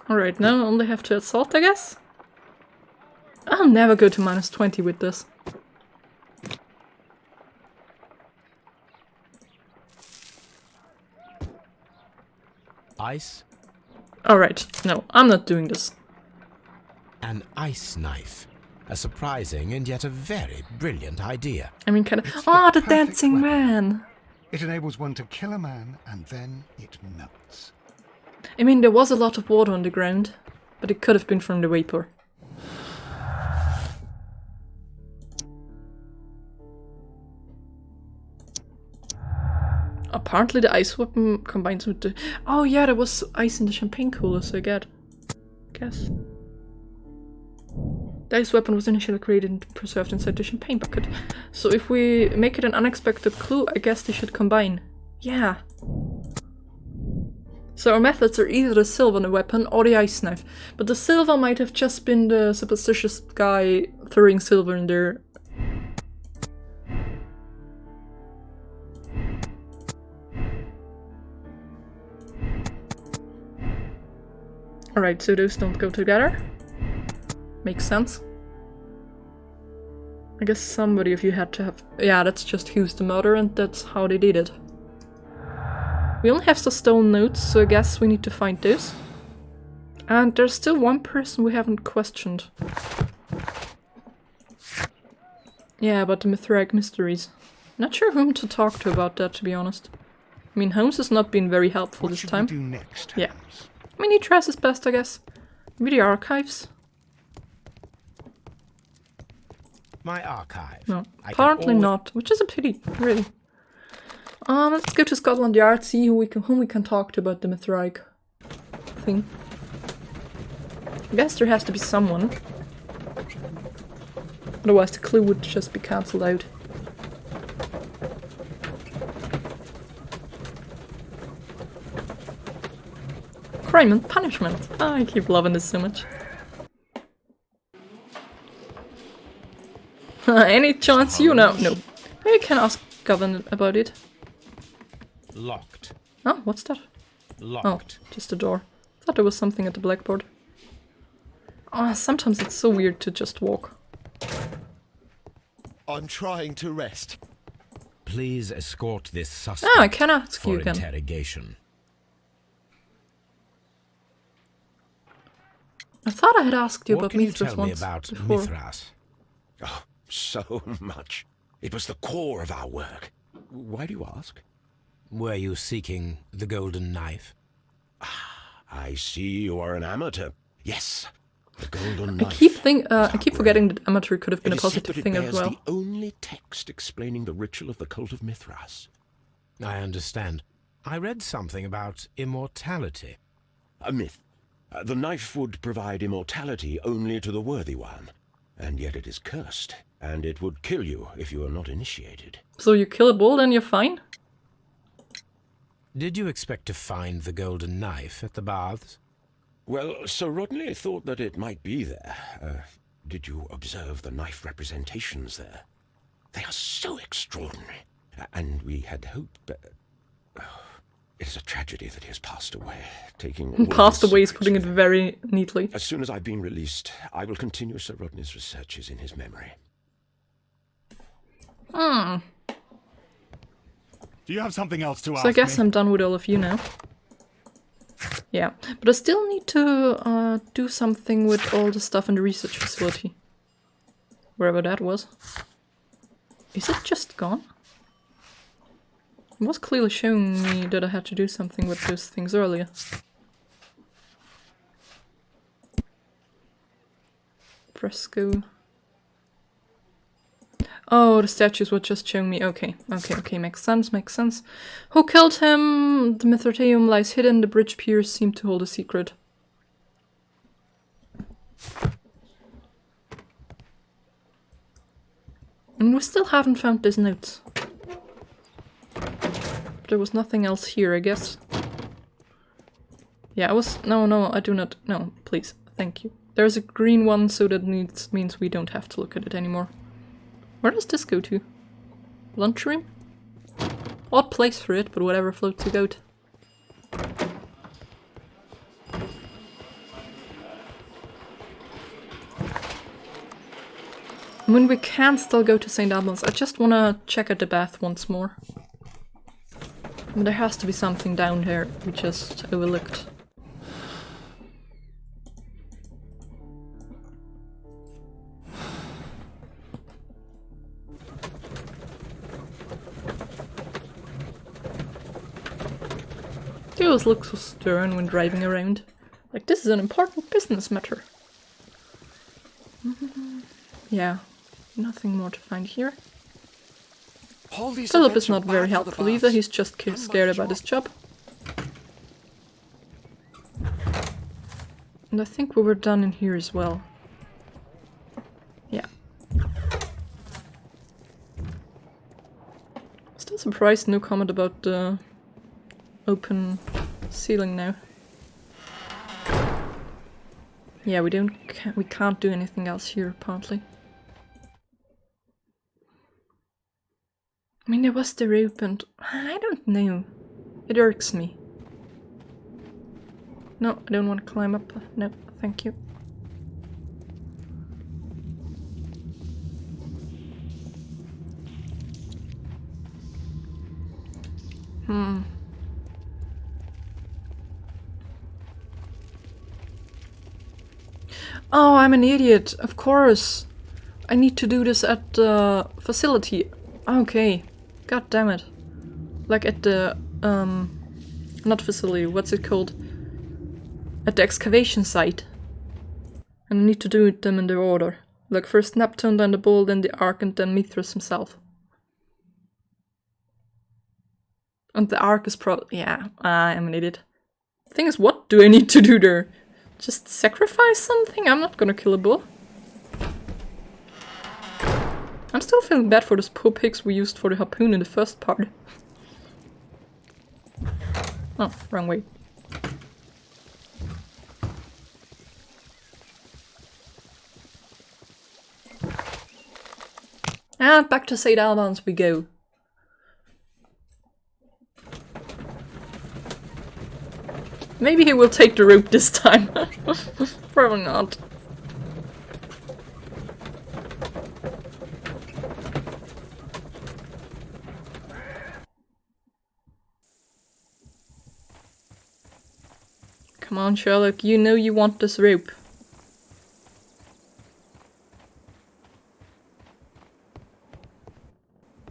S1: Alright, now I only have to add salt, I guess? I'll never go to minus 20 with this.
S5: Ice.
S1: Alright, no, I'm not doing this.
S5: An ice knife. A surprising and yet a very brilliant idea.
S1: I mean, kind of.
S2: It's
S1: Ah, the
S2: perfect
S1: dancing
S2: weapon.
S1: man!
S2: It enables one to kill a man, and then it melts.
S1: I mean, there was a lot of water on the ground, but it could have been from the vapor. Apparently the ice weapon combines with the... Oh yeah, there was ice in the champagne cooler, so I guess. The ice weapon was initially created and preserved inside the champagne bucket. So if we make it an unexpected clue, I guess they should combine. Yeah. So our methods are either the silver weapon or the ice knife. But the silver might have just been the superstitious guy throwing silver in there. Alright, so those don't go together. Makes sense. I guess somebody of you had to have... Yeah, that's just who's the murderer and that's how they did it. We only have the stone notes, so I guess we need to find those. And there's still one person we haven't questioned. Yeah, about the Mithrax mysteries. Not sure whom to talk to about that, to be honest. I mean, Holmes has not been very helpful this time.
S2: What should we do next,
S1: Yeah.
S2: Holmes?
S1: I mean, he tries his best, I guess. Maybe the archives?
S5: My archive.
S1: No,
S5: I can
S1: apparently
S5: always-
S1: not, which is a pity, really. Let's go to Scotland Yard, see whom we can talk to about the Mithrax thing. I guess there has to be someone. Otherwise the clue would just be cancelled out. Crime and Punishment. Oh, I keep loving this so much. Any chance you know? No. Maybe you can ask Governor about it.
S5: Locked.
S1: Oh, what's that?
S5: Locked.
S1: Oh, just a door. Thought there was something at the blackboard. Ah, sometimes it's so weird to just walk.
S8: I'm trying to rest.
S5: Please escort this suspect
S1: Ah, I can ask
S5: for
S1: you again.
S5: interrogation.
S1: I thought I had asked you
S5: What
S1: about
S5: can you
S1: Mithras
S5: tell me
S1: once
S5: about
S1: before.
S5: Mithras?
S7: Oh, so much. It was the core of our work. Why do you ask?
S5: Were you seeking the golden knife?
S7: I see you are an amateur. Yes, the golden
S1: I
S7: knife.
S1: keep forgetting that amateur could have been
S7: It
S1: a
S7: is said
S1: positive
S7: that it
S1: thing as
S7: bears
S1: well.
S7: the only text explaining the ritual of the cult of Mithras.
S5: I understand. I read something about immortality.
S7: A myth. The knife would provide immortality only to the worthy one, and yet it is cursed, and it would kill you if you are not initiated.
S1: So you kill a bull, then you're fine?
S5: Did you expect to find the golden knife at the baths?
S7: Well, Sir Rodney thought that it might be there. Did you observe the knife representations there? They are so extraordinary. And we had hoped... it is a tragedy that he has passed away, taking all
S1: Passed
S7: his
S1: away is
S7: secrets
S1: putting it
S7: with him.
S1: very neatly.
S7: As soon as I've been released, I will continue Sir Rodney's researches in his memory.
S1: Hmm.
S9: Do you have something else to ask
S1: So I guess
S9: me?
S1: I'm done with all of you now. Yeah, but I still need to do something with all the stuff in the research facility. Wherever that was. Is it just gone? It was clearly showing me that I had to do something with those things earlier. Fresco. Oh, the statues were just showing me. Okay, makes sense, makes sense. Who killed him? The Mithraeum lies hidden, the bridge piers seem to hold a secret. And we still haven't found these notes. There was nothing else here, I guess. Yeah, I was... No, I do not... No, please. Thank you. There's a green one, so that means we don't have to look at it anymore. Where does this go to? Lunchroom? Odd place for it, but whatever floats your boat. I mean, we can still go to St. Albans. I just want to check out the bath once more. There has to be something down here we just overlooked. They always look so stern when driving around. Like, this is an important business matter. Yeah, nothing more to find here. Philip is not very helpful either, he's just scared about his job. And I think we were done in here as well. Yeah. Still surprised no comment about the open ceiling now. Yeah, we can't do anything else here apparently. I mean, there was the rope and... I don't know. It irks me. No, I don't want to climb up. No, thank you. Oh, I'm an idiot. Of course. I need to do this at the facility. Okay. God damn it. Like at the, not facility, what's it called? At the excavation site. And I need to do them in their order. Like first Neptune, then the Bull, then the Ark, and then Mithras himself. And the Ark is probably... yeah, I am an idiot. The thing is, what do I need to do there? Just sacrifice something? I'm not gonna kill a bull. I'm still feeling bad for those poor pigs we used for the harpoon in the first part. Oh, wrong way. And back to St. Albans we go. Maybe he will take the rope this time. Probably not. Come on, Sherlock, you know you want this rope.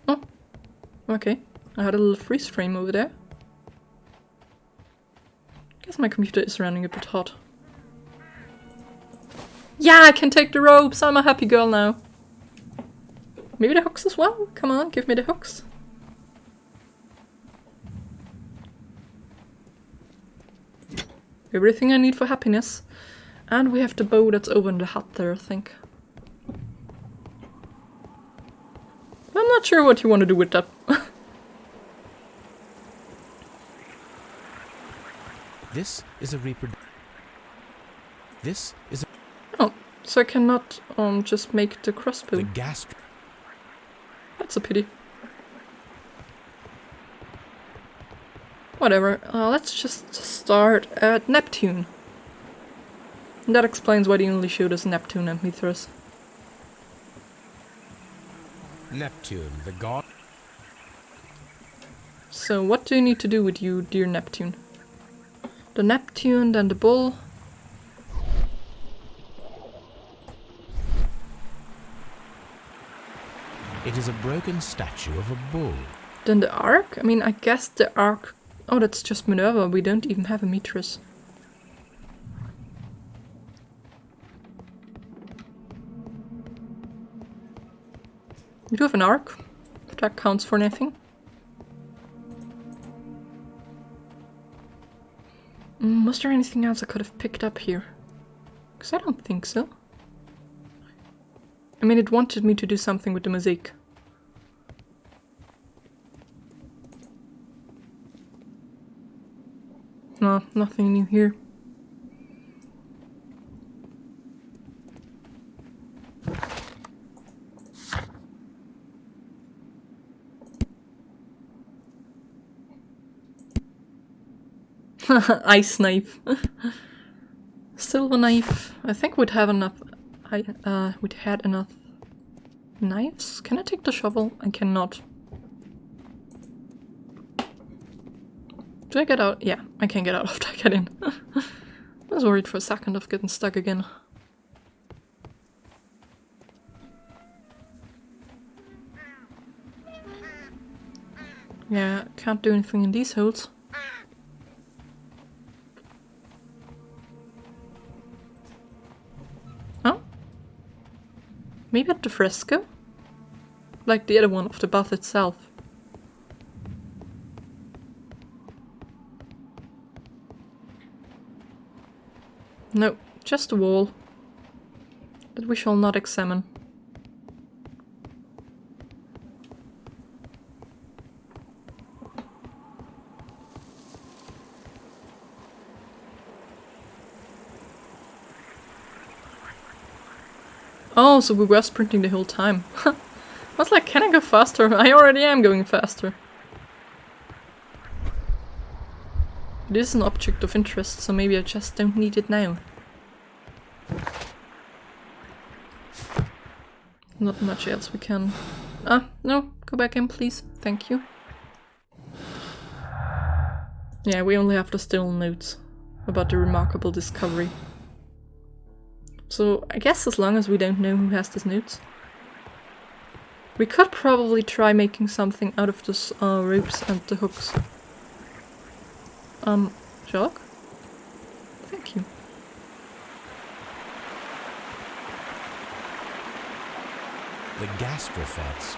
S1: Oh, okay. I had a little freeze frame over there. Guess my computer is running a bit hot. Yeah, I can take the ropes! I'm a happy girl now. Maybe the hooks as well? Come on, give me the hooks. Everything I need for happiness. And we have the bow that's over in the hut there, I think. I'm not sure what you want to do with that.
S5: This is a This is a
S1: Oh, so I cannot just make the crossbow.
S5: the gas.
S1: That's a pity. Whatever, let's just start at Neptune. And that explains why they only showed us Neptune and Mithras.
S5: Neptune, the god.
S1: So what do you need to do with you, dear Neptune? The Neptune, then the bull.
S5: It is a broken statue of a bull.
S1: Then the Ark? I mean, I guess the Ark... Oh, that's just Minerva. We don't even have a Mithras. We do have an Ark, if that counts for anything. Was there anything else I could have picked up here? Because I don't think so. I mean, it wanted me to do something with the mosaic. No, nothing new here. Ice knife. Silver knife. I think we'd have enough. We'd had enough knives. Can I take the shovel? I cannot. Do I get out? Yeah, I can get out after I get in. I was worried for a second of getting stuck again. Yeah, can't do anything in these holes. Oh? Maybe at the fresco? Like the other one of the bath itself. No, just a wall that we shall not examine. Oh, so we were sprinting the whole time. I was like, can I go faster? I already am going faster. It is an object of interest, so maybe I just don't need it now. Not much else we can... Ah, no, go back in please, thank you. Yeah, we only have the still notes about the remarkable discovery. So I guess as long as we don't know who has these notes. We could probably try making something out of the ropes and the hooks. Sherlock? Thank you.
S5: The gastrofets.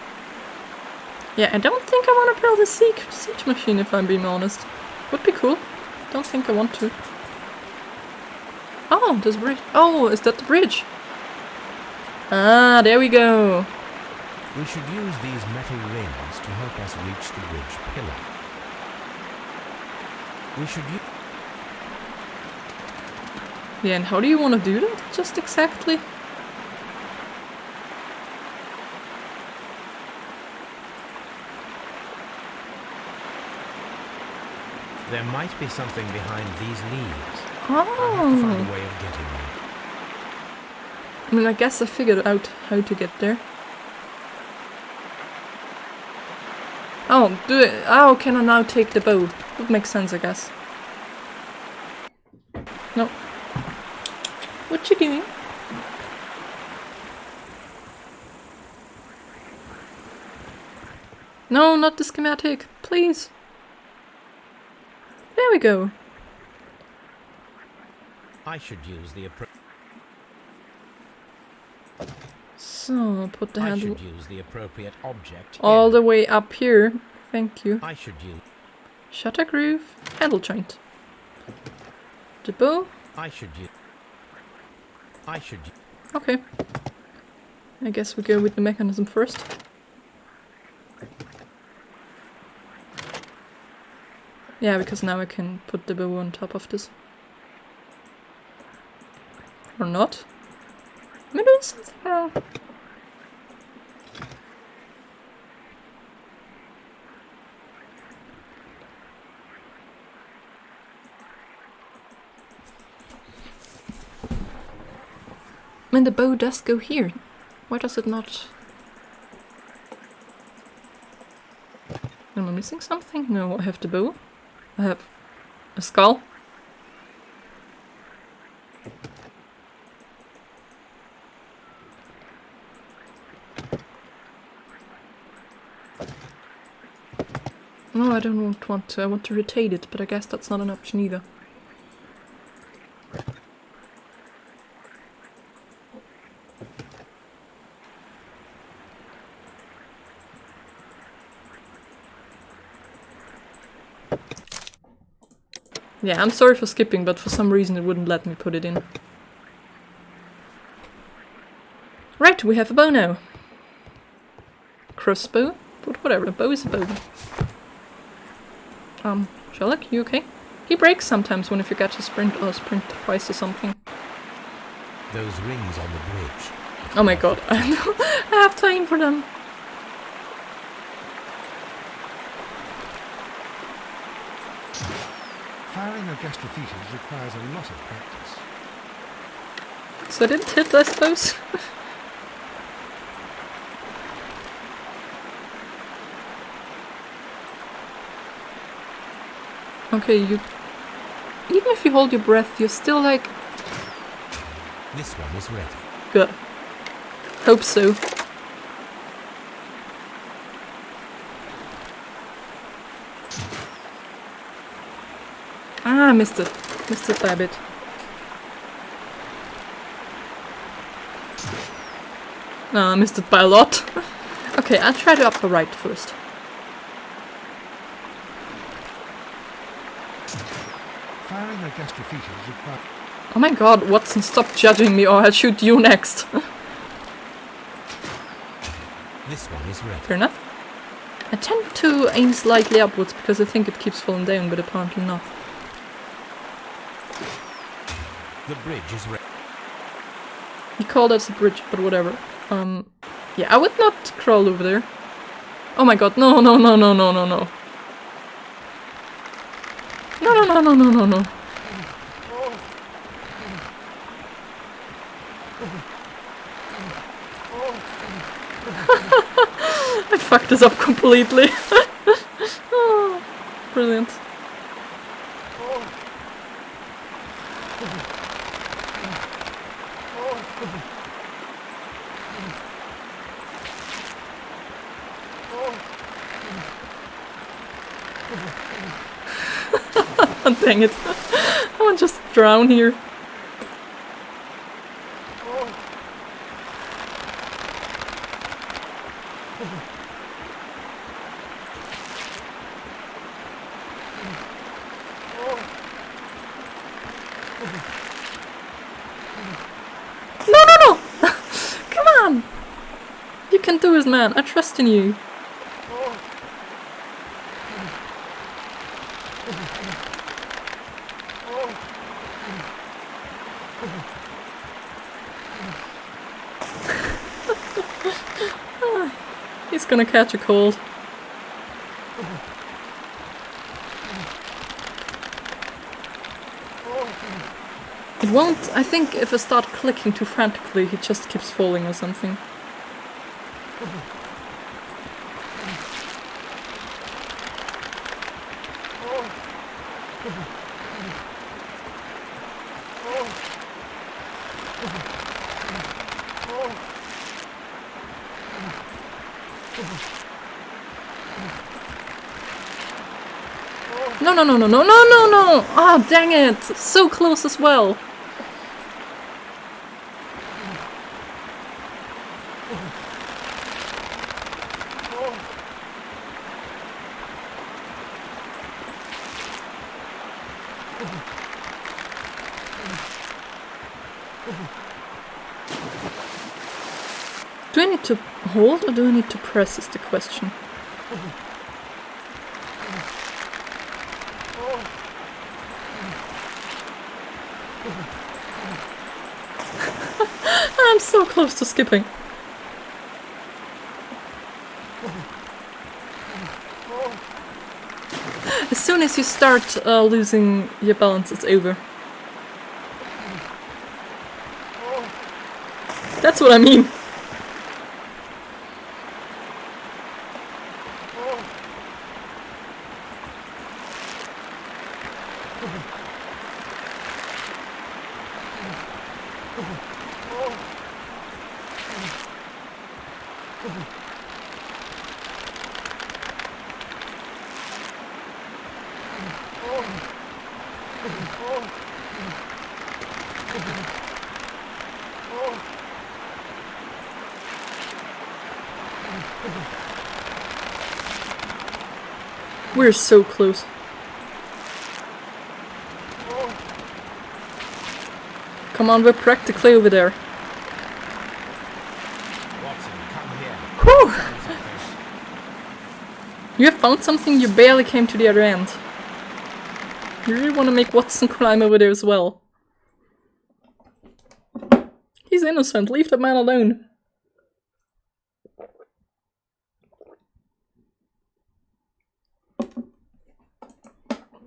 S1: Yeah, I don't think I want to build a siege machine if I'm being honest. Would be cool. Don't think I want to. Oh, there's a bridge. Oh, is that the bridge? Ah, there we go.
S5: We should use these metal rings to help us reach the bridge pillar. We should use...
S1: Yeah, and how do you want to do that? Just exactly?
S5: There might be something behind these leaves.
S1: Oh.
S5: I'll have to find a way of getting there.
S1: I mean, I guess I figured out how to get there. Oh, do it. Oh, can I now take the bow? That makes sense, I guess. No. What you doing? No, not the schematic, please. There we go.
S5: I should use the
S1: So, I'll put the
S5: I
S1: handle
S5: should use the appropriate object
S1: all
S5: here.
S1: the way up here. Thank you.
S5: I should use...
S1: Shutter groove, handle joint. The bow.
S5: I should use... I should...
S1: Okay. I guess we go with the mechanism first. Yeah, because now I can put the bow on top of this. Or not? Am I doing something wrong? I mean, the bow does go here. Why does it not? Am I missing something? No, I have the bow. I have a skull. No, I don't want to. I want to rotate it, but I guess that's not an option either. Yeah, I'm sorry for skipping, but for some reason it wouldn't let me put it in. Right, we have a bow now. Crossbow? But whatever, a bow is a bow. Sherlock, you okay? He breaks sometimes when you forget to sprint or sprint twice or something.
S5: Those rings on the bridge.
S1: Oh my god, I have time for them.
S2: Firing a gastrothesis requires a lot of practice.
S1: So I didn't hit, I suppose. Okay, you... Even if you hold your breath, you're still like...
S5: This one is ready.
S1: Good. Hope so. Ah, I missed it. Missed it by a bit. No, I missed it by a lot. Okay, I'll try the upper right first.
S2: Firing a gastrothesis requires...
S1: Oh my god, Watson, stop judging me or I'll shoot you next.
S5: This one is ready.
S1: Fair enough. I tend to aim slightly upwards because I think it keeps falling down, but apparently not.
S5: The bridge is ready.
S1: He called us a bridge, but whatever. Yeah, I would not crawl over there. Oh my god, no, no, no, no, no, no, no. No, no, no, no, no, no, no. I fucked this up completely. Oh, brilliant. Dang it. I want to just drown here. No, no, no! Come on! You can do it, man. I trust in you. He's gonna catch a cold. It won't. I think if I start clicking too frantically, he just keeps falling or something. No, no, no, no, no, no, no, no! Oh, dang it! So close as well! Do I need to hold or do I need to press is the question. I'm so close to skipping. As soon as you start losing your balance, it's over. That's what I mean. We're so close. Come on, we're practically over there.
S5: Watson, come here.
S1: Whew! You have found something, you barely came to the other end. You really want to make Watson climb over there as well. He's innocent, leave that man alone.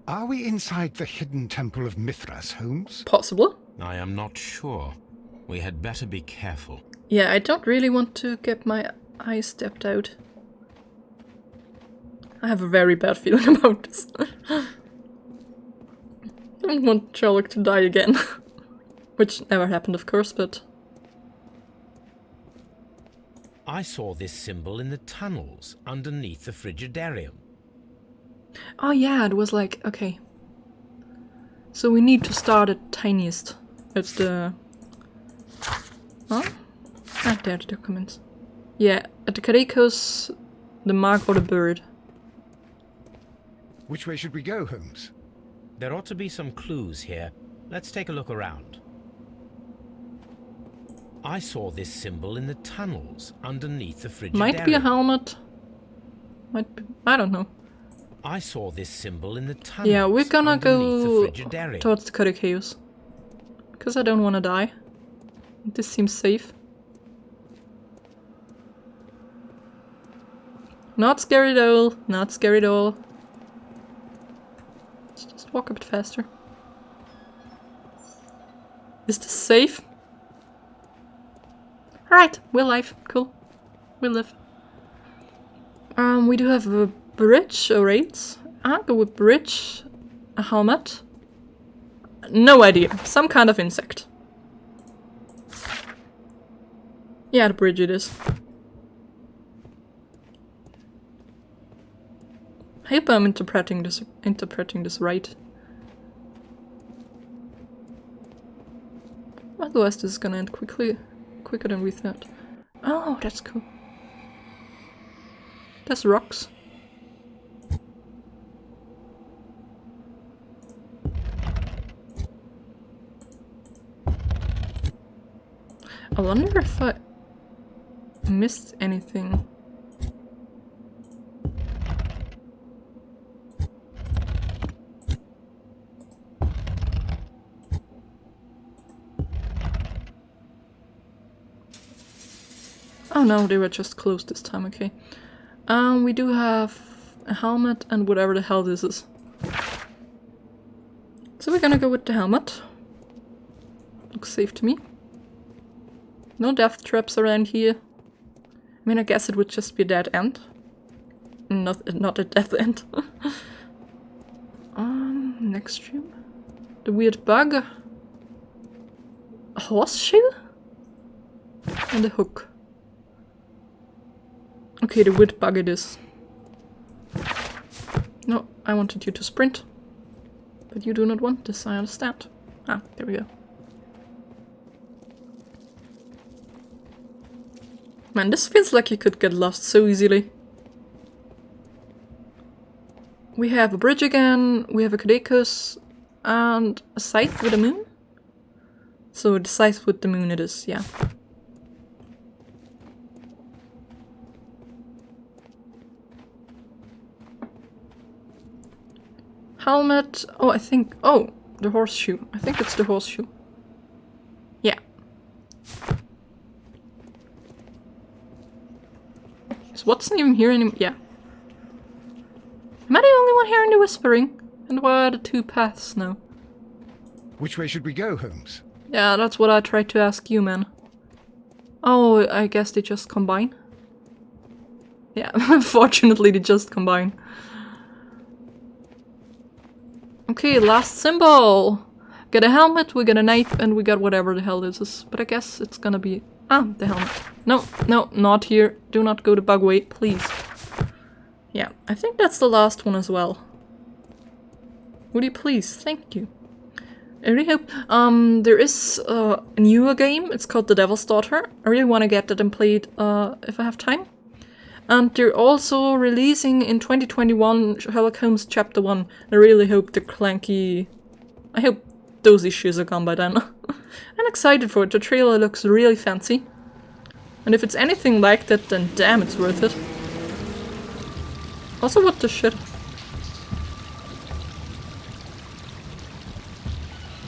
S2: Are we inside the hidden temple of Mithras, Holmes?
S1: Possible.
S5: I am not sure. We had better be careful.
S1: Yeah, I don't really want to get my eye stepped out. I have a very bad feeling about this. I don't want Sherlock to die again. Which never happened, of course, but...
S5: I saw this symbol in the tunnels underneath the Frigidarium.
S1: Oh yeah, it was like, okay. So we need to start at tiniest. It's the... Huh? Ah, there, the documents. Yeah, at the Caricos, the mark or the bird.
S2: Which way should we go, Holmes?
S5: There ought to be some clues here. Let's take a look around. I saw this symbol in the tunnels underneath the Frigidarium.
S1: Might be a helmet. Might be, I don't know.
S5: I saw this symbol in the tunnels.
S1: Yeah, we're gonna go
S5: the Frigidarium.
S1: towards the Caricos. Because I don't want to die. This seems safe. Not scary at all. Not scary at all. Let's just walk a bit faster. Is this safe? Alright, we're alive. Cool. We live. We do have a bridge, alright. I'll go with bridge. A helmet. No idea. Some kind of insect. Yeah, the bridge it is. I hope I'm interpreting this right. Otherwise this is gonna end quicker than we thought. Oh, that's cool. That's rocks. I wonder if I missed anything. Oh no, they were just closed this time, okay. We do have a helmet and whatever the hell this is. So we're gonna go with the helmet. Looks safe to me. No death traps around here. I mean, I guess it would just be a dead end. Not a death end. Next room. The weird bug. A horseshoe? And a hook. Okay, the weird bug it is. No, I wanted you to sprint. But you do not want this, I understand. Ah, there we go. Man, this feels like you could get lost so easily. We have a bridge again, we have a caduceus, and a scythe with a moon? So the scythe with the moon it is, yeah. Helmet, oh I think, oh, the horseshoe. I think it's the horseshoe. Yeah. Is Watson even here anymore? Yeah. Am I the only one hearing the whispering? And where are the two paths now?
S2: Which way should we go, Holmes?
S1: Yeah, that's what I tried to ask you, man. Oh, I guess they just combine? Yeah, unfortunately they just combine. Okay, last symbol! Get a helmet, we get a knife, and we got whatever the hell this is. But I guess it's gonna be... Ah, the helmet. No, no, not here. Do not go the bug way, please. Yeah, I think that's the last one as well. Would you please? Thank you. I really hope... there is a newer game. It's called The Devil's Daughter. I really want to get that and play it if I have time. And they're also releasing in 2021 Sherlock Holmes Chapter 1. I really hope the clanky... I hope those issues are gone by then. I'm excited for it. The trailer looks really fancy. And if it's anything like that, then damn, it's worth it. Also, what the shit?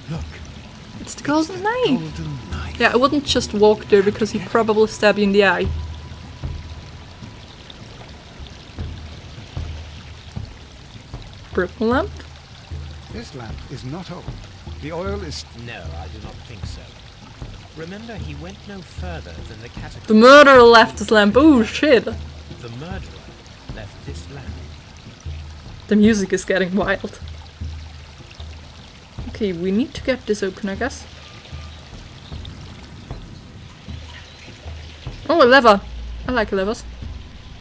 S2: Look.
S1: It's the golden knife. Yeah, I wouldn't just walk there because he'd probably stab you in the eye. Purple lamp?
S2: This lamp is not old. The oil is...
S5: No, I do not think so. Remember, he went no further than the catacombs.
S1: The murderer left this lamp. Oh shit.
S5: The murderer left this lamp.
S1: The music is getting wild. Okay, we need to get this open, I guess. Oh, a lever. I like levers.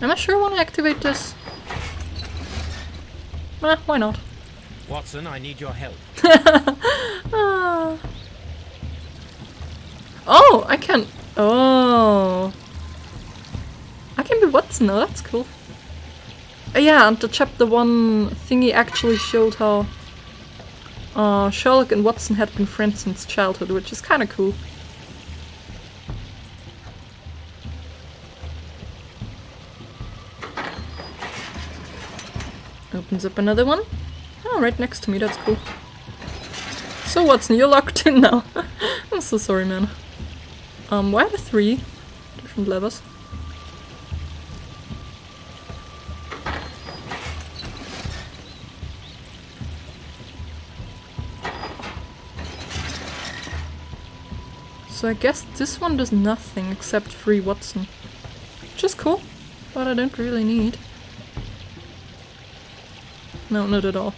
S1: Am I sure I want to activate this? Why not?
S5: Watson, I need your help.
S1: Ah. Oh, I can... Oh. I can be Watson now, that's cool. Yeah, and the chapter 1 thingy actually showed how Sherlock and Watson had been friends since childhood, which is kind of cool. Opens up another one. Oh, right next to me, that's cool. So Watson, you're locked in now. I'm so sorry, man. Why are there 3 different levers? So I guess this one does nothing except free Watson. Which is cool, but I don't really need. No, not at all.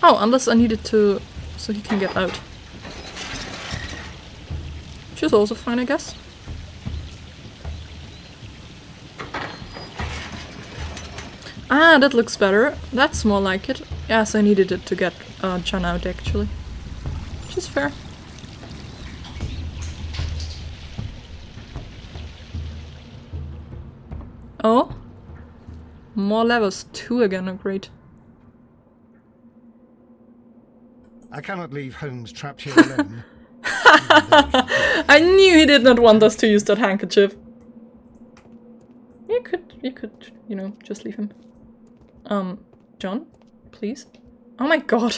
S1: Oh, unless I needed to... so he can get out. Which is also fine, I guess. Ah, that looks better. That's more like it. Yes, I needed it to get John out, actually. Which is fair. Oh? More levels. 2 again, oh great.
S2: I cannot leave Holmes trapped here alone.
S1: I knew he did not want us to use that handkerchief. You could, you know, just leave him. John? Please? Oh my god!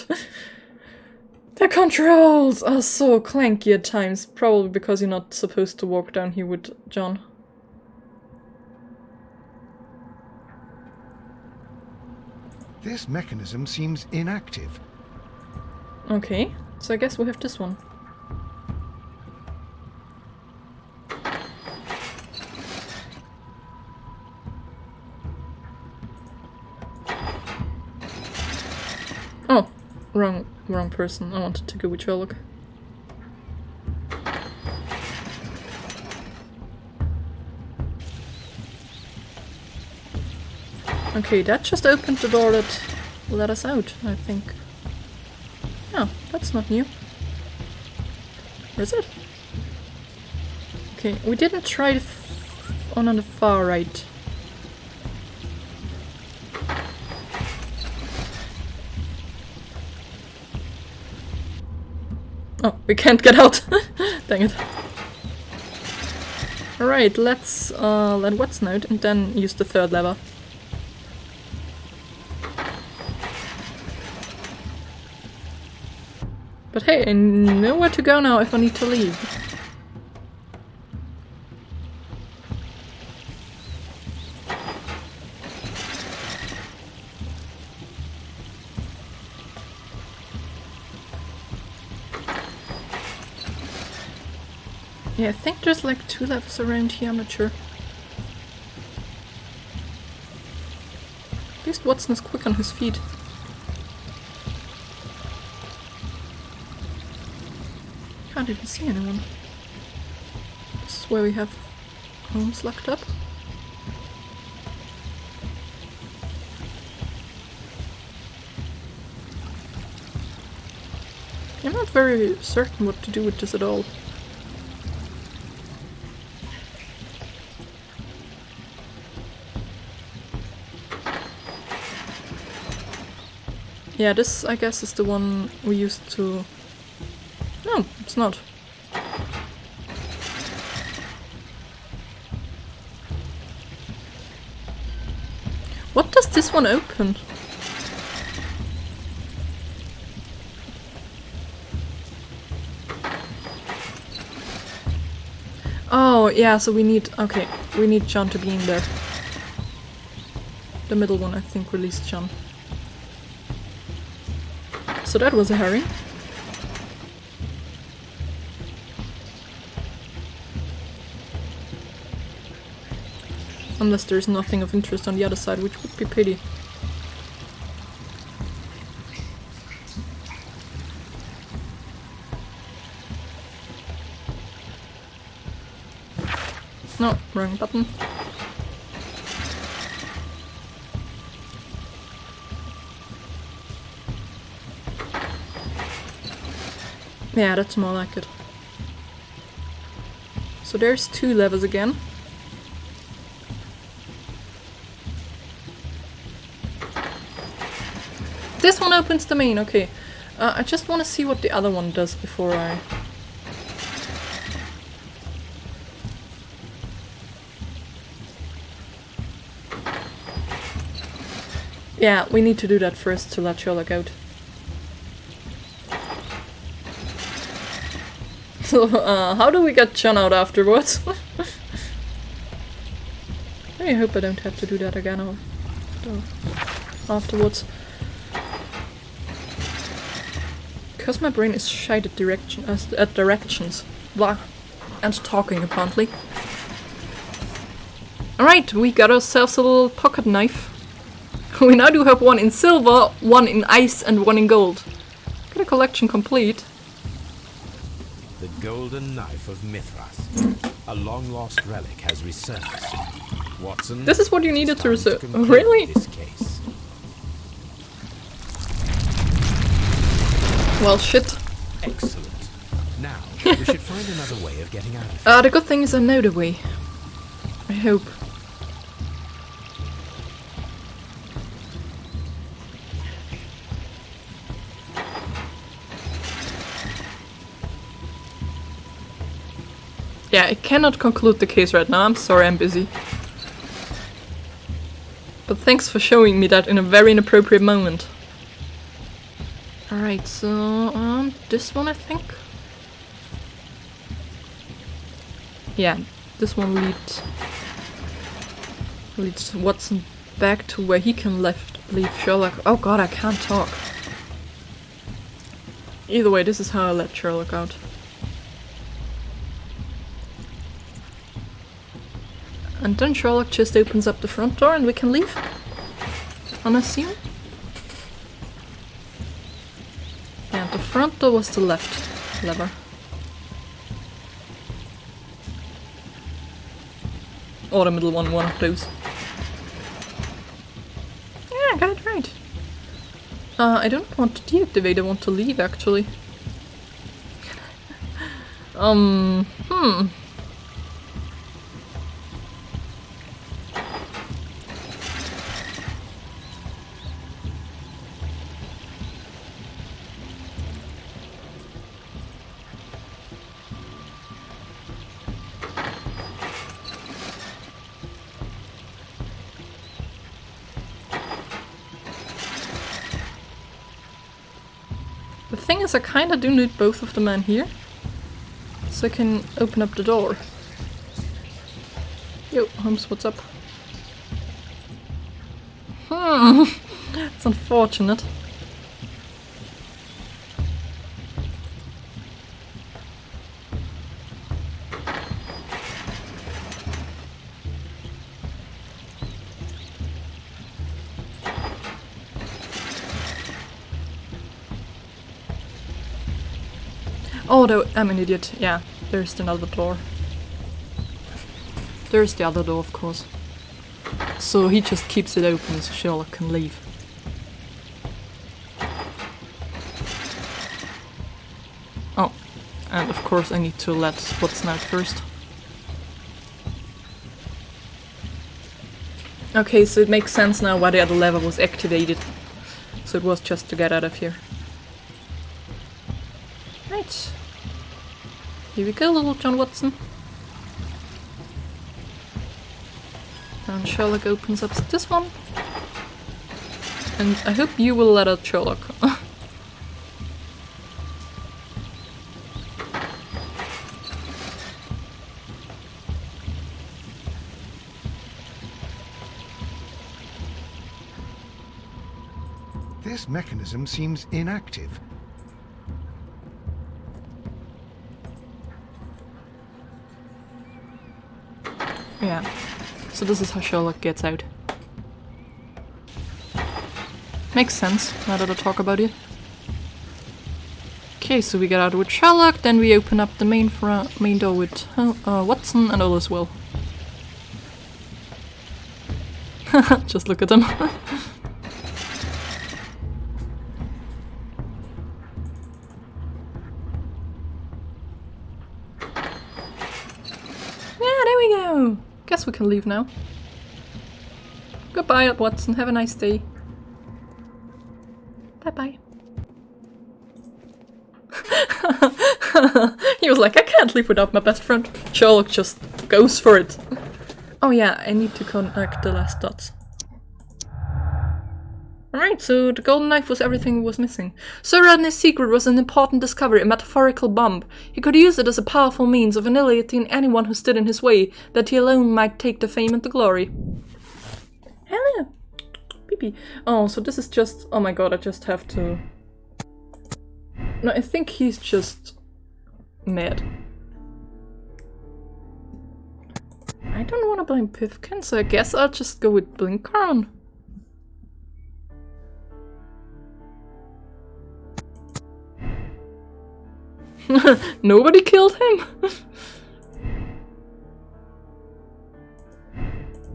S1: The controls are so clanky at times, probably because you're not supposed to walk down here with John.
S2: This mechanism seems inactive.
S1: Okay, so I guess we have this one. Oh, wrong person. I wanted to go with Sherlock. Okay, that just opened the door that let us out, I think. Oh, that's not new. Or is it? Okay, we didn't try the one on the far right. Oh, we can't get out. Dang it. Alright, let's let Watson out and then use the third lever. But hey, I know where to go now if I need to leave. Yeah, I think there's like 2 levels around here, I'm not sure. At least Watson is quick on his feet. Can't even see anyone. This is where we have Holmes locked up. I'm not very certain what to do with this at all. Yeah, this, I guess, is the one we used to... No, it's not. What does this one open? Oh, yeah, so we need... Okay, we need John to be in there. The middle one, I think, released John. So that was a hurry. Unless there's nothing of interest on the other side, which would be pity. No, wrong button. Yeah, that's more like it. So there's 2 levels again. This one opens the main, okay. I just want to see what the other one does before I... Yeah, we need to do that first to let Sherlock out. So, how do we get John out afterwards? I hope I don't have to do that again afterwards. Because my brain is shite at directions. Blah. And talking, apparently. Alright, we got ourselves a little pocket knife. We now do have one in silver, one in ice, and one in gold. Got a collection complete.
S5: The golden knife of Mithras. A long-lost relic has resurfaced. Watson,
S1: this is what you needed to research.
S5: conclude
S1: Really?
S5: This case.
S1: Well, shit.
S5: Excellent. Now, we should find another way of getting out of here.
S1: The good thing is I know the way. I hope. Yeah, I cannot conclude the case right now. I'm sorry, I'm busy. But thanks for showing me that in a very inappropriate moment. Alright, so, this one I think? Yeah, this one leads Watson back to where he can leave Sherlock. Oh god, I can't talk. Either way, this is how I let Sherlock out. And then Sherlock just opens up the front door and we can leave. Unassuming. Yeah, the front door was the left lever. Or the middle one of those. Yeah, I got it right. I don't want to deactivate, I want to leave actually. The thing is, I kinda do need both of the men here. So I can open up the door. Yo, Holmes, what's up? It's unfortunate. Oh, I'm an idiot. Yeah, there's another door. There's the other door, of course. So he just keeps it open so Sherlock can leave. Oh, and of course I need to let Watson out first. Okay, so it makes sense now why the other lever was activated. So it was just to get out of here. Right. Here we go, little John Watson. And Sherlock opens up this one. And I hope you will let out Sherlock.
S2: This mechanism seems inactive.
S1: Yeah. So this is how Sherlock gets out. Makes sense, now that I talk about it. Okay, so we get out with Sherlock, then we open up the main door with Watson and all as well. Just look at them. Yeah, there we go! Guess we can leave now. Goodbye, Watson. Have a nice day. Bye-bye. He was like, I can't leave without my best friend. Sherlock just goes for it. Oh yeah, I need to connect the last dots. Alright, so the golden knife was everything was missing. Sir Rodney's secret was an important discovery, a metaphorical bomb. He could use it as a powerful means of annihilating anyone who stood in his way, that he alone might take the fame and the glory. Hello! Pee-pee. Oh, so this is just... Oh my god, I just have to... No, I think he's just... mad. I don't want to blame Pifkin, so I guess I'll just go with Blinkhorn. Nobody killed him?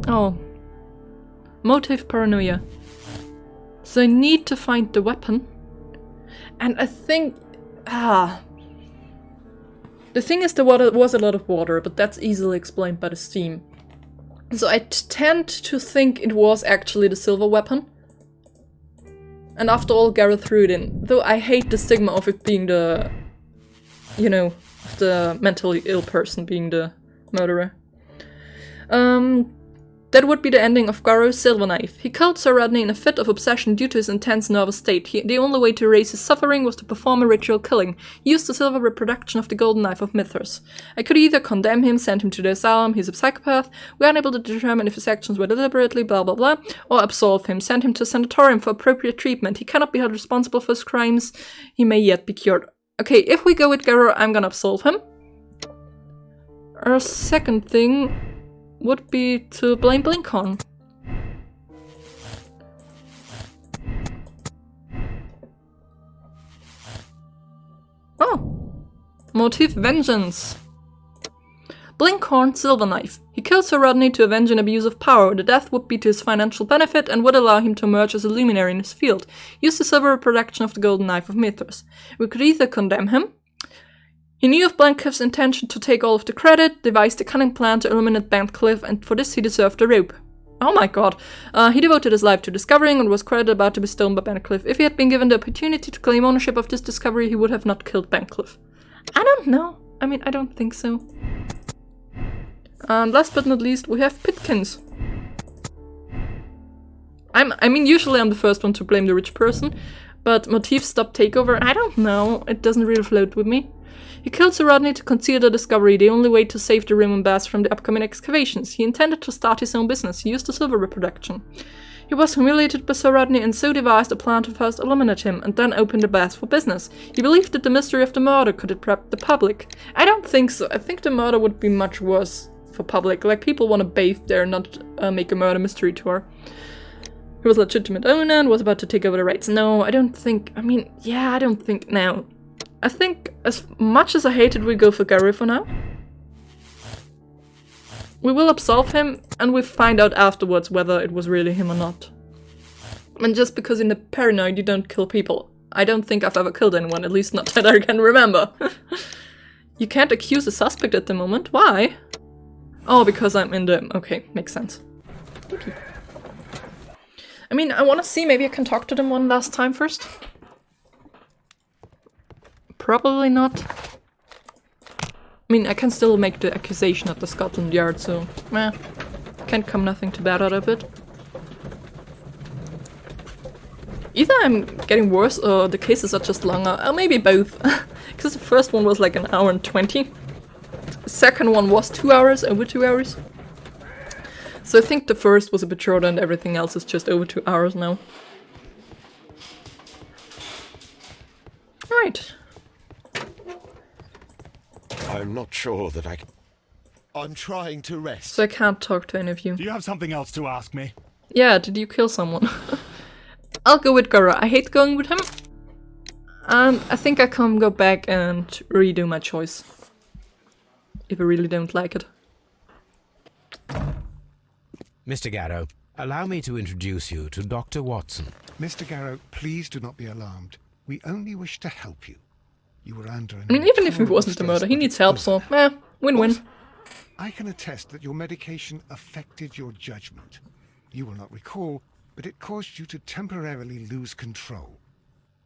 S1: Oh. Motive paranoia. So I need to find the weapon. And I think... The thing is there was a lot of water, but that's easily explained by the steam. So I tend to think it was actually the silver weapon. And after all, Gareth threw it in. Though I hate the stigma of it being the... You know, the mentally ill person being the murderer. That would be the ending of Garrow's silver knife. He killed Sir Rodney in a fit of obsession due to his intense nervous state. The only way to erase his suffering was to perform a ritual killing. He used the silver reproduction of the golden knife of Mithras. I could either condemn him, send him to the asylum, he's a psychopath, we're unable to determine if his actions were deliberately, blah blah blah, or absolve him, send him to a sanatorium for appropriate treatment. He cannot be held responsible for his crimes. He may yet be cured. Okay, if we go with Garrow, I'm gonna absolve him. Our second thing would be to blame Blinkhorn. Oh! Motive vengeance. Blinkhorn, silver knife. He killed Sir Rodney to avenge an abuse of power. The death would be to his financial benefit and would allow him to emerge as a luminary in his field. Use the silver reproduction of the golden knife of Mithras. We could either condemn him. He knew of Blandcliffe's intention to take all of the credit, devised a cunning plan to eliminate Blandcliffe, and for this he deserved a rope. Oh my god. He devoted his life to discovering and was credited about to be stolen by Blandcliffe. If he had been given the opportunity to claim ownership of this discovery, he would have not killed Blandcliffe. I don't know. I mean, I don't think so. And last but not least, we have Pitkins. I mean, usually I'm the first one to blame the rich person, But motif stop takeover? I don't know. It doesn't really float with me. He killed Sir Rodney to conceal the discovery, the only way to save the ruined baths from the upcoming excavations. He intended to start his own business. He used the silver reproduction. He was humiliated by Sir Rodney and so devised a plan to first eliminate him and then open the baths for business. He believed that the mystery of the murder could attract the public. I don't think so. I think the murder would be much worse for public. Like, people want to bathe there, not make a murder mystery tour. He was a legitimate owner and was about to take over the rights. No, I don't think... I mean, yeah, I don't think... No. I think, as much as I hated, we go for Gary for now. We will absolve him, and we find out afterwards whether it was really him or not. And just because in the Paranoid you don't kill people. I don't think I've ever killed anyone, at least not that I can remember. You can't accuse a suspect at the moment. Why? Oh, because I'm in the... Okay, makes sense. Thank you. I mean, I want to see, maybe I can talk to them one last time first. Probably not. I mean, I can still make the accusation at the Scotland Yard, so... can't come nothing too bad out of it. Either I'm getting worse or the cases are just longer, or maybe both. Because the first one was like an hour and 20. The second one was 2 hours, over 2 hours. So I think the first was a bit shorter and everything else is just over 2 hours now. Right.
S7: I'm not sure that I can...
S8: I'm trying to rest.
S1: So I can't talk to any of you.
S9: Do you have something else to ask me?
S1: Yeah, did you kill someone? I'll go with Gura. I hate going with him. And I think I can go back and redo my choice. If I really don't like it.
S5: Mr. Garrow, allow me to introduce you to Dr. Watson.
S2: Mr. Garrow, please do not be alarmed. We only wish to help you. You were under an...
S1: I mean, even if it wasn't the murder, he needs help, so, win-win.
S2: I can attest that your medication affected your judgment. You will not recall, but it caused you to temporarily lose control.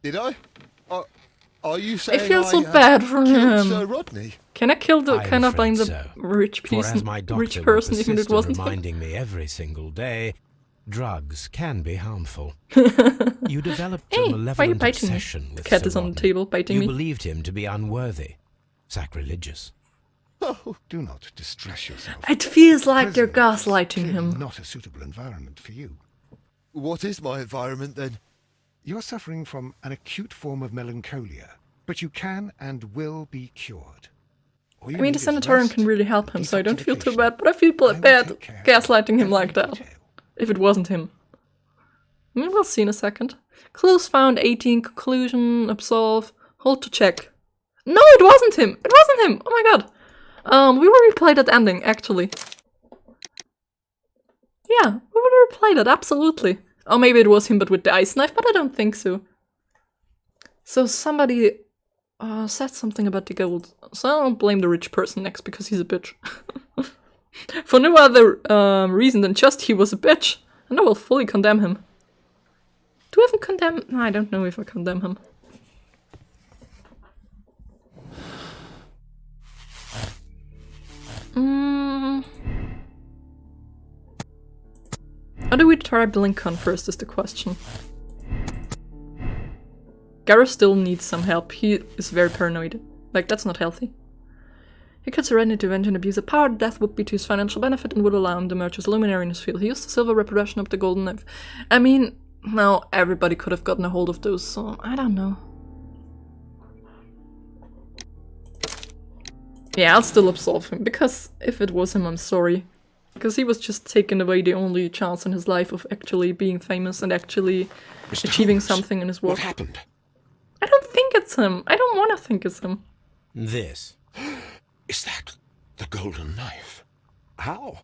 S8: Did I? Are you saying
S1: I feel so bad for him.
S8: Sir Rodney?
S1: Can I kill the... Can I blame the
S5: so.
S1: rich
S5: For as my doctor
S1: person
S5: will
S1: even if it
S5: persist in
S1: wasn't him?
S5: reminding me every single day, drugs can be harmful. You developed
S1: Hey,
S5: a
S1: why are you
S5: malevolent
S1: biting me?
S5: obsession with
S1: Cat
S5: Sir
S1: is on the
S5: Rodney.
S1: table biting
S5: You
S1: me.
S5: believed him to be unworthy, sacrilegious.
S8: Oh,
S2: Do not distress yourself.
S1: It feels like you're
S2: Prison is
S1: gaslighting
S2: clearly
S1: him.
S2: not a suitable environment for you.
S8: what is my environment then?
S2: You're suffering from an acute form of melancholia, but you can and will be cured. All you
S1: I mean,
S2: need
S1: the
S2: is
S1: sanitarium
S2: rest,
S1: can really help him, so I don't feel too
S2: detoxification.
S1: bad, but I feel
S2: I will
S1: bad
S2: take care of
S1: gaslighting him
S2: every
S1: like that.
S2: detail.
S1: If it wasn't him. I mean, we'll see in a second. Clues found, 18, conclusion, absolve, hold to check. No, it wasn't him! It wasn't him! Oh my god. We will replay that ending, actually. Yeah, we will replay that, absolutely. Or maybe it was him, but with the ice knife, but I don't think so. So somebody said something about the gold. So I'll blame the rich person next, because he's a bitch. For no other reason than just he was a bitch. And I will fully condemn him. Do I even condemn? No, I don't know if I condemn him. How do we try Blinkon first is the question. Gareth still needs some help. He is very paranoid. Like, that's not healthy. He could surrender to avenge and abuse a power. Death would be to his financial benefit and would allow him to emerge as a luminary in his field. He used the silver reproduction of the golden knife. I mean, now everybody could have gotten a hold of those, so I don't know. Yeah, I'll still absolve him, because if it was him, I'm sorry. Because he was just taking away the only chance in his life of actually being famous and actually
S7: Mr.
S1: achieving
S7: Holmes,
S1: something in his work.
S7: What happened?
S1: I don't think it's him. I don't want to think it's him.
S5: This.
S7: Is that the golden knife? How?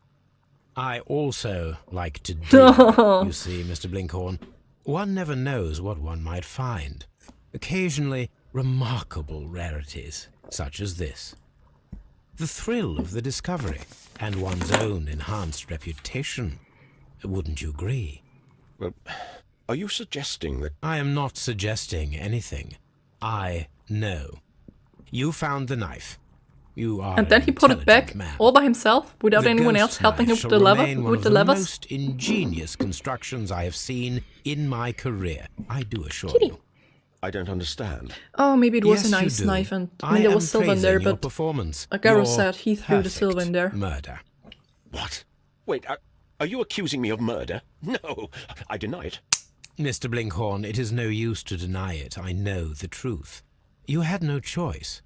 S5: I also like to dig, you see, Mr. Blinkhorn. One never knows what one might find. Occasionally, remarkable rarities, such as this. The thrill of the discovery, and one's own enhanced reputation. Wouldn't you agree?
S7: Well, are you suggesting that...
S5: I am not suggesting anything. I know. You found the knife. You are
S1: And then
S5: an
S1: he put it back
S5: intelligent man.
S1: all by himself, without
S5: The
S1: anyone
S5: ghost
S1: else helping him
S5: knife
S1: with
S5: shall
S1: the lever,
S5: remain one
S1: with
S5: of
S1: the
S5: the
S1: levers.
S5: most ingenious constructions I have seen in my career. I do assure
S1: Kitty.
S5: you.
S7: I don't understand.
S1: Oh, maybe it was
S5: Yes,
S1: a
S5: you
S1: nice
S5: do.
S1: knife, and I mean there
S5: am
S1: was silver in there,
S5: praising your
S1: but
S5: performance.
S1: Agaro
S5: Your
S1: said he threw the silver in there.
S5: perfect murder.
S7: What? Wait, are you accusing me of murder? No, I deny it.
S5: Mr. Blinkhorn, it is no use to deny it. I know the truth. You had no choice.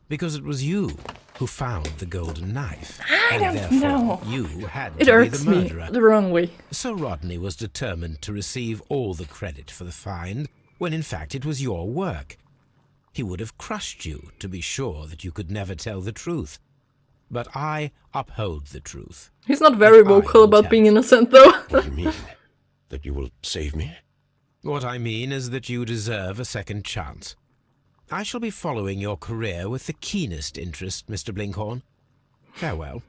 S5: Because it was you who found the golden knife.
S1: I
S5: and
S1: don't
S5: therefore
S1: know.
S5: You had
S1: It
S5: to be
S1: irks
S5: the
S1: me
S5: murderer.
S1: the wrong way.
S5: Sir Rodney was determined to receive all the credit for the find, when in fact it was your work. He would have crushed you to be sure that you could never tell the truth. But I uphold the truth.
S1: He's not very
S5: And I
S1: vocal
S5: will
S1: about
S5: tell
S1: being
S5: it.
S1: innocent, though.
S7: What do you mean? That you will save me?
S5: What I mean is that you deserve a second chance. I shall be following your career with the keenest interest, Mr. Blinkhorn. Farewell.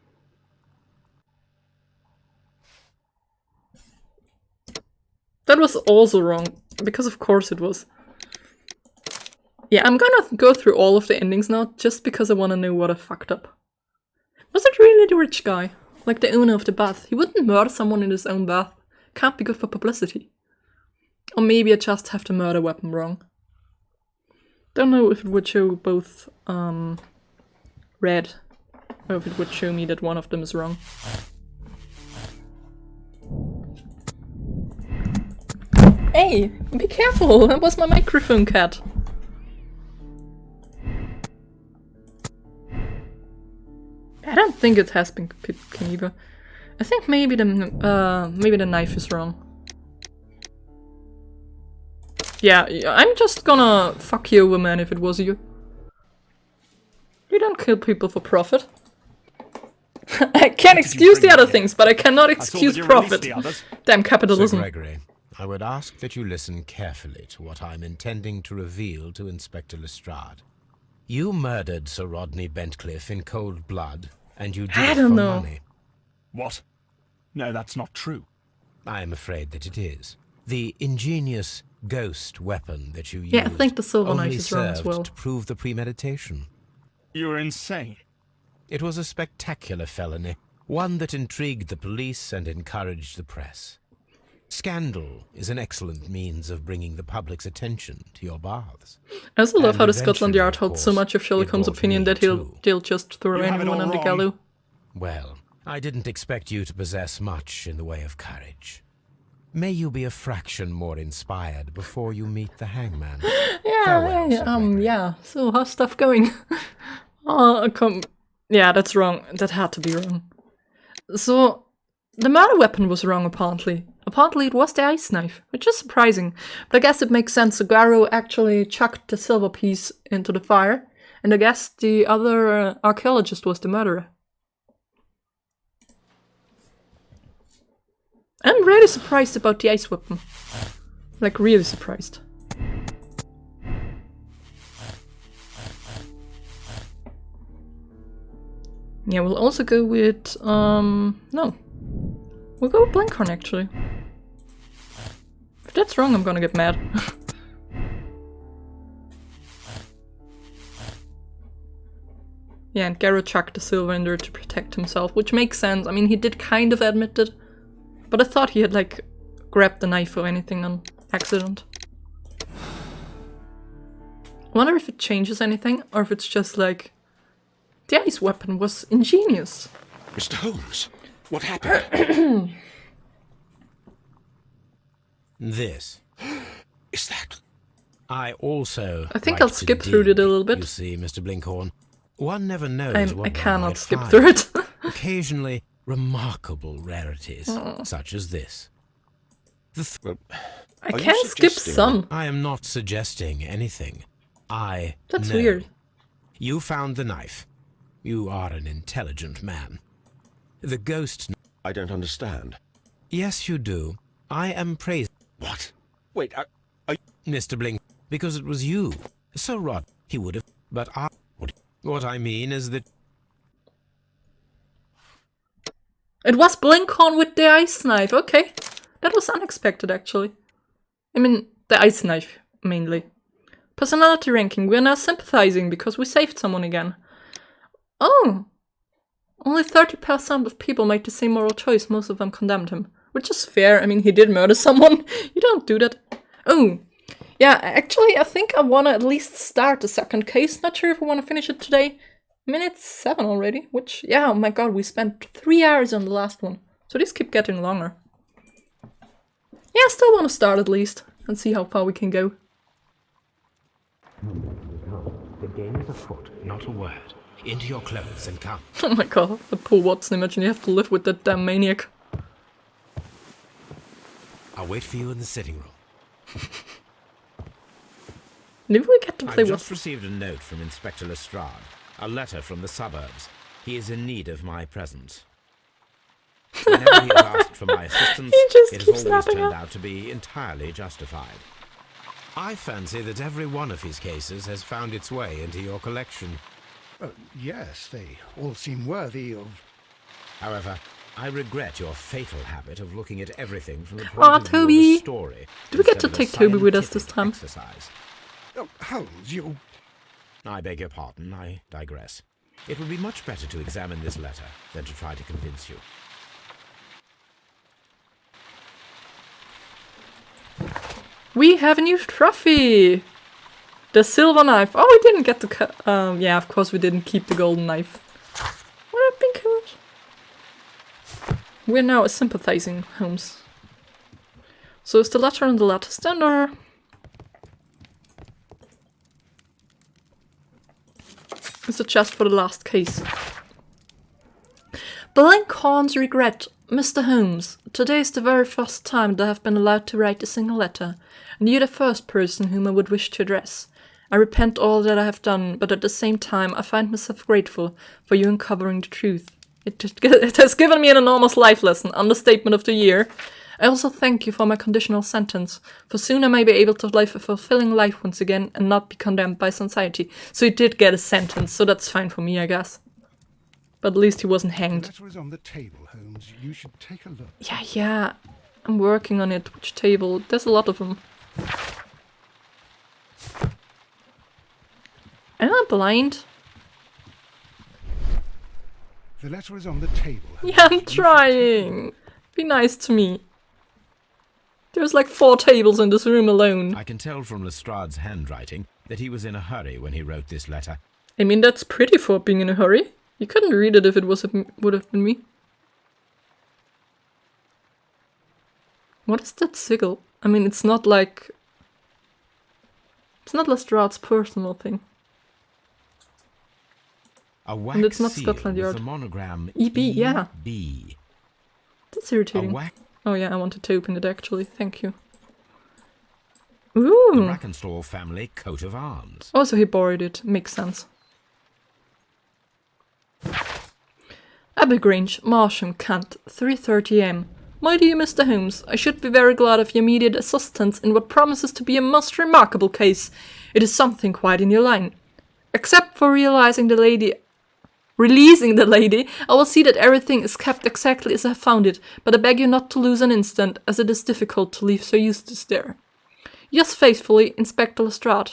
S1: That was also wrong, because of course it was. Yeah, I'm gonna go through all of the endings now, just because I wanna know what I fucked up. Was it really the rich guy? Like the owner of the bath? He wouldn't murder someone in his own bath. Can't be good for publicity. Or maybe I just have the murder weapon wrong. Don't know if it would show both red, or if it would show me that one of them is wrong. Hey, be careful! That was my microphone cat. I don't think it has been Kniever. I think maybe the knife is wrong. Yeah, I'm just gonna fuck you over, man, if it was you. You don't kill people for profit. I can excuse the other things, but I cannot excuse profit. Damn capitalism.
S5: Sir Gregory, I would ask that you listen carefully to what I'm intending to reveal to Inspector Lestrade. You murdered Sir Rodney Bentcliffe in cold blood, and you did
S1: I
S5: it
S1: don't
S5: for
S1: know.
S5: money.
S9: What? No, that's not true.
S5: I am afraid that it is. The ingenious ghost weapon that you used
S1: Yeah, I think the silver
S5: only
S1: knife is wrong as
S5: served
S1: well.
S5: to prove the premeditation.
S9: You're insane.
S5: It was a spectacular felony, one that intrigued the police and encouraged the press. Scandal is an excellent means of bringing the public's attention to your baths.
S1: I also love
S5: And
S1: how the Scotland
S5: eventually,
S1: Yard
S5: of
S1: holds so
S5: course,
S1: much of Sherlock
S5: it
S1: Holmes'
S5: brought
S1: opinion
S5: me
S1: that
S5: too.
S1: they'll just throw
S9: You have it
S1: anyone
S9: all
S1: on the
S9: wrong.
S1: gallows.
S5: Well, I didn't expect you to possess much in the way of courage. May you be a fraction more inspired before you meet the hangman. Farewell, Sir Gregory.
S1: Yeah. So how's stuff going? Yeah, that's wrong. That had to be wrong. So, the murder weapon was wrong, apparently. Apparently it was the ice knife, which is surprising. But I guess it makes sense. Agaro actually chucked the silver piece into the fire, and I guess the other archaeologist was the murderer. I'm really surprised about the ice weapon. Like, really surprised. Yeah, we'll also go with, no. We'll go with Blinkhorn, actually. If that's wrong, I'm gonna get mad. Yeah, and Garrett chucked the silver in there to protect himself, which makes sense. I mean, he did kind of admit it. But I thought he had, like, grabbed the knife or anything on accident. I wonder if it changes anything, or if it's just like... The ice weapon was ingenious.
S7: Mr. Holmes, what happened?
S5: This.
S7: Is that...
S5: I also
S1: I think
S5: liked
S1: I'll skip through it a little bit.
S5: You see, Mr. Blinkhorn, one never knows what
S1: I
S5: one
S1: cannot
S5: might
S1: skip
S5: find.
S1: through it.
S5: Occasionally, remarkable rarities, such as this.
S7: Well,
S1: I
S7: Are you
S1: can skip
S7: suggesting-
S1: some.
S5: I am not suggesting anything. I
S1: That's
S5: know.
S1: weird.
S5: You found the knife. You are an intelligent man. The ghost...
S7: I don't understand.
S5: Yes, you do. I am praising...
S7: What? Wait,
S5: Mr. Blink, because it was you. So Rod, he would have... But I... What I mean is that...
S1: It was Blinkhorn with the ice knife, okay. That was unexpected, actually. I mean, the ice knife, mainly. Personality ranking, we're now sympathizing because we saved someone again. Oh! Only 30% of people made the same moral choice, most of them condemned him. Which is fair, I mean, he did murder someone. You don't do that. Oh! Yeah, actually, I think I want to at least start the second case. Not sure if I want to finish it today. I mean, it's 7 already, which, yeah, oh my god, we spent 3 hours on the last one. So these keep getting longer. Yeah, I still want to start at least, and see how far we can go.
S5: The game is afoot, not a word. Into your clothes and come.
S1: Oh my god, the poor Watson, imagine you have to live with that damn maniac.
S5: I'll wait for you in the sitting room.
S1: Maybe we get to play
S5: I've
S1: with...
S5: just received a note from Inspector Lestrade. A letter from the suburbs. He is in need of my presence. Whenever he has asked for my assistance,
S1: He just
S5: it has
S1: keeps
S5: always
S1: snapping
S5: turned
S1: up.
S5: out to be entirely justified. I fancy that every one of his cases has found its way into your collection.
S2: Yes, they all seem worthy of...
S5: However, I regret your fatal habit of looking at everything from the point
S1: Aw,
S5: of view of
S1: Toby.
S5: a story.
S1: Do we get to
S5: instead of a
S1: take Toby with us this
S5: scientific
S1: time?
S5: Exercise.
S2: Oh, Holmes, you...
S5: I beg your pardon, I digress. It would be much better to examine this letter than to try to convince you.
S1: We have a new trophy! The silver knife. Oh, we didn't get to yeah, of course we didn't keep the golden knife. Would have been cool. We're now sympathizing, Holmes. So is the letter on the letter stand, or... Is it just for the last case? Blenkhorn's regret. Mr. Holmes, today is the very first time that I have been allowed to write a single letter, and you're the first person whom I would wish to address. I repent all that I have done, but at the same time I find myself grateful for you uncovering the truth. It has given me an enormous life lesson, understatement of the year. I also thank you for my conditional sentence, for soon I may be able to live a fulfilling life once again and not be condemned by society. So he did get a sentence, so that's fine for me, I guess. But at least he wasn't
S2: The
S1: hanged.
S2: letter is on the table, Holmes. You should take a look.
S1: Yeah. I'm working on it. Which table? There's a lot of them. Am I blind?
S2: The letter is on the table, Holmes.
S1: Yeah, I'm
S2: You should take a
S1: trying. Be nice to me. There's like 4 tables in this room alone.
S5: I can tell from Lestrade's handwriting that he was in a hurry when he wrote this letter.
S1: I mean, that's pretty for being in a hurry. You couldn't read it if it would have been me. What is that sigil? I mean, it's not like... It's not Lestrade's personal thing.
S5: A
S1: And
S5: wax
S1: it's not
S5: seal
S1: Scotland
S5: with
S1: Yard.
S5: the monogram
S1: EB, yeah.
S5: EB.
S1: That's
S5: A
S1: irritating.
S5: wax...
S1: Oh yeah, I wanted to open it actually. Thank you.
S5: The
S1: Ooh!
S5: Brackenstall family coat of arms.
S1: Oh, so he borrowed it. Makes sense. Abbey Grange, Marsham, Kent, 3:30 am. My dear Mr. Holmes, I should be very glad of your immediate assistance in what promises to be a most remarkable case. It is something quite in your line. Except for releasing the lady, I will see that everything is kept exactly as I found it, but I beg you not to lose an instant, as it is difficult to leave Sir Eustace there. Yours faithfully, Inspector Lestrade.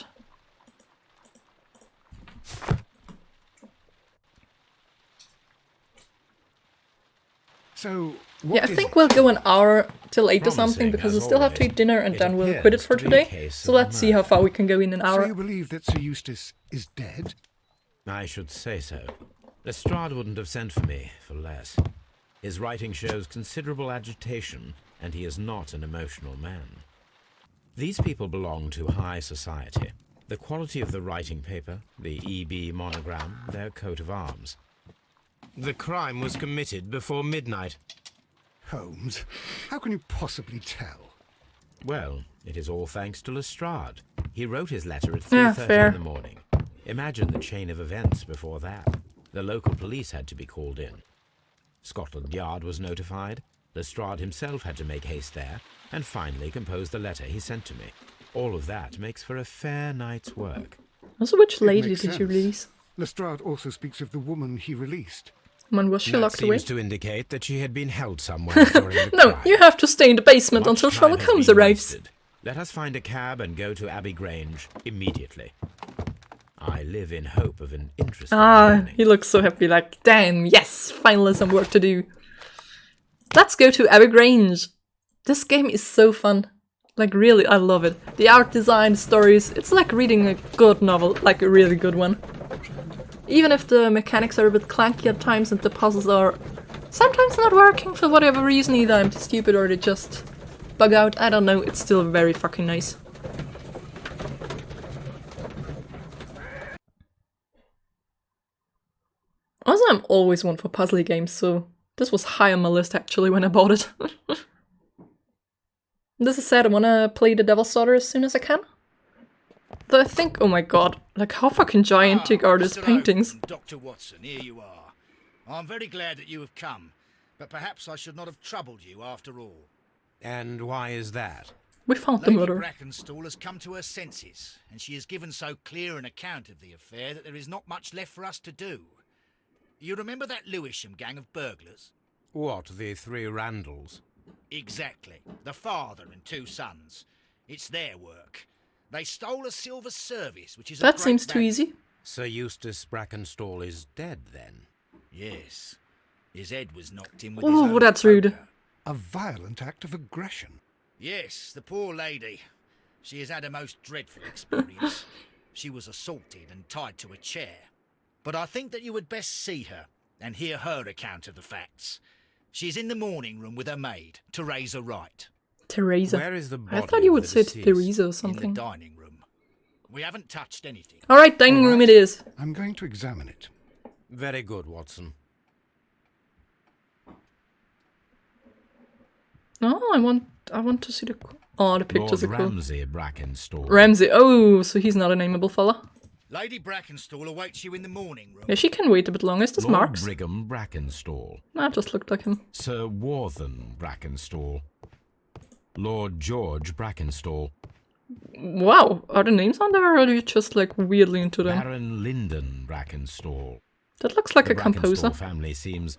S2: So,
S1: Yeah, I think we'll go an hour till 8 or something,
S5: Promising,
S1: because I
S5: as
S1: still have to
S5: always.
S1: eat dinner and
S5: It
S1: then we'll quit it
S5: appears
S1: for
S5: to be a
S1: today.
S5: case
S1: So
S5: of
S1: let's see how
S5: murder.
S1: far we can go in an
S2: So
S1: hour.
S2: you believe that Sir Eustace is dead?
S5: I should say so. Lestrade wouldn't have sent for me for less. His writing shows considerable agitation, and he is not an emotional man. These people belong to high society. The quality of the writing paper, the EB monogram, their coat of arms. The crime was committed before midnight.
S2: Holmes, how can you possibly tell?
S5: Well, it is all thanks to Lestrade. He wrote his letter at
S1: Yeah,
S5: 3:30
S1: fair.
S5: in the morning. Imagine the chain of events before that. The local police had to be called in. Scotland Yard was notified. Lestrade himself had to make haste there, and finally compose the letter he sent to me. All of that makes for a fair night's work.
S1: Also, which
S2: It
S1: lady
S2: makes
S1: did you
S2: sense.
S1: release?
S2: Lestrade also speaks of the woman he released.
S1: When was she
S5: That
S1: locked away?
S5: seems to indicate that she had been held somewhere during the
S1: No,
S5: crime.
S1: you have to stay in the basement
S5: Much
S1: until
S5: time
S1: Sherlock
S5: has
S1: Holmes
S5: been
S1: arrives.
S5: wasted. Let us find a cab and go to Abbey Grange immediately. I live in hope of an interesting morning.
S1: He looks so happy, like, damn, yes, finally some work to do. Let's go to Abbey Grange. This game is so fun. Like really, I love it. The art design, stories, it's like reading a good novel, like a really good one. Even if the mechanics are a bit clunky at times and the puzzles are sometimes not working for whatever reason, either I'm stupid or they just bug out, I don't know, it's still very fucking nice. Also, I'm always one for puzzly games, so this was high on my list actually when I bought it. This is sad, I wanna play the Devil's Daughter as soon as I can. Though I think, oh my god, like how fucking gigantic are these
S6: Mr.
S1: paintings?
S6: Holmes, Dr. Watson, here you are. I'm very glad that you have come, but perhaps I should not have troubled you after all.
S5: And why is that?
S1: We found the
S6: Lady
S1: murderer.
S6: Brackenstall has come to her senses, and she has given so clear an account of the affair that there is not much left for us to do. You remember that Lewisham gang of burglars?
S5: What, the 3 Randalls?
S6: Exactly. The father and 2 sons. It's their work. They stole a silver service, which is
S1: That
S6: of great
S1: seems too
S6: value.
S1: easy.
S5: Sir Eustace Brackenstall is dead, then?
S6: Yes. His head was knocked in with his
S1: Oh,
S6: own
S1: that's rude.
S6: poker.
S2: A violent act of aggression.
S6: Yes, the poor lady. She has had a most dreadful experience. She was assaulted and tied to a chair. But I think that you would best see her and hear her account of the facts. She's in the morning room with her maid, Teresa Wright.
S1: Teresa.
S5: Where is the
S1: I
S5: body
S1: thought you
S5: of
S1: would
S5: the
S1: say
S5: deceased?
S1: Teresa or
S6: In
S1: something.
S6: the dining room. We haven't touched anything.
S1: Alright, dining room it is.
S2: I'm going to examine it.
S5: Very good, Watson.
S1: Oh, I want to see the... Oh, the pictures
S5: Lord
S1: are cool.
S5: Ramsay Brackenstall.
S1: Ramsay. Oh, so he's not a nameable fella.
S6: Lady Brackenstall awaits you in the morning room.
S1: Yeah, she can wait a bit longer. Is this
S5: Lord
S1: Marks?
S5: Brigham Brackenstall.
S1: That just looked like him.
S5: Sir Warthen Brackenstall. Lord George Brackenstall.
S1: Wow, are the names on there or are you just like weirdly into them?
S5: Baron Lyndon Brackenstall.
S1: That looks like
S5: The
S1: a composer.
S5: Brackenstall family seems...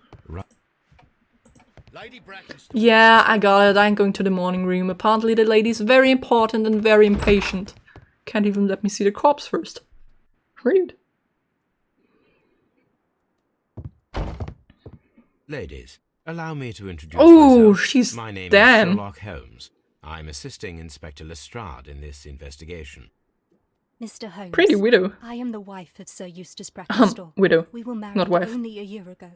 S6: Lady Brackenstall.
S1: Yeah, I got it. I'm going to the morning room. Apparently the lady's very important and very impatient. Can't even let me see the corpse first. Rude.
S5: Ladies, allow me to introduce
S1: Oh,
S5: myself.
S1: she's
S5: My name
S1: damn.
S5: is Sherlock Holmes. I'm assisting Inspector Lestrade in this investigation.
S10: Mr. Holmes.
S1: Pretty widow.
S10: I am the wife of Sir Eustace Brackenstall.
S1: Widow.
S10: We were married
S1: not wife.
S10: only a year ago.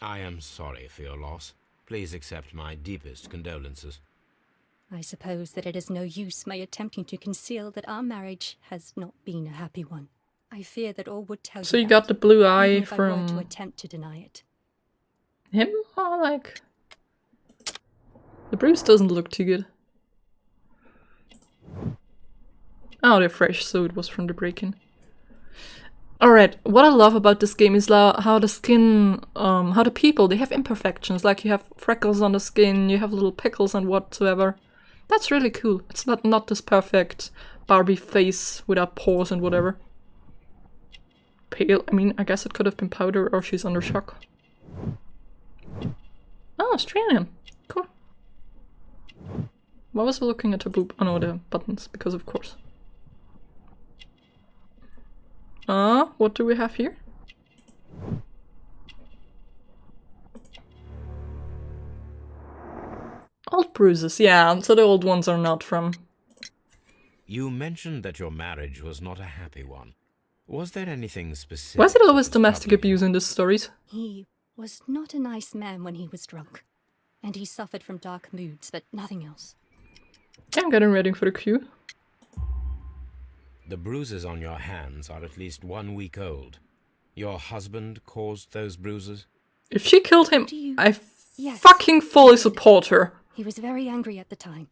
S5: I am sorry for your loss. Please accept my deepest condolences.
S10: I suppose that it is no use my attempting to conceal that our marriage has not been a happy one. I fear that all would tell
S1: So
S10: you
S1: you
S10: that,
S1: got the blue eye
S10: even if I were to
S1: from
S10: attempt to deny it.
S1: him? Or like... The bruise doesn't look too good. Oh, they're fresh, so it was from the break-in. Alright, what I love about this game is how the skin, how the people, they have imperfections. Like you have freckles on the skin, you have little pickles and whatsoever. That's really cool. It's not this perfect Barbie face without pores and whatever. Pale, I mean, I guess it could have been powder or she's under shock. Oh, Australian. Cool. Why was I looking at the blue? Oh no, the buttons, because of course. What do we have here? Old bruises, yeah, so the old ones are not from...
S5: You mentioned that your marriage was not a happy one. Was there anything specific?
S1: Why is it always
S5: that was
S1: domestic
S5: troubling
S1: abuse in these stories?
S10: He was not a nice man when he was drunk, and he suffered from dark moods, but nothing else.
S1: Yeah, I'm getting ready for the queue.
S5: The bruises on your hands are at least 1 week old. Your husband caused those bruises?
S1: If she killed him,
S10: Do you-
S1: I
S10: Yes.
S1: fucking fully support her.
S10: He was very angry at the time,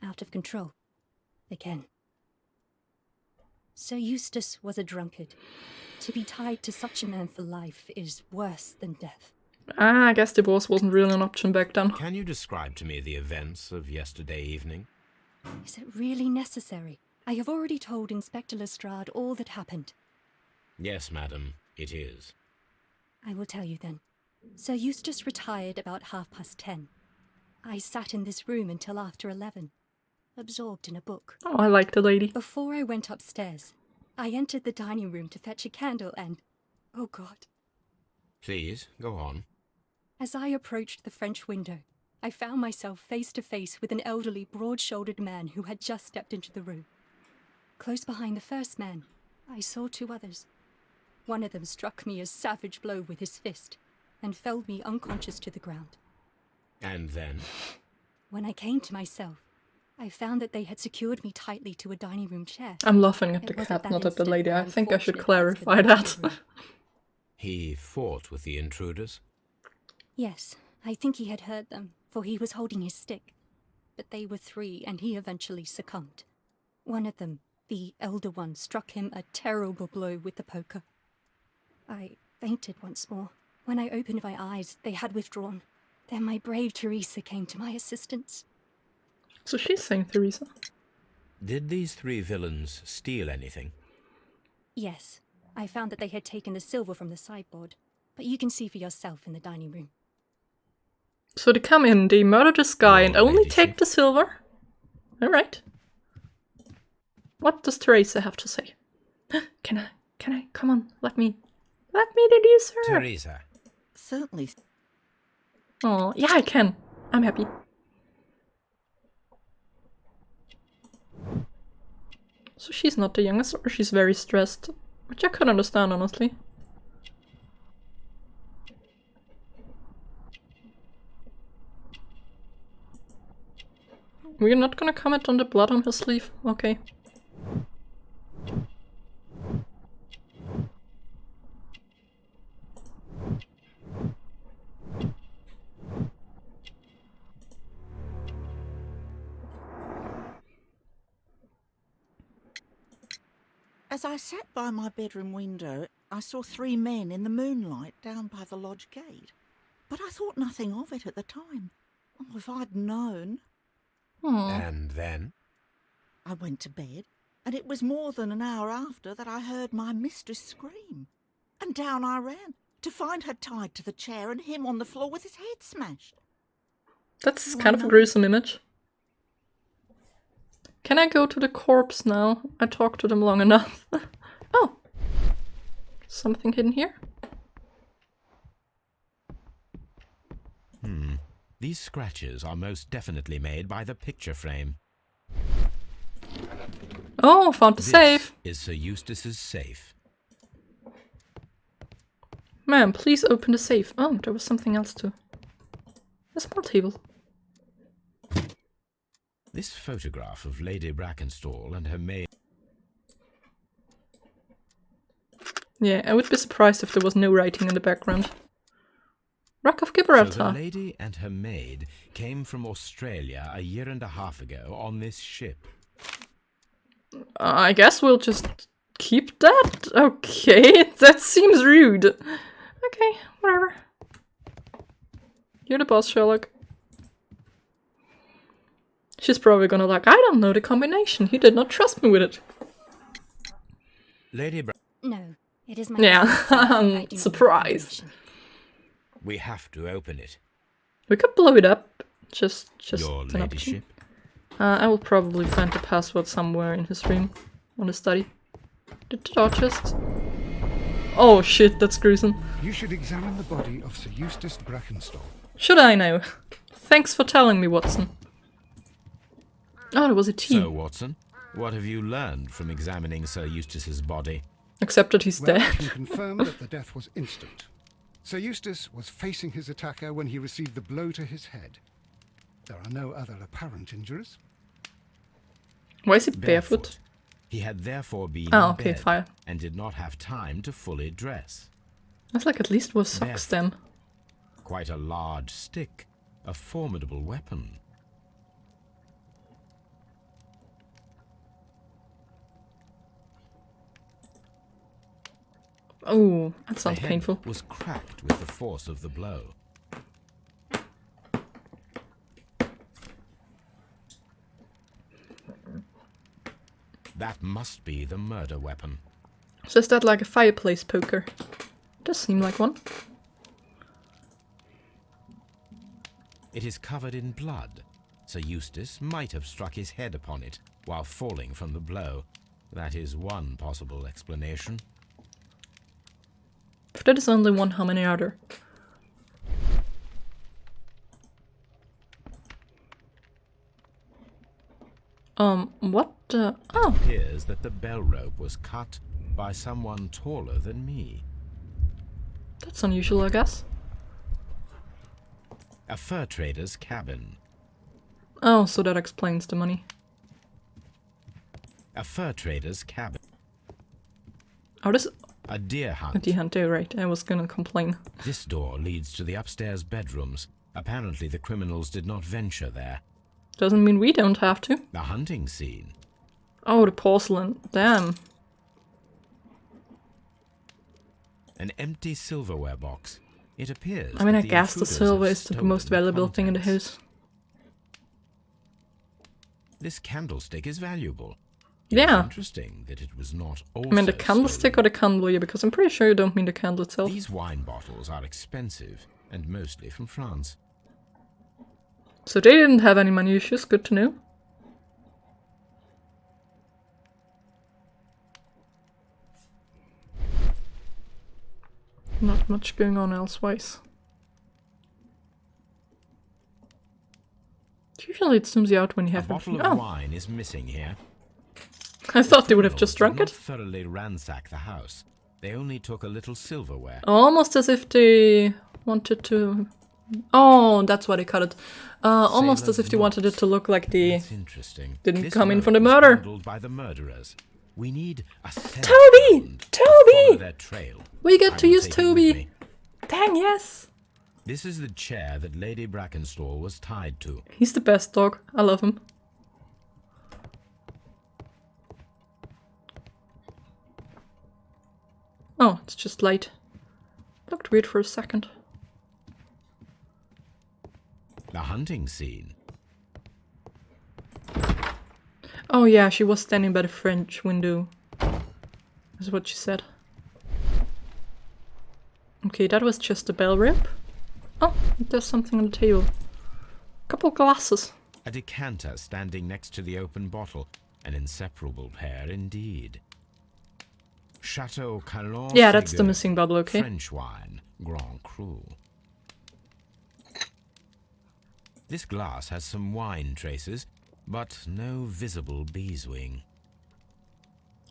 S10: out of control. Again. Sir Eustace was a drunkard. To be tied to such a man for life is worse than death.
S1: I guess divorce wasn't really an option back then.
S5: Can you describe to me the events of yesterday evening?
S10: Is it really necessary? I have already told Inspector Lestrade all that happened.
S5: Yes, madam, it is.
S10: I will tell you then. Sir Eustace retired about 10:30. I sat in this room until after 11, absorbed in a book.
S1: Oh, I like the lady.
S10: Before I went upstairs, I entered the dining room to fetch a candle and... Oh God.
S5: Please, go on.
S10: As I approached the French window, I found myself face to face with an elderly, broad-shouldered man who had just stepped into the room. Close behind the first man, I saw two others. One of them struck me a savage blow with his fist and felled me unconscious to the ground.
S5: And then?
S10: When I came to myself, I found that they had secured me tightly to a dining room chair.
S1: I'm laughing at the
S10: It was
S1: cat,
S10: that
S1: not at the
S10: instant
S1: lady.
S10: my
S1: I think I should
S10: unfortunate
S1: clarify
S10: husband
S1: that.
S5: He fought with the intruders?
S10: Yes, I think he had hurt them, for he was holding his stick. But they were three, and he eventually succumbed. One of them, the elder one, struck him a terrible blow with the poker. I fainted once more. When I opened my eyes, they had withdrawn. Then my brave Teresa came to my assistance.
S1: So she's saying Teresa.
S5: Did these three villains steal anything?
S10: Yes, I found that they had taken the silver from the sideboard, but you can see for yourself in the dining room.
S1: So they come in, they murder this guy and only take the silver? Alright. What does Teresa have to say? Can I, come on, let me introduce her.
S5: Teresa.
S11: Certainly.
S1: Oh, yeah, I can. I'm happy. So she's not the youngest, or she's very stressed. Which I could understand, honestly. We're not gonna comment on the blood on her sleeve? Okay.
S11: As I sat by my bedroom window, I saw three men in the moonlight down by the lodge gate. But I thought nothing of it at the time. Oh, if I'd known.
S5: And then?
S11: I went to bed, and it was more than an hour after that I heard my mistress scream. And down I ran, to find her tied to the chair and him on the floor with his head smashed.
S1: That's kind of a gruesome image. Can I go to the corpse now? I talked to them long enough. Oh! Something hidden here?
S5: These scratches are most definitely made by the picture frame.
S1: Oh, found the safe!
S5: This is Sir Eustace's safe.
S1: Man, please open the safe. Oh, there was something else too. A small table.
S5: This photograph of Lady Brackenstall and her maid...
S1: Yeah, I would be surprised if there was no writing in the background. Rock of Gibraltar.
S5: So the lady and her maid came from Australia a year and a half ago on this ship.
S1: I guess we'll just keep that? Okay, that seems rude. Okay, whatever. You're the boss, Sherlock. She's probably gonna like, I don't know the combination. He did not trust me with it.
S5: Lady
S10: No, it is my
S1: Yeah, surprise.
S5: We have to open it.
S1: We could blow it up. Just
S5: Your
S1: an option.
S5: ladyship.
S1: I will probably find the password somewhere in his room. On the study. The door chest. Oh shit, that's gruesome.
S2: You should examine the body of Sir Eustace Brackenstall.
S1: Should I know? Thanks for telling me, Watson. Oh, there was a T.
S5: So, Watson, what have you learned from examining Sir Eustace's body?
S1: Except that he's
S2: Well,
S1: dead.
S2: I can confirm that the death was instant. Sir Eustace was facing his attacker when he received the blow to his head. There are no other apparent injuries.
S1: Why is he barefoot?
S5: He had therefore been
S1: Oh,
S5: in
S1: okay,
S5: bed
S1: fire.
S5: and did not have time to fully dress.
S1: That's like at least was socks then.
S5: Quite a large stick, a formidable weapon.
S1: Oh, that
S5: The
S1: sounds
S5: head
S1: painful.
S5: was cracked with the force of the blow. That must be the murder weapon.
S1: So is that like a fireplace poker? Does seem like one.
S5: It is covered in blood. Sir Eustace might have struck his head upon it while falling from the blow. That is one possible explanation.
S1: If that is only one, how many are there? What the... Oh,
S5: It appears that the bell rope was cut by someone taller than me.
S1: that's unusual, I guess.
S5: A fur trader's cabin.
S1: Oh, so that explains the money.
S5: A fur trader's cabin.
S1: Oh, this...
S5: A deer
S1: A
S5: hunt.
S1: deer hunt, right. I was gonna complain.
S5: This door leads to the upstairs bedrooms. Apparently the criminals did not venture there.
S1: Doesn't mean we don't have to.
S5: The hunting scene.
S1: Oh, the porcelain. Damn.
S5: An empty silverware box. It appears
S1: I mean,
S5: that
S1: I
S5: the
S1: guess the
S5: intruders
S1: silver
S5: have
S1: is the
S5: stolen
S1: most valuable thing in the
S5: contents.
S1: house.
S5: This candlestick is valuable.
S1: Yeah.
S5: Interesting that it was not also
S1: I mean, the candlestick or the candle, because I'm pretty sure you don't mean the candle itself.
S5: These wine bottles are expensive and mostly from France.
S1: So they didn't have any money issues, good to know. Not much going on elsewise. Usually it zooms you out when you
S5: A
S1: have
S5: bottle
S1: them.
S5: of
S1: Oh,
S5: wine is missing here.
S1: I thought they would have just
S5: Criminals
S1: drunk
S5: did
S1: it.
S5: not thoroughly ransack the house. They only took a little silverware.
S1: Almost as if they wanted to... Oh, that's why they cut it. Almost as if they wanted it to look like the...
S5: That's interesting.
S1: Didn't
S5: This
S1: come in
S5: road
S1: from the
S5: was
S1: murder.
S5: handled by the murderers. We need a scent
S1: Toby!
S5: hound to follow
S1: Toby!
S5: their trail.
S1: We get
S5: I
S1: to
S5: will
S1: use
S5: take it with
S1: Toby.
S5: me.
S1: Dang, yes!
S5: This is the chair that Lady Brackenstall was tied to.
S1: He's the best dog. I love him. Oh, it's just light. Looked weird for a second.
S5: The hunting scene.
S1: Oh yeah, she was standing by the French window. That's what she said. Okay, that was just a bell rope. Oh, there's something on the table. Couple glasses.
S5: A decanter standing next to the open bottle. An inseparable pair indeed. Chateau Calon.
S1: Yeah, that's the missing bottle, okay.
S5: French wine, Grand Cru. This glass has some wine traces, but no visible beeswing.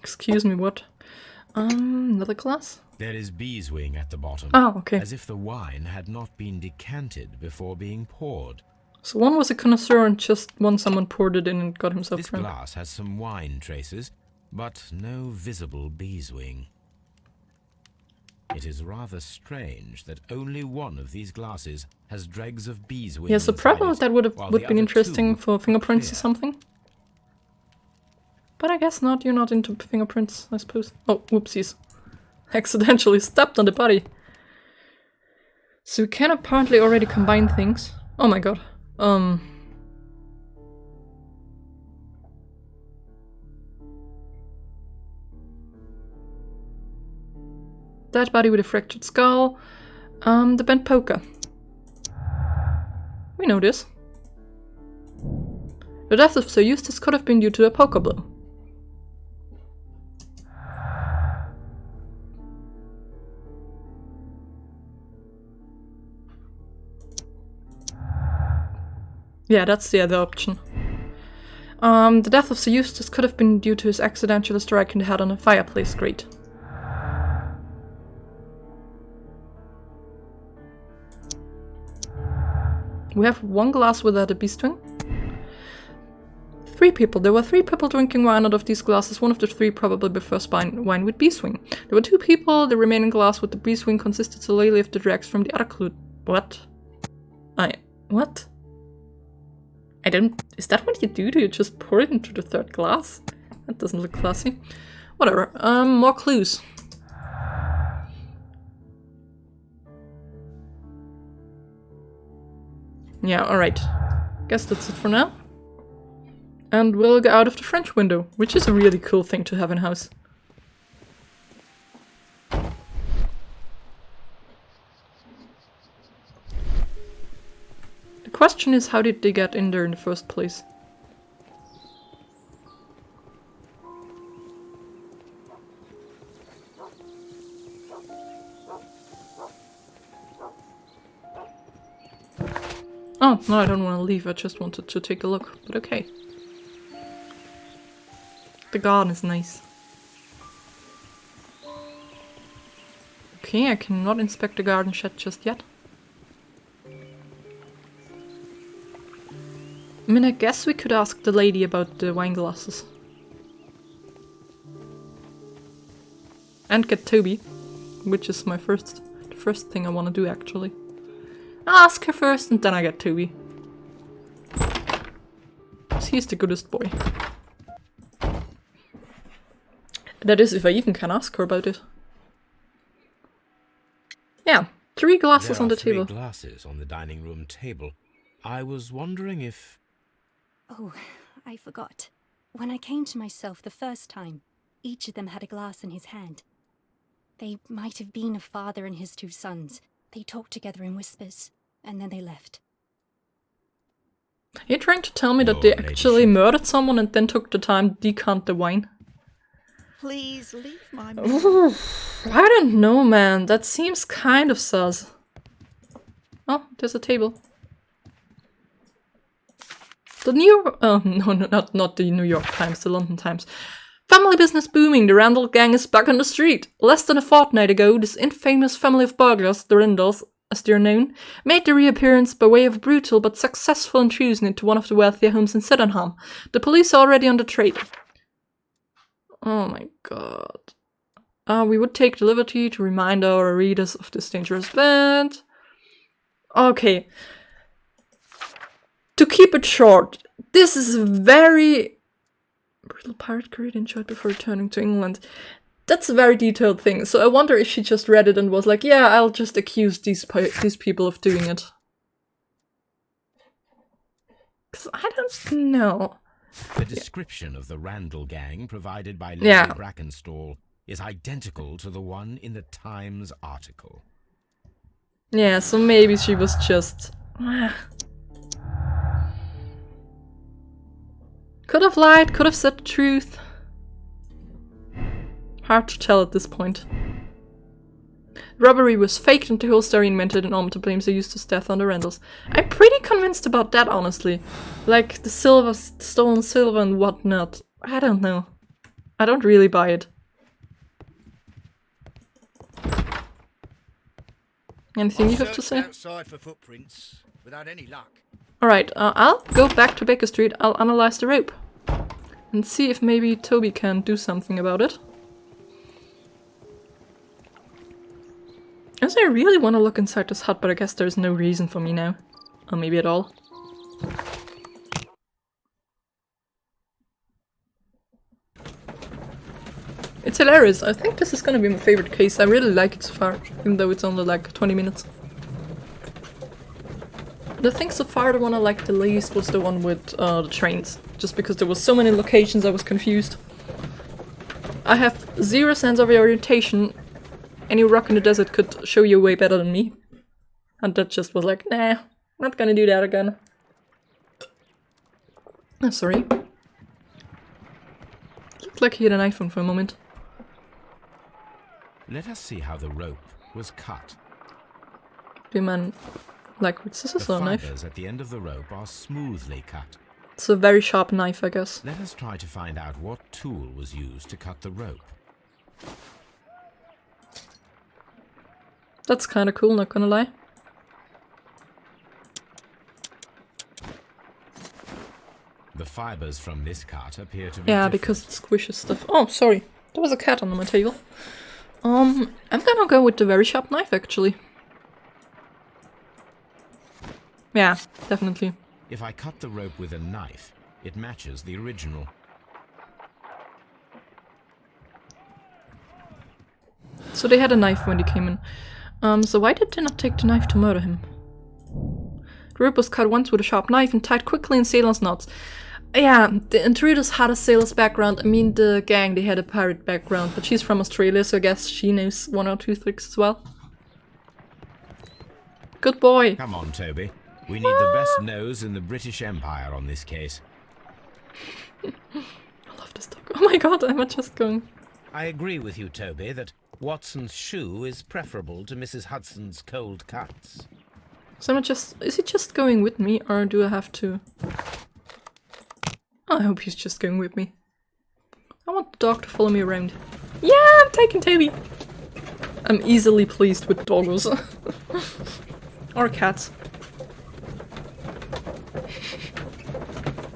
S1: Excuse me, what? Another glass?
S5: There is beeswing at the bottom.
S1: Oh, okay.
S5: As if the wine had not been decanted before being poured.
S1: So one was a connoisseur and just one someone poured it in and got himself
S5: This
S1: drunk.
S5: glass has some wine traces, but no visible beeswing. It is rather strange that only one of these glasses has dregs of beeswing.
S1: Yeah, so
S5: inside
S1: probably
S5: it,
S1: that would
S5: while
S1: been
S5: the other
S1: interesting
S5: two
S1: for fingerprints or
S5: clear.
S1: something. But I guess not, you're not into fingerprints, I suppose. Oh, whoopsies. Accidentally stepped on the body. So we can apparently already combine things. Oh my god. Dead body with a fractured skull. The bent poker. We know this. The death of Sir Eustace could have been due to a poker blow. Yeah, that's the other option. The death of Sir Eustace could have been due to his accidental strike in the head on a fireplace grate. We have one glass without a bee string. 3 people. There were 3 people drinking wine out of these glasses. One of the 3 probably prefers wine with bee swing. There were 2 people. The remaining glass with the bee swing consisted solely of the dregs from the other clue. What? What? I don't... Is that what you do? Do you just pour it into the 3rd glass? That doesn't look classy. Whatever. More clues. Yeah, alright. Guess that's it for now. And we'll go out of the French window, which is a really cool thing to have in house. The question is, how did they get in there in the first place? Oh, no, I don't want to leave, I just wanted to take a look, but okay. The garden is nice. Okay, I cannot inspect the garden shed just yet. I mean, I guess we could ask the lady about the wine glasses. And get Toby, which is the first thing I want to do actually. I'll ask her first and then I get Toby. He's the goodest boy. That is, if I even can ask her about it. Yeah, 3 glasses on the table.
S5: 3 glasses on the dining room table. I was wondering if...
S10: Oh, I forgot. When I came to myself the first time, each of them had a glass in his hand. They might have been a father and his 2 sons. They talked together in whispers, and then they left.
S1: Are you trying to tell me that they actually murdered someone and then took the time to decant the wine?
S11: Please leave my
S1: Ooh, I don't know, man. That seems kind of sus. Oh, there's a table. The not the New York Times, the London Times. Family business booming, the Randall gang is back on the street. Less than a fortnight ago, this infamous family of burglars, the Rindals, as they're known, made their reappearance by way of a brutal but successful intrusion into one of the wealthier homes in Sydenham. The police are already on the trail. Oh my god. We would take the liberty to remind our readers of this dangerous band. Okay. To keep it short, this is a very... Brutal pirate career enjoyed before returning to England. That's a very detailed thing, so I wonder if she just read it and was like, yeah, I'll just accuse these people of doing it. Because I don't know.
S5: The description of the Randall gang provided by Lady Brackenstall is identical to the one in the Times article.
S1: Yeah, so maybe she was just... Could have lied, could have said the truth. Hard to tell at this point. Robbery was faked and the whole story invented in order to blame the Eustace death on the Randalls. I'm pretty convinced about that, honestly. Like, the stolen silver and whatnot. I don't know. I don't really buy it. Anything you have to say?
S6: Outside for footprints, without any luck.
S1: Alright, I'll go back to Baker Street, I'll analyze the rope. And see if maybe Toby can do something about it. As I really want to look inside this hut, but I guess there's no reason for me now. Or maybe at all. It's hilarious. I think this is gonna be my favorite case. I really like it so far, even though it's only like 20 minutes. The thing so far, the one I liked the least was the one with the trains. Just because there was so many locations I was confused. I have zero sense of orientation. Any rock in the desert could show you way better than me. And that just was like, nah, not gonna do that again. Oh, sorry. Looked like he had an iPhone for a moment.
S5: Let us see how the rope was cut.
S1: Do you mean like with scissors or a knife?
S5: The fibers at the end of the rope are smoothly cut.
S1: It's a very sharp knife, I guess.
S5: Let us try to find out what tool was used to cut the rope.
S1: That's kinda cool, not gonna lie.
S5: The fibers from this cut appear to be
S1: Yeah,
S5: different.
S1: because it squishes stuff. Oh, sorry. There was a cat on my table. I'm gonna go with the very sharp knife, actually. Yeah, definitely.
S5: If I cut the rope with a knife, it matches the original.
S1: So they had a knife when they came in. So why did they not take the knife to murder him? The rope was cut once with a sharp knife and tied quickly in sailor's knots. Yeah, the intruders had a sailor's background. I mean, the gang, they had a pirate background, but she's from Australia, so I guess she knows one or two tricks as well. Good boy.
S5: Come on, Toby. We need the best nose in the British Empire on this case.
S1: I love this dog. Oh my god, am I just going...
S5: I agree with you, Toby, that Watson's shoe is preferable to Mrs. Hudson's cold cuts.
S1: So is he just going with me, or do I have to... Oh, I hope he's just going with me. I want the dog to follow me around. Yeah, I'm taking Toby! I'm easily pleased with doggos. Or cats.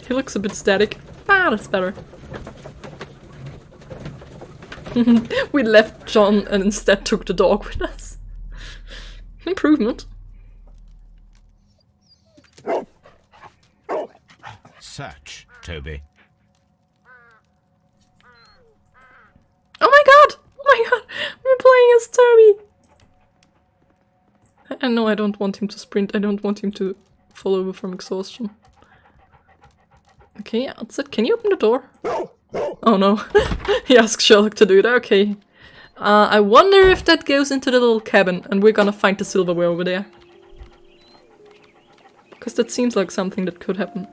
S1: He looks a bit static. Ah, that's better. We left John and instead took the dog with us. Improvement.
S5: Search, Toby.
S1: Oh my god! Oh my god! We're playing as Toby! I know I don't want him to sprint, I don't want him to fall over from exhaustion. Okay, outside. Can you open the door? Oh no. He asked Sherlock to do it, okay. I wonder if that goes into the little cabin and we're gonna find the silverware over there. Because that seems like something that could happen.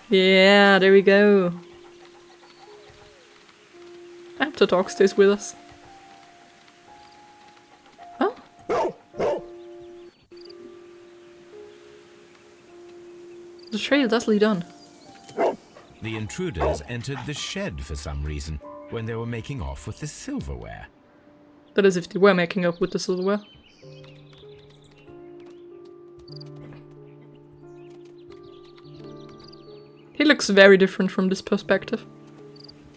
S1: Yeah, there we go. I hope the dog stays with us. Oh? The trail does lead on.
S5: The intruders entered the shed for some reason when they were making off with the silverware.
S1: That is if they were making up with the silverware. He looks very different from this perspective.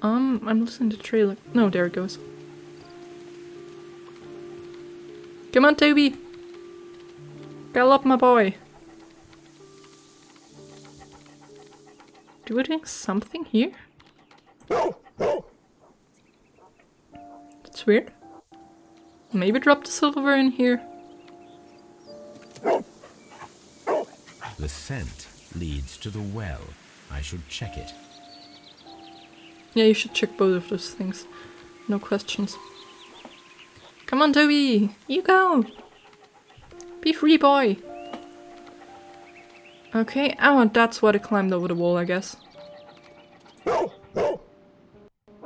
S1: I'm losing the trailer. No, there it goes. Come on, Toby! Gallop, my boy! Doing something here? That's weird. Maybe drop the silverware in here.
S5: The scent leads to the well. I should check it.
S1: Yeah, you should check both of those things. No questions. Come on, Toby! You go! Be free, boy! Okay, oh, and that's why they climbed over the wall, I guess.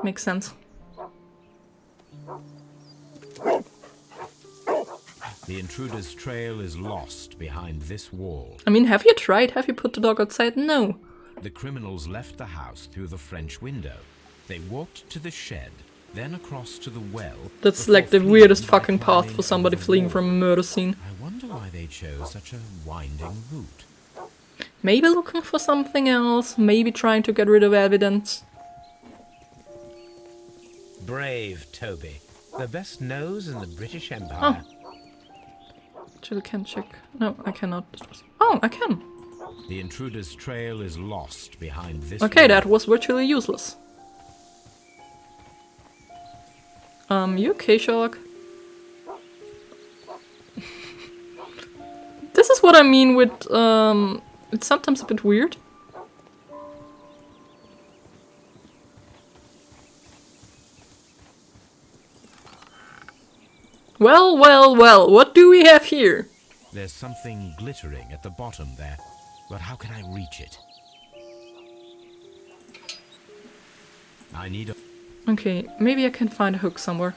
S1: Makes sense.
S5: The intruder's trail is lost behind this wall.
S1: I mean, have you tried? Have you put the dog outside? No.
S5: The criminals left the house through the French window. They walked to the shed, then across to the well.
S1: That's like the weirdest fucking path for somebody fleeing from a murder scene.
S5: I wonder why they chose such a winding route.
S1: Maybe looking for something else, maybe trying to get rid of evidence.
S5: Brave Toby. The best nose in the British Empire.
S1: Actually, can check. No, I cannot. Oh, I can.
S5: The intruder's trail is lost behind this
S1: Okay,
S5: wall.
S1: that was virtually useless. You okay, Sherlock? This is what I mean with, it's sometimes a bit weird. Well, well, well, what do we have here?
S5: There's something glittering at the bottom there, but how can I reach it? I need a...
S1: Okay, maybe I can find a hook somewhere.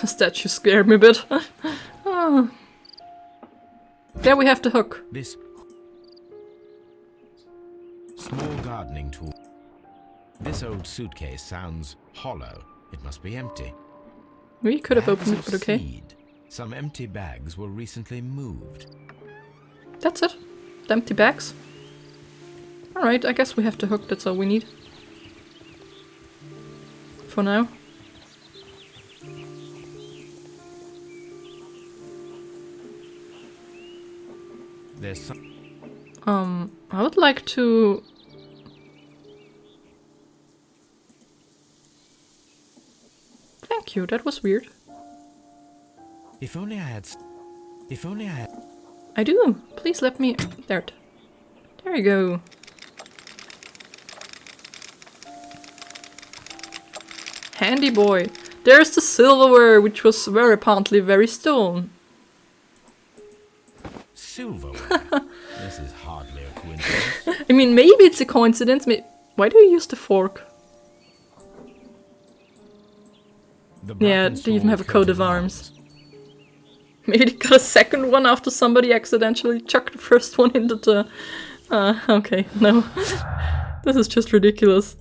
S1: The statue scared me a bit. Oh. There we have the hook.
S5: This small gardening tool. This old suitcase sounds hollow. It must be empty.
S1: We could have opened it,
S5: Bags
S1: but
S5: of
S1: okay.
S5: seed. Some empty bags were recently moved.
S1: That's it. The empty bags. Alright, I guess we have the hook, that's all we need. For now.
S5: There's some...
S1: I would like to... Thank you, that was weird.
S5: If only I had... If only I had...
S1: I do. Please let me... There. There you go. Handy boy. There's the silverware, which was very apparently very stolen.
S5: Silverware. This is hardly a coincidence.
S1: I mean, maybe it's a coincidence. Why do you use the fork?
S5: The
S1: Yeah,
S5: black
S1: they even have a coat of arms. Maybe they got a second one after somebody accidentally chucked the first one into the... okay, no. This is just ridiculous.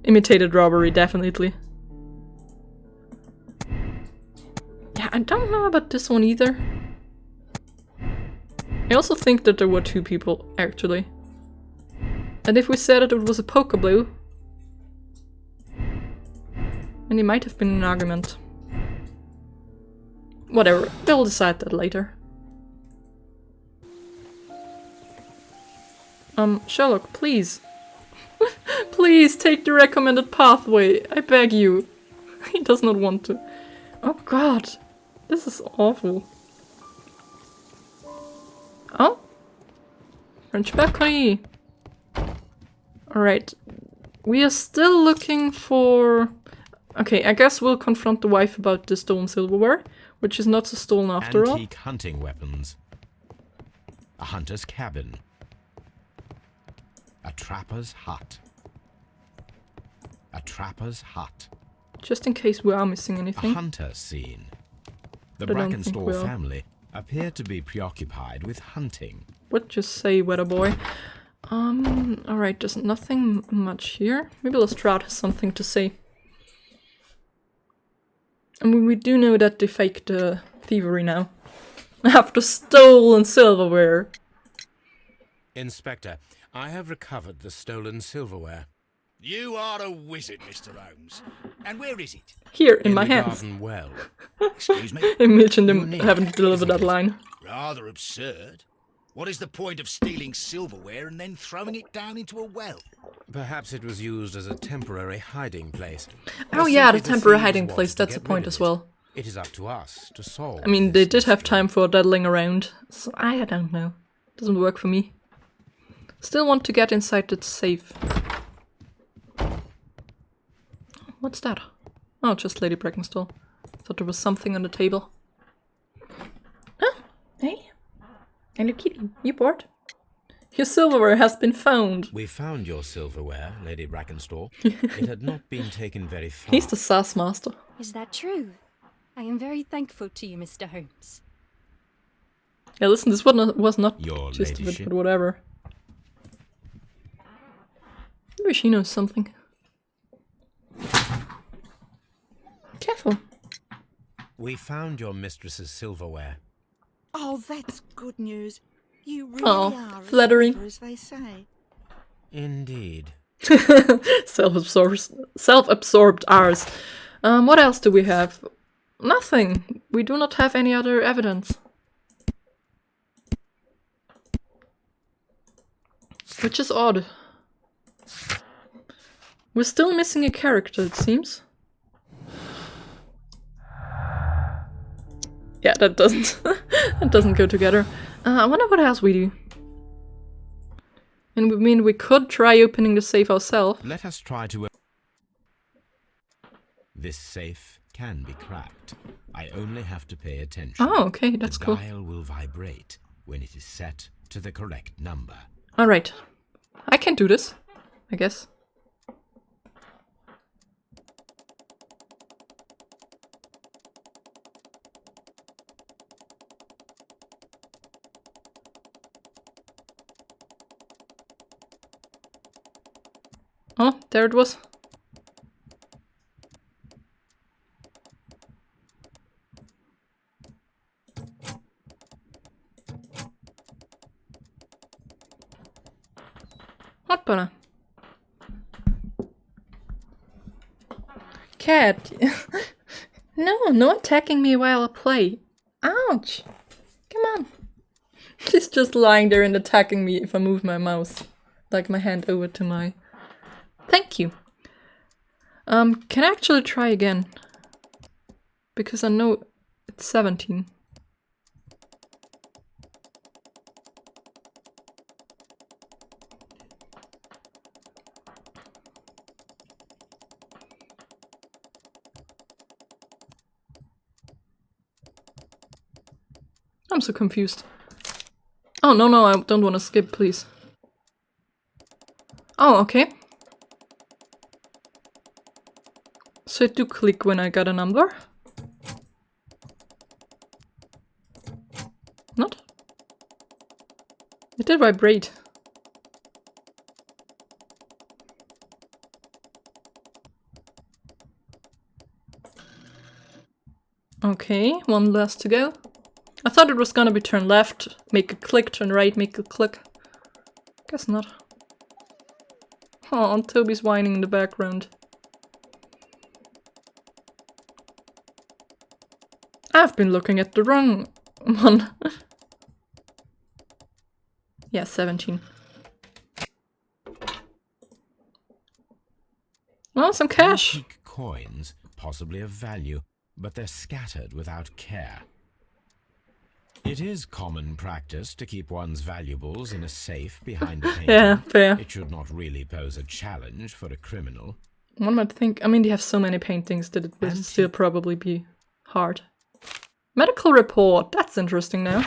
S1: Imitated robbery, definitely. Yeah, I don't know about this one either. I also think that there were two people, actually. And if we said that it was a poke-blue, then it might have been an argument. Whatever, we'll decide that later. Sherlock, please. Please take the recommended pathway, I beg you. He does not want to. Oh god, this is awful. Oh? French balcony. Alright. We are still looking for... Okay, I guess we'll confront the wife about the stolen silverware, which is not so stolen after all.
S5: Antique hunting weapons. A hunter's cabin. A trapper's hut. A trapper's hut.
S1: Just in case we are missing anything.
S5: A hunter scene. The
S1: But I don't think
S5: Brackenstall
S1: we'll.
S5: family appear to be preoccupied with hunting.
S1: What just say, weather boy? Alright, there's nothing much here. Maybe Lestrade has something to say. I mean, we do know that they faked the thievery now. After stolen silverware.
S5: Inspector, I have recovered the stolen silverware.
S6: You are a wizard, Mr. Holmes. And where is it?
S1: Here, in my
S5: the
S1: hands.
S5: garden well.
S6: Excuse me?
S1: Imagine them
S5: Unique,
S1: having to deliver
S5: isn't
S1: that
S5: it?
S1: line.
S6: Rather absurd. What is the point of stealing silverware and then throwing it down into a well?
S5: Perhaps it was used as a temporary hiding place.
S1: Oh
S5: Or
S1: yeah, the
S5: simply
S1: temporary
S5: thieves
S1: hiding
S5: wanted
S1: place,
S5: to
S1: that's
S5: get
S1: the point
S5: rid of
S1: as
S5: it.
S1: well.
S5: It is up to us to solve.
S1: I mean, they
S5: this
S1: did have
S5: mystery.
S1: time for dawdling around, so I don't know. Doesn't work for me. Still want to get inside that safe. What's that? Oh, just Lady Brackenstall. Thought there was something on the table. Oh, hey. Hello kitty, you bored? Your silverware has been found.
S5: We found your silverware, Lady Brackenstall. It had not been taken very far.
S1: He's the sass master.
S10: Is that true? I am very thankful to you, Mr. Holmes.
S1: Yeah, listen, this one was not
S5: Your
S1: just a bit,
S5: ladyship.
S1: but whatever. Maybe she knows something. Careful.
S5: We found your mistress's silverware.
S11: Oh, that's good news. You really
S1: Oh,
S11: are
S1: flattering.
S11: as clever as they say.
S5: Indeed.
S1: Self-absorbed ours. What else do we have? Nothing. We do not have any other evidence. Which is odd. We're still missing a character, it seems. Yeah, that doesn't that doesn't go together. I wonder what else we do. And we mean we could try opening the safe ourselves.
S5: Let us try to... This safe can be cracked. I only have to pay attention.
S1: Oh, okay, that's
S5: the
S1: cool.
S5: dial will vibrate when it is set to the correct number.
S1: Alright. I can do this, I guess. Oh, there it was. Hot butter. Cat. No attacking me while I play. Ouch. Come on. She's just lying there and attacking me if I move my mouse. Like my hand over to my... Thank you. Can I actually try again? Because I know it's 17. I'm so confused. Oh, no, I don't want to skip, please. Oh, okay. So it do click when I got a number? Not? It did vibrate. Okay, one last to go. I thought it was gonna be turn left, make a click, turn right, make a click. Guess not. Oh, Toby's whining in the background. I've been looking at the wrong one. Yeah, 17. Well, some cash.
S5: Antique coins, possibly of value, but they're scattered without care. It is common practice to keep one's valuables in a safe behind a painting.
S1: Yeah, fair.
S5: It should not really pose a challenge for a criminal.
S1: One might think, I mean, they have so many paintings that it would still probably be hard. Medical report, that's interesting now.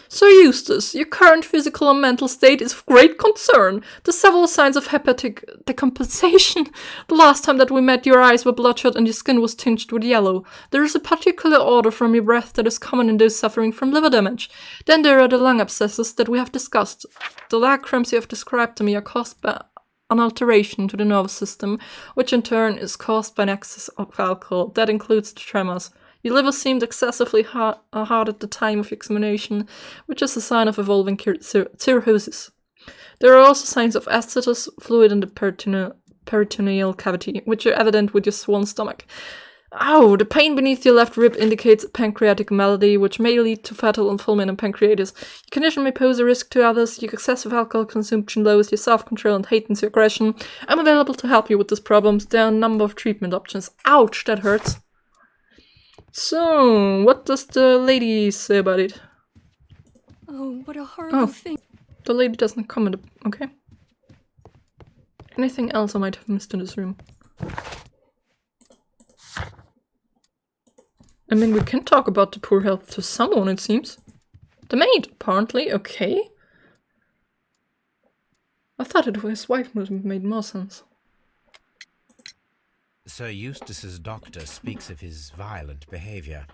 S1: Sir Eustace, your current physical and mental state is of great concern. There's several signs of hepatic decomposition. The last time that we met, your eyes were bloodshot and your skin was tinged with yellow. There is a particular odor from your breath that is common in those suffering from liver damage. Then there are the lung abscesses that we have discussed. The leg cramps you have described to me are caused by an alteration to the nervous system, which in turn is caused by an excess of alcohol. That includes the tremors. Your liver seemed excessively hard at the time of examination, which is a sign of evolving cirrhosis. There are also signs of acetous fluid in the peritoneal cavity, which are evident with your swollen stomach. Ow! The pain beneath your left rib indicates a pancreatic malady, which may lead to fatal involvement in pancreatitis. Your condition may pose a risk to others. Your excessive alcohol consumption lowers your self-control and heightens your aggression. I'm available to help you with these problems. There are a number of treatment options. Ouch! That hurts. So, what does the lady say about it?
S10: Oh, what a horrible thing.
S1: The lady doesn't comment. Okay. Anything else I might have missed in this room? I mean, we can talk about the poor health to someone, it seems. The maid, apparently. Okay. I thought it was his wife would have made more sense.
S5: Sir Eustace's doctor speaks of his violent behaviour.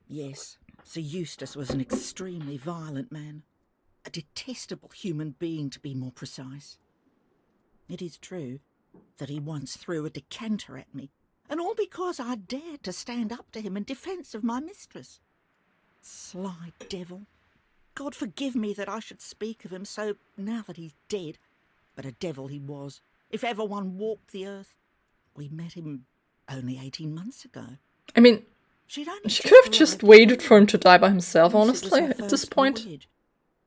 S11: Yes, Sir Eustace was an extremely violent man. A detestable human being, to be more precise. It is true that he once threw a decanter at me, and all because I dared to stand up to him in defence of my mistress. Sly devil. God forgive me that I should speak of him so now that he's dead, but a devil he was, if ever one walked the earth. We met him only 18 months ago.
S1: I mean, she could have just waited for him to die by himself, honestly, at this point.
S11: Voyage.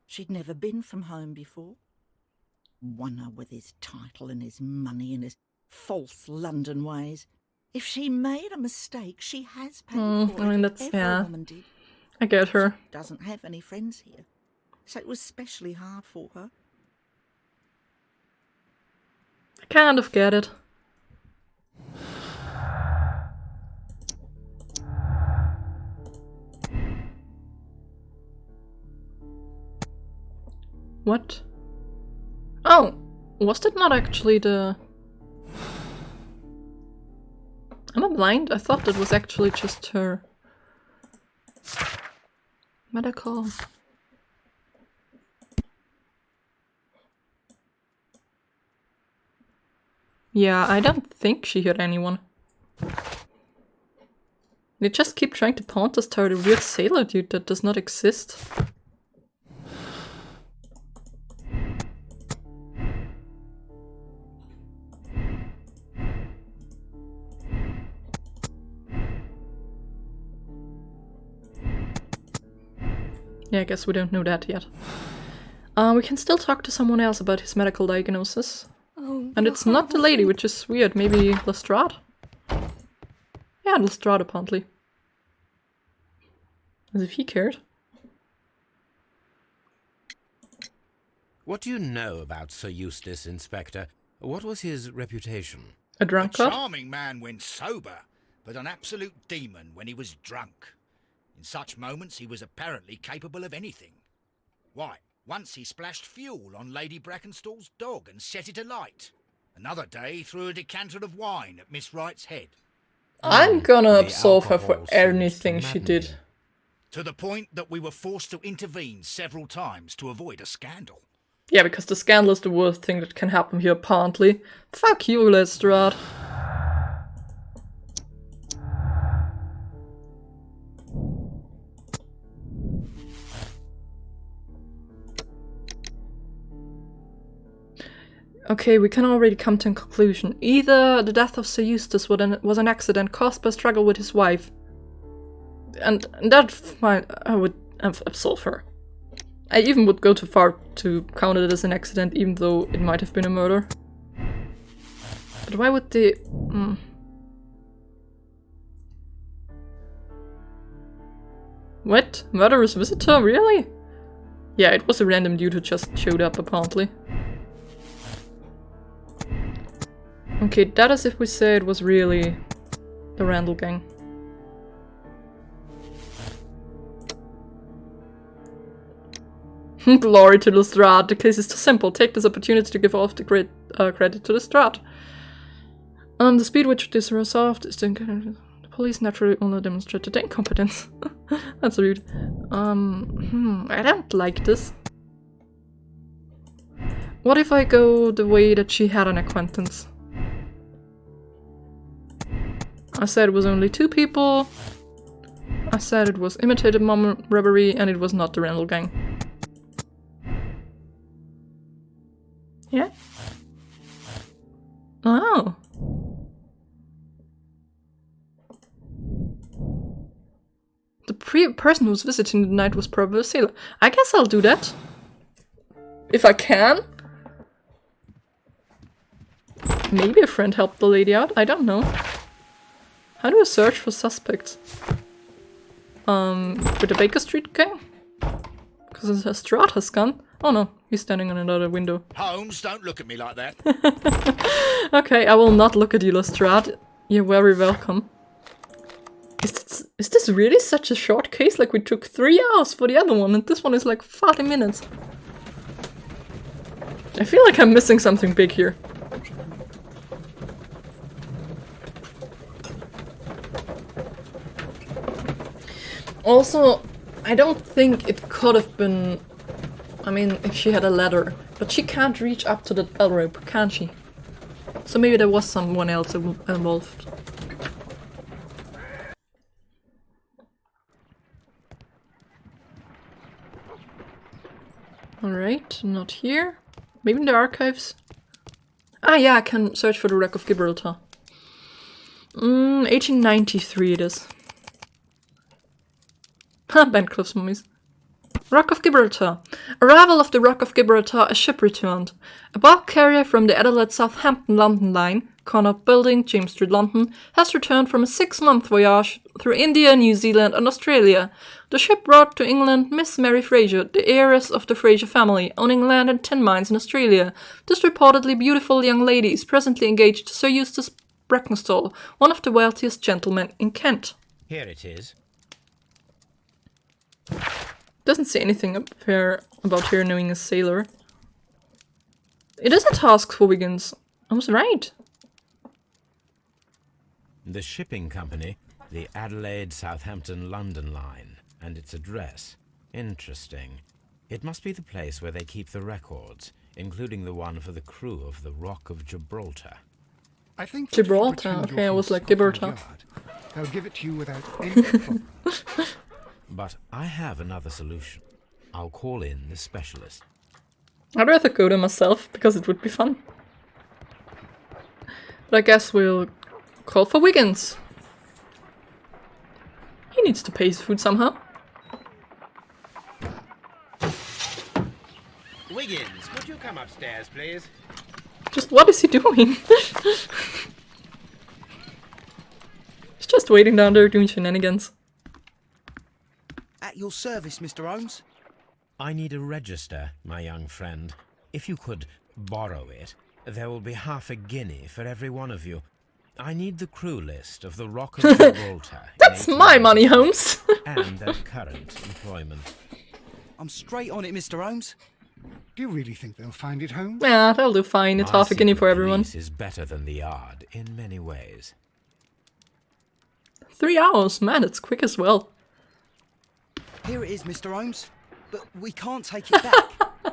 S11: She'd never been from home before. Wonder with his title and his money and his false London ways. If she made a mistake, she has paid for it.
S1: I mean, that's,
S11: Every woman did.
S1: I get her.
S11: She doesn't have any friends here, so it was especially hard for her.
S1: I kind of get it. What? Oh, was that not actually the... Am I blind? I thought that was actually just her... medical... Yeah, I don't think she hurt anyone. They just keep trying to point us toward a weird sailor dude that does not exist. Yeah, I guess we don't know that yet. We can still talk to someone else about his medical diagnosis.
S10: Oh,
S1: And it's not the lady, which is weird. Maybe Lestrade? Yeah, Lestrade, apparently. As if he cared.
S5: What do you know about Sir Eustace, Inspector? What was his reputation?
S1: A drunkard?
S6: A charming man when sober, but an absolute demon when he was drunk. In such moments he was apparently capable of anything. Why, once he splashed fuel on Lady Brackenstall's dog and set it alight. Another day threw a decanter of wine at Miss Wright's head.
S1: I'm gonna
S5: The
S1: absolve her for
S5: alcohol seems to
S1: anything she
S5: madden
S1: did.
S5: me.
S6: To the point that we were forced to intervene several times to avoid a scandal.
S1: Yeah, because the scandal is the worst thing that can happen here, apparently. Fuck you, Lestrade. Okay, we can already come to a conclusion. Either the death of Sir Eustace was an accident caused by a struggle with his wife. And that I would absolve her. I even would go too far to count it as an accident, even though it might have been a murder. But why would they... What? Murderous visitor? Really? Yeah, it was a random dude who just showed up, apparently. Okay, that is if we say it was really the Randall gang. Glory to Lestrade. The case is too simple. Take this opportunity to give all of the great credit to Lestrade. The speed which this was solved is the police naturally only demonstrated their incompetence. That's rude. I don't like this. What if I go the way that she had an acquaintance? I said it was only 2 people. I said it was imitated mom robbery and it was not the Randall gang. Yeah? Oh. The person who was visiting the night was probably a sailor. I guess I'll do that. If I can. Maybe a friend helped the lady out, I don't know. How do I search for suspects? With the Baker Street gang? Because Lestrade has gone. Oh no, he's standing on another window.
S6: Holmes, don't look at me like that.
S1: Okay, I will not look at you, Lestrade. You're very welcome. Is this really such a short case? Like, we took 3 hours for the other one, and this one is like 40 minutes. I feel like I'm missing something big here. Also, I don't think it could have been... I mean, if she had a ladder. But she can't reach up to the bell rope, can she? So maybe there was someone else involved. Alright, not here. Maybe in the archives. Ah yeah, I can search for the Wreck of Gibraltar. 1893 it is. Bancroft's mummies. Rock of Gibraltar. Arrival of the Rock of Gibraltar, a ship returned. A bulk carrier from the Adelaide Southampton London line, Connaught Building, James Street, London, has returned from a 6-month voyage through India, New Zealand and Australia. The ship brought to England Miss Mary Fraser, the heiress of the Fraser family, owning land and 10 mines in Australia. This reportedly beautiful young lady is presently engaged to Sir Eustace Brackenstall, one of the wealthiest gentlemen in Kent.
S5: Here it is.
S1: Doesn't say anything up here about her knowing a sailor. It is a task for Wiggins. I was right.
S5: The shipping company, the Adelaide Southampton London line, and its address. Interesting. It must be the place where they keep the records, including the one for the crew of the Rock of Gibraltar.
S2: I think
S1: Gibraltar. Okay, I was like Gibraltar.
S2: They'll give it to you without any problem.
S5: But I have another solution. I'll call in the specialist.
S1: I'd rather go there myself, because it would be fun. But I guess we'll call for Wiggins. He needs to pay his food somehow.
S5: Wiggins, would you come upstairs, please?
S1: Just what is he doing? He's just waiting down there doing shenanigans.
S12: At your service, Mr. Holmes.
S5: I need a register, my young friend. If you could borrow it, there will be half a guinea for every one of you. I need the crew list of the Rock of Gibraltar.
S1: That's my money, Holmes.
S5: And their current employment.
S12: I'm straight on it, Mr. Holmes.
S2: Do you really think they'll find it, Holmes?
S1: Yeah, that'll do fine. It's
S5: My
S1: half a guinea for
S5: secret
S1: everyone.
S5: police is better than the yard in many ways.
S1: 3 hours, man, it's quick as well.
S12: Here it is, Mr. Holmes. But we can't take it back.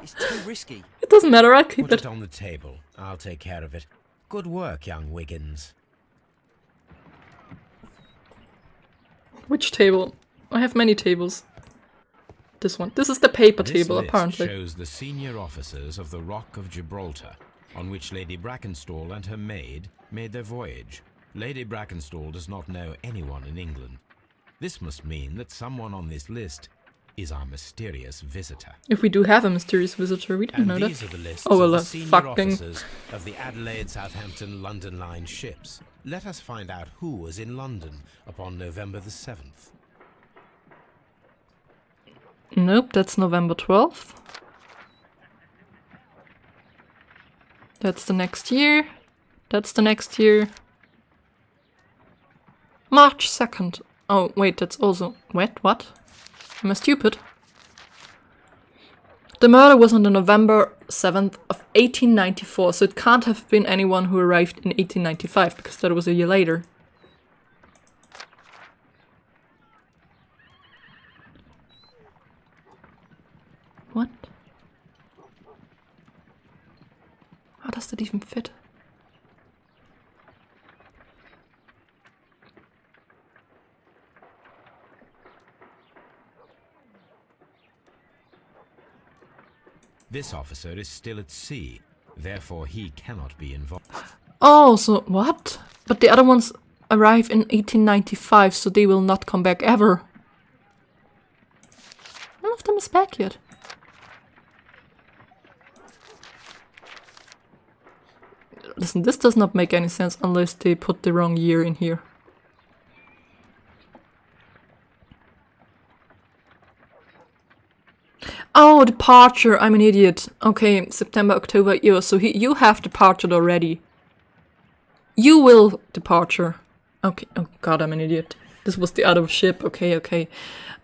S12: It's too risky.
S1: It doesn't matter, I'll keep
S5: Put
S1: it.
S5: it on the table. I'll take care of it. Good work, young Wiggins.
S1: Which table? I have many tables. This one. This is the paper table,
S5: This list
S1: apparently.
S5: shows the senior officers of the Rock of Gibraltar, on which Lady Brackenstall and her maid made their voyage. Lady Brackenstall does not know anyone in England. This must mean that someone on this list is our mysterious visitor.
S1: If we do have a mysterious visitor, we didn't
S5: And
S1: know that.
S5: these are the lists
S1: Oh, well,
S5: of the
S1: that's
S5: senior
S1: fucking...
S5: officers of the Adelaide, Southampton, London Line ships. Let us find out who was in London upon November the 7th.
S1: Nope, that's November 12th. That's the next year. That's the next year. March 2nd. Oh, wait, that's also... Wait, what? Am I stupid? The murder was on the November 7th of 1894, so it can't have been anyone who arrived in 1895, because that was a year later. What? How does that even fit?
S5: This officer is still at sea, therefore he cannot be involved.
S1: Oh, so what? But the other ones arrive in 1895, so they will not come back ever. None of them is back yet. Listen, this does not make any sense unless they put the wrong year in here. Oh, departure. I'm an idiot. Okay, September, October, yeah, so you have departed already. You will departure. Okay, oh god, I'm an idiot. This was the other ship. Okay, okay.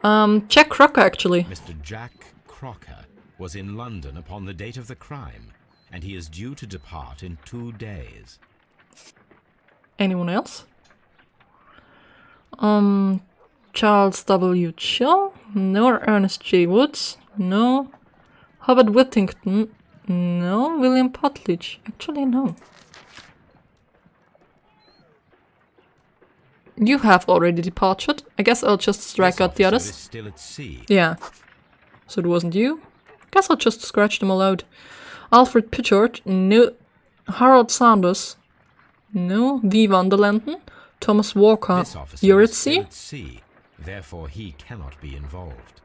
S1: Jack Crocker, actually.
S5: Mr. Jack Crocker was in London upon the date of the crime, and he is due to depart in 2 days.
S1: Anyone else? Charles W. Chill? No. Ernest J. Woods? No. Hubert Whittington? No. William Potledge? Actually, no. You have already departed. I guess I'll just strike out the others.
S5: Is still at sea.
S1: Yeah. So it wasn't you? Guess I'll just scratch them all out. Alfred Pritchard? No. Harold Sanders? No. V. van der Landen? Thomas Walker? You're at sea?
S5: Therefore he cannot be involved.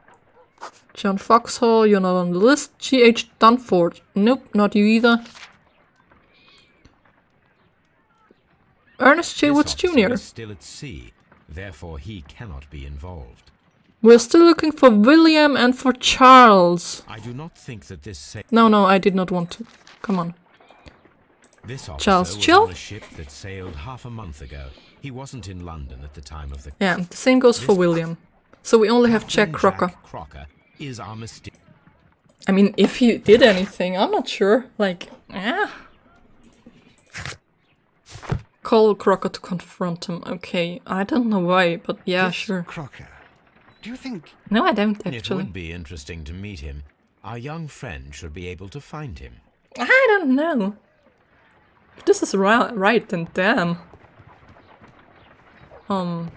S1: John Foxhall, you're not on the list. G.H. Dunford? Nope, not you either. Ernest J. Woods Jr.
S5: Is still at sea, therefore he cannot be involved.
S1: We're still looking for William and for Charles.
S5: I do not think that this
S1: No, I did not want to. Come on.
S5: This officer
S1: Charles
S5: was
S1: Chill?
S5: on a ship that sailed half a month ago. He wasn't in London at the time of the...
S1: Yeah, the same goes for William. So we only have Jack Crocker.
S5: Jack Crocker is our mysterious...
S1: I mean, if he did anything, I'm not sure. Like, Call Crocker to confront him. Okay, I don't know why, but yeah,
S2: This
S1: sure.
S2: Crocker. Do you think...
S1: No, I don't
S5: It
S1: actually.
S5: would be interesting to meet him. Our young friend should be able to find him.
S1: I don't know. If this is right, then damn. Can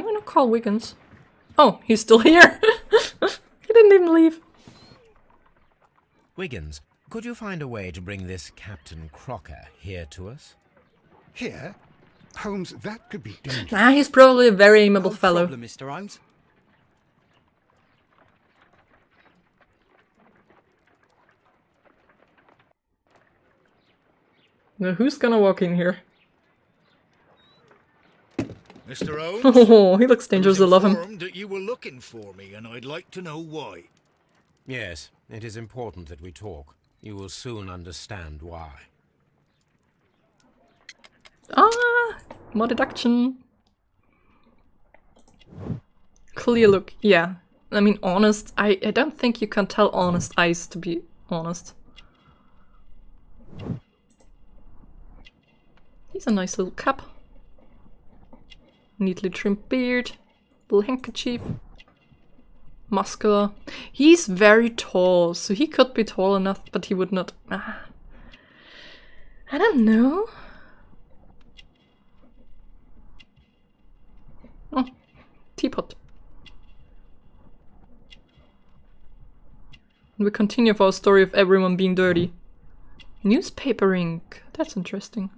S1: we not call Wiggins? Oh, he's still here. He didn't even leave.
S5: Wiggins, could you find a way to bring this Captain Crocker here to us?
S2: Here? Holmes, that could be dangerous.
S1: Nah, he's probably a very amiable
S12: No
S1: fellow.
S12: problem, Mr. Holmes.
S1: Now who's gonna walk in here?
S6: Mr. Holmes?
S1: Oh, he looks dangerous. I love him.
S6: informed that you were looking for me, and I'd like to know why.
S5: Yes, it is important that we talk. You will soon understand why.
S1: Ah, more deduction. Clear look. Yeah, I mean, honest. I don't think you can tell honest eyes, to be honest. He's a nice little cap. Neatly trimmed beard. Little handkerchief. Muscular. He's very tall, so he could be tall enough, but he would not. I don't know. Oh, teapot. And we continue with our story of everyone being dirty. Newspaper ink. That's interesting.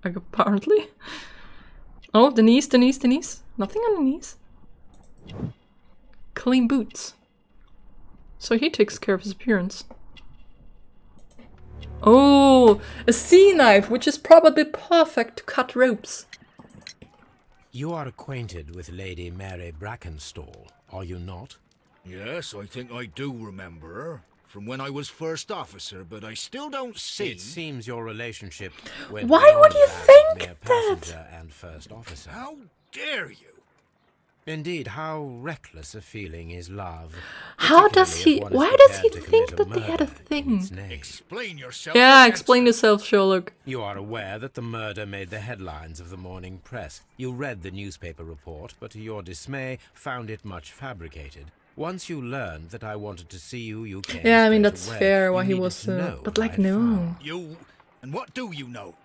S1: Like, apparently. Oh, the knees. Nothing on the knees. Clean boots. So he takes care of his appearance. Oh, a sea knife, which is probably perfect to cut ropes.
S5: You are acquainted with Lady Mary Brackenstall, are you not?
S6: Yes, I think I do remember her. From when I was first officer, but I still don't see...
S5: It seems your relationship went
S1: Why would you think
S5: mere
S1: that?
S5: passenger and first officer.
S6: How dare you?
S5: Indeed, how reckless a feeling is love.
S1: How does he...
S5: particularly if one is
S1: Why does he
S5: prepared to
S1: think
S5: commit
S1: that they had a
S5: murder in
S1: thing?
S5: its name.
S6: Explain yourself.
S1: Yeah,
S6: against
S1: explain
S6: her.
S1: yourself, Sherlock.
S5: You are aware that the murder made the headlines of the morning press. You read the newspaper report, but to your dismay, found it much fabricated. Once you learned that I wanted to see you, you came
S1: Yeah, I mean,
S5: straight
S1: that's
S5: away.
S1: fair why
S5: You
S1: he
S5: needed
S1: was...
S5: to know
S1: but like,
S5: by
S1: no.
S5: far.
S6: You... And what do you know?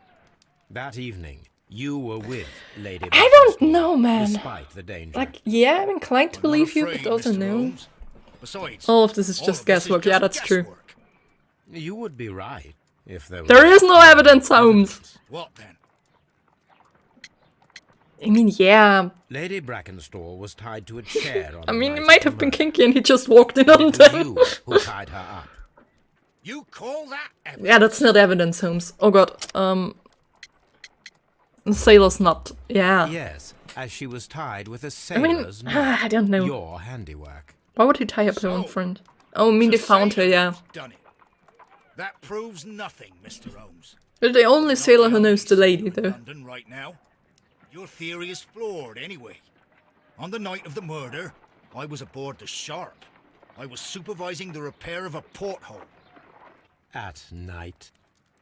S5: That evening, you were with Lady
S1: I don't
S5: Brackenstall,
S1: know, man.
S5: Despite the danger.
S1: Like, yeah, I'm inclined to
S6: I'm not
S1: believe you,
S6: afraid,
S1: but also
S6: Mr.
S1: no.
S6: Holmes. Besides,
S1: All of this is
S6: all
S1: just
S6: of this is
S1: guesswork. Yeah,
S6: just
S1: that's true.
S6: guesswork.
S5: You would be right, if there
S1: There
S5: was
S1: is no evidence, Holmes.
S6: What then?
S1: I mean, yeah.
S5: Lady Brackenstall was tied to a chair on
S1: I
S5: the
S1: mean,
S5: night
S1: it
S5: of
S1: might
S5: the
S1: have been
S5: murder.
S1: kinky and he just walked in
S5: And
S1: on
S5: it was
S1: them.
S5: you who tied her up.
S6: You call that evidence?
S1: Yeah, that's not evidence, Holmes. Oh god. Sailor's knot. Yeah.
S5: Yes, as she was tied with a
S1: I mean,
S5: sailor's knot.
S1: I don't know.
S5: Your handiwork.
S1: Why would he tie up her own
S6: So,
S1: friend? Oh, I mean, they
S6: The
S1: found her,
S6: sailor
S1: yeah.
S6: who's done it. That proves nothing, Mr. Holmes.
S1: You're the only
S6: Not
S1: sailor
S6: the
S1: who
S6: only
S1: knows the lady,
S6: sailor in
S1: though.
S6: London right now. Your theory is flawed, anyway. On the night of the murder, I was aboard the Sharp. I was supervising the repair of a porthole.
S5: At night.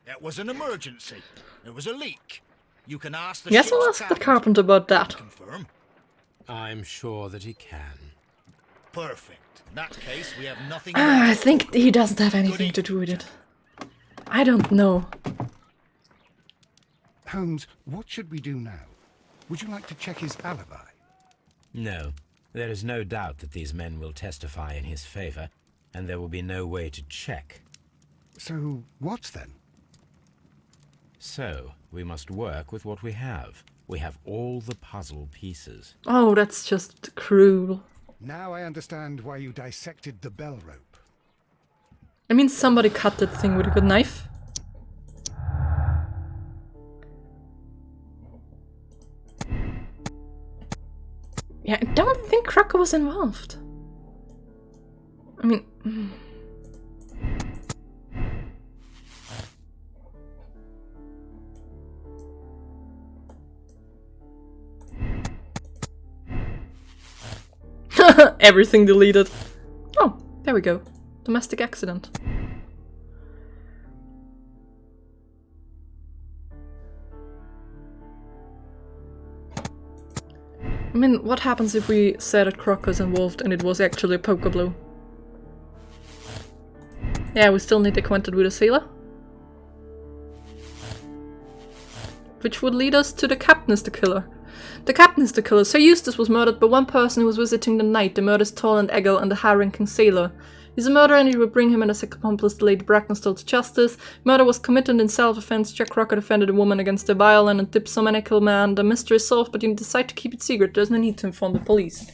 S6: That was an emergency. There was a leak. You can ask the
S1: Yes,
S6: ship's
S1: I'll ask the
S6: captain
S1: carpenter about
S6: to
S1: that.
S6: confirm.
S5: I'm sure that he can.
S6: Perfect. In that case, we have nothing.
S1: I
S6: left to
S1: think
S6: talk
S1: he
S6: about.
S1: doesn't have anything to do with it. I don't know.
S2: Holmes, what should we do now? Would you like to check his alibi?
S5: No, there is no doubt that these men will testify in his favor, and there will be no way to check.
S2: So, what then?
S5: So, we must work with what we have. We have all the puzzle pieces.
S1: Oh, that's just cruel.
S2: Now I understand why you dissected the bell rope.
S1: I mean, somebody cut that thing with a good knife. Yeah, I don't think Crocker was involved. I mean... Everything deleted. Oh, there we go. Domestic accident. I mean, what happens if we said that Crocker's involved and it was actually a poker blow? Yeah, we still need acquainted with a sailor. Which would lead us to the captain is the killer. The captain is the killer. Sir Eustace was murdered by one person who was visiting the knight, the murder's tall and agile and the high-ranking sailor. He's a murderer and he will bring him and his accomplice Lady Brackenstall to justice. Murder was committed in self-defense. Jack Crocker defended a woman against a violent and dipsomaniacal man. The mystery is solved, but you decide to keep it secret. There's no need to inform the police.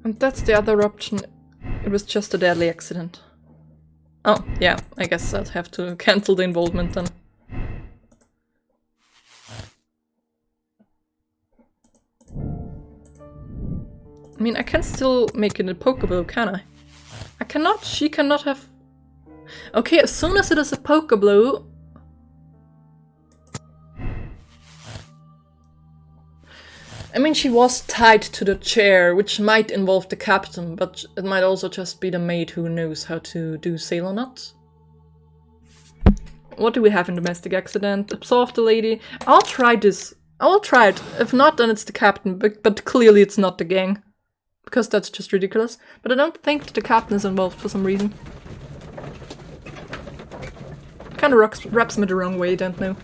S1: And that's the other option. It was just a deadly accident. Oh, yeah, I guess I'll have to cancel the involvement then. I mean, I can still make it a Pokeball, can I? I cannot. She cannot have... Okay, as soon as it is a Pokeball... I mean, she was tied to the chair, which might involve the captain, but it might also just be the maid who knows how to do sailor knots. What do we have in domestic accident? Absolve the lady. I'll try this. I will try it. If not, then it's the captain, but clearly it's not the gang. Because that's just ridiculous. But I don't think the captain is involved for some reason. Kinda rubs me the wrong way, don't know.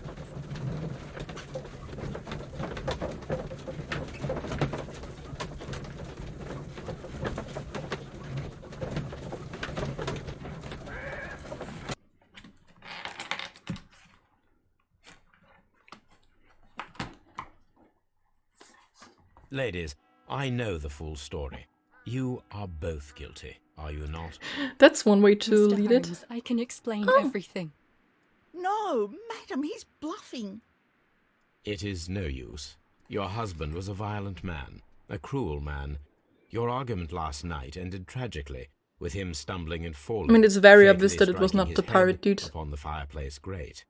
S5: Ladies, I know the full story. You are both guilty, are you not?
S1: That's one way to
S10: Mr.
S1: lead it.
S10: Holmes, I can explain everything.
S11: No, madam, he's bluffing.
S5: It is no use. Your husband was a violent man, a cruel man. Your argument last night ended tragically, with him stumbling and falling.
S1: I mean, it's very
S5: fatally
S1: obvious that it was
S5: striking
S1: not
S5: his
S1: the pirate
S5: head
S1: dude.
S5: upon the fireplace grate.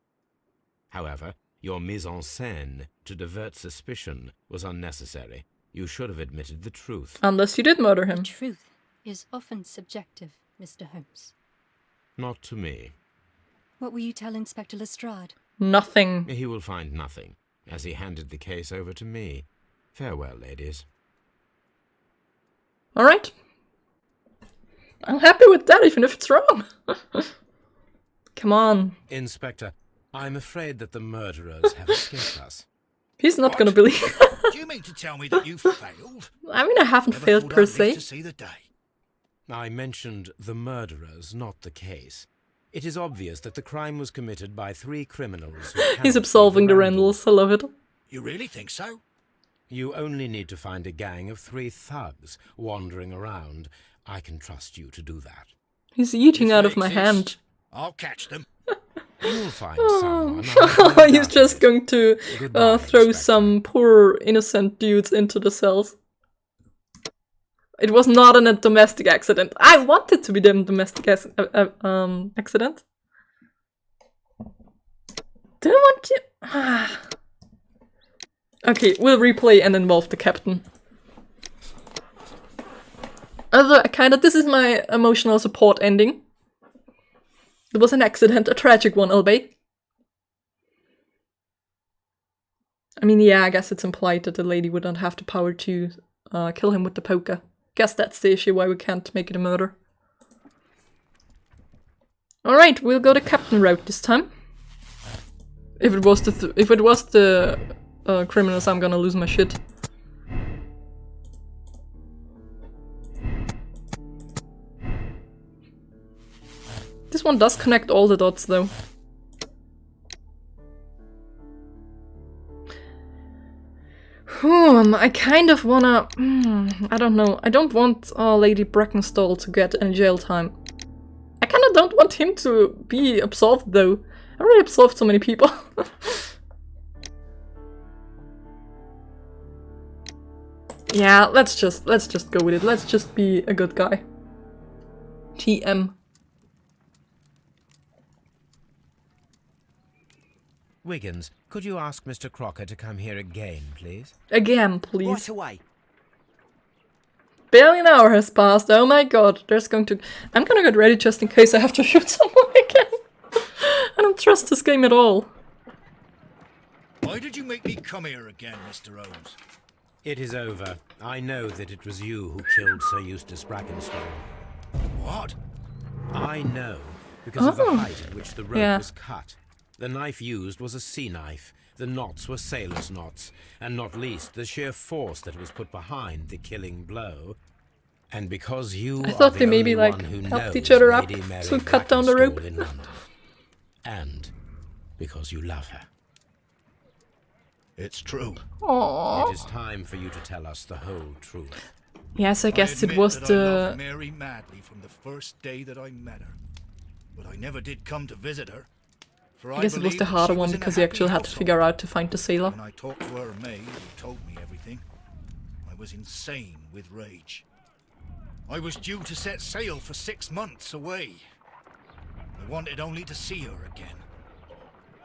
S5: However, your mise en scène to divert suspicion was unnecessary. You should have admitted the truth.
S1: Unless you did murder him.
S10: The truth is often subjective, Mr. Holmes.
S5: Not to me.
S10: What will you tell Inspector Lestrade?
S1: Nothing.
S5: He will find nothing, as he handed the case over to me. Farewell, ladies.
S1: Alright. I'm happy with that, even if it's wrong. Come on.
S5: Inspector, I'm afraid that the murderers have escaped us.
S1: He's not gonna believe.
S6: Do you mean to tell me that you failed?
S1: I mean, I haven't
S6: Never
S1: failed
S6: thought
S1: per
S6: I'd live
S1: se.
S6: to see the day.
S5: I mentioned the murderers, not the case. It is obvious that the crime was committed by 3 criminals. Who
S1: He's
S5: cannot
S1: absolving
S5: be
S1: the
S5: Randalls.
S1: Randalls. I love it.
S6: You really think so?
S5: You only need to find a gang of 3 thugs wandering around. I can trust you to do that.
S1: He's eating
S6: If
S1: out
S6: they
S1: of my
S6: exist,
S1: hand.
S6: I'll catch them.
S5: You'll find
S1: Oh.
S5: someone. I have no
S1: He's
S5: doubt
S1: just
S5: of it.
S1: going to
S5: Goodbye,
S1: throw
S5: Inspector.
S1: some poor innocent dudes into the cells. It was not a domestic accident. I wanted to be a domestic accident. Didn't want to. Okay, we'll replay and involve the captain. Although, this is my emotional support ending. It was an accident, a tragic one, albeit. I mean, yeah, I guess it's implied that the lady would not have the power to kill him with the poker. Guess that's the issue why we can't make it a murder. Alright, we'll go the captain route this time. If it was the criminals, I'm gonna lose my shit. This one does connect all the dots, though. I kind of wanna... I don't know. I don't want Lady Brackenstall to get any jail time. I kinda don't want him to be absolved, though. I already absolved so many people. Yeah, let's just go with it. Let's just be a good guy. TM.
S5: Wiggins, could you ask Mr. Crocker to come here again, please?
S1: Again, please.
S12: Right away.
S1: Barely an hour has passed. Oh my god, there's going to... I'm gonna get ready just in case I have to shoot someone again. I don't trust this game at all.
S6: Why did you make me come here again, Mr. Holmes?
S5: It is over. I know that it was you who killed Sir Eustace Brackenstall.
S6: What?
S5: I know, because of the height at which the rope was cut. The knife used was a sea knife. The knots were sailor's knots, and not least the sheer force that was put behind the killing blow. And because you
S1: I thought
S5: are
S1: they
S5: the
S1: maybe
S5: only
S1: like
S5: one who
S1: helped
S5: knows
S1: each other up
S5: Lady Mary
S1: to cut down the rope.
S5: Brackenstall in London. And because you love her.
S6: It's true.
S1: Aww.
S5: It is time for you to tell us the whole truth.
S1: Yes, I guess it
S6: admit
S1: was
S6: that I
S1: the...
S6: loved Mary madly from the first day that I met her. But I never did come to visit her. For
S1: I guess it was
S6: believed
S1: the
S6: that
S1: harder
S6: she
S1: one
S6: was in a
S1: because you
S6: happy
S1: actually had to
S6: household.
S1: figure out to find the sailor.
S6: When I talked to her maid, who told me everything, I was insane with rage. I was due to set sail for 6 months away. I wanted only to see her again.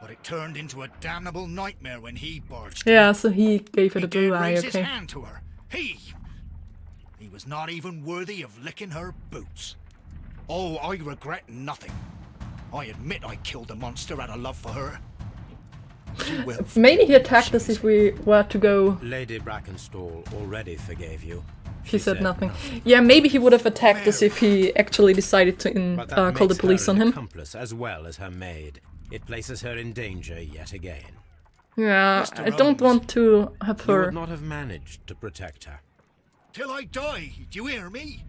S6: But it turned into a damnable nightmare when he barged in.
S1: Yeah, so he gave it
S6: He
S1: a blue
S6: dared
S1: eye,
S6: raise his
S1: okay.
S6: hand to her. He was not even worthy of licking her boots. Oh, I regret nothing. I admit I killed the monster out of love for her. She will.
S1: Maybe he attacked us if we were to go.
S5: Lady Brackenstall already forgave you.
S1: She said nothing. Yeah, maybe he would have attacked us if he actually decided to call the police on him.
S5: Accomplice as well as her maid. It places her in danger yet again.
S1: Yeah, I don't want to have
S5: You
S1: her.
S5: would not have managed to protect her.
S6: Till I die, do you hear me?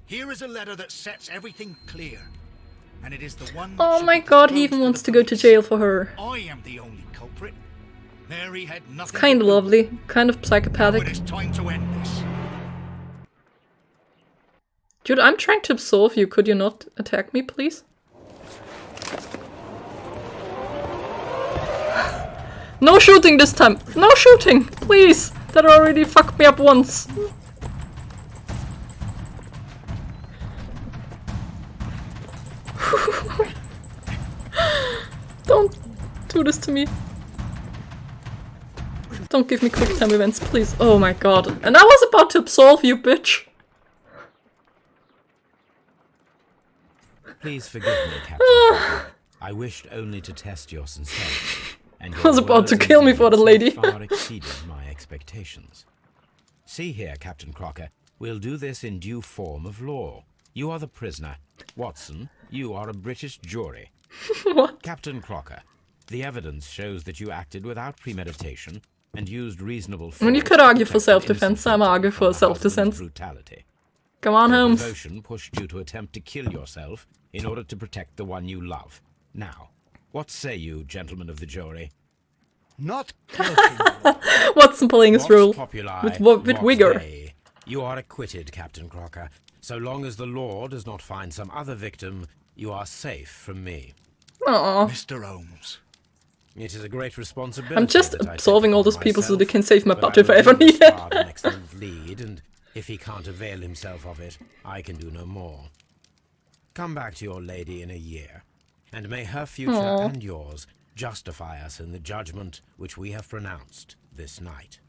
S6: Here is a letter that sets everything clear. And it is the one that
S1: Oh
S6: should
S1: my
S6: be
S1: god, he
S6: disclosed
S1: even
S6: the
S1: wants to go to
S6: police.
S1: jail for her.
S6: I am the only culprit. Mary had nothing.
S1: It's kind of
S6: to do
S1: lovely,
S6: with it.
S1: kind of
S6: Now it
S1: psychopathic.
S6: is time to end this.
S1: Dude, I'm trying to absolve you. Could you not attack me, please? No shooting this time! No shooting! Please! That already fucked me up once. Don't do this to me. Don't give me quick time events, please. Oh my god. And I was about to absolve you, bitch!
S5: Please forgive me, Captain. I wished only to test your sincerity. And
S1: I was about to kill me for the lady.
S5: far exceeded my expectations. See here, Captain Crocker. We'll do this in due form of law. You are the prisoner. Watson, you are a British jury.
S1: What?
S5: Captain Crocker, the evidence shows that you acted without premeditation and used reasonable force.
S1: I mean, you could
S5: to
S1: argue for
S5: protect an
S1: self-defense.
S5: innocent
S1: I'm arguing
S5: victim
S1: for
S5: from a husband's
S1: self-defense.
S5: brutality.
S1: Come on,
S5: Your
S1: Holmes.
S5: devotion pushed you to attempt to kill yourself in order to protect the one you love. Now, what say you, gentlemen of the jury?
S2: Not guilty.
S1: Watson playing his
S5: Vox
S1: role
S5: populi,
S1: with
S5: vox
S1: vigor.
S5: Dei. You are acquitted, Captain Crocker. So long as the law does not find some other victim, you are safe from me.
S1: Aww.
S6: Mr. Holmes.
S5: It is a great responsibility.
S1: I'm just
S5: that I take
S1: absolving all
S5: upon
S1: those people so
S5: myself,
S1: they can save my
S5: but
S1: butt
S5: I
S1: if I
S5: will
S1: ever
S5: give this
S1: need it.
S5: guard an excellent lead, and if he can't avail himself of it, I can do no more. Come back to your lady in a year, and may her future
S1: Aw.
S5: and yours justify us in the judgment which we have pronounced this night.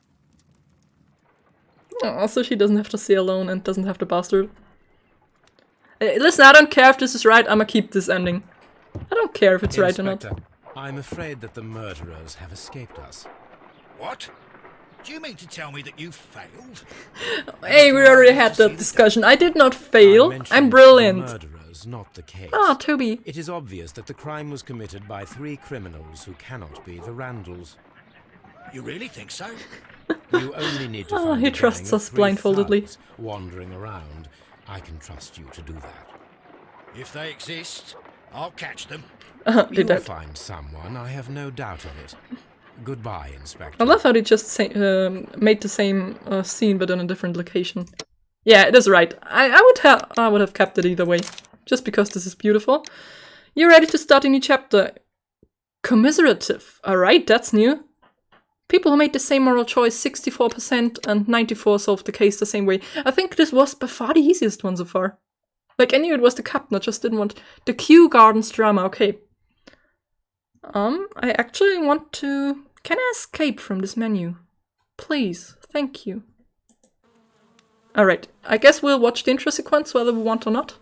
S1: Aw, so she doesn't have to stay alone and doesn't have the bastard. Listen, I don't care if this is right, I'ma keep this ending. I don't care if it's right or not.
S5: Inspector, I'm afraid that the murderers have escaped us.
S6: What? Do you mean to tell me that you failed?
S1: Hey, we already had that discussion. I did not fail.
S5: mentioned
S1: I'm
S5: The
S1: brilliant.
S5: murderers, not the case.
S1: Ah, Toby.
S5: It is obvious that the crime was committed by 3 criminals who cannot be the Randalls.
S6: You really think so?
S5: You only need to
S1: Oh,
S5: find
S1: he
S5: a gang
S1: trusts
S5: of
S1: us
S5: 3
S1: blindfoldedly.
S5: thugs wandering around. I can trust you to do that.
S6: If they exist, I'll catch them.
S1: They
S5: You'll
S1: don't.
S5: find someone, I have no doubt of it. Goodbye, Inspector.
S1: I love how they just made the same scene but in a different location. Yeah, it is right. I would have kept it either way, just because this is beautiful. You ready to start a new chapter? Commiserative. Alright, that's new. People who made the same moral choice, 64% and 94% solved the case the same way. I think this was by far the easiest one so far. Like, I knew it was the captain, I just didn't want the Kew Gardens drama. Okay. I actually want to... Can I escape from this menu? Please, thank you. Alright, I guess we'll watch the intro sequence whether we want or not.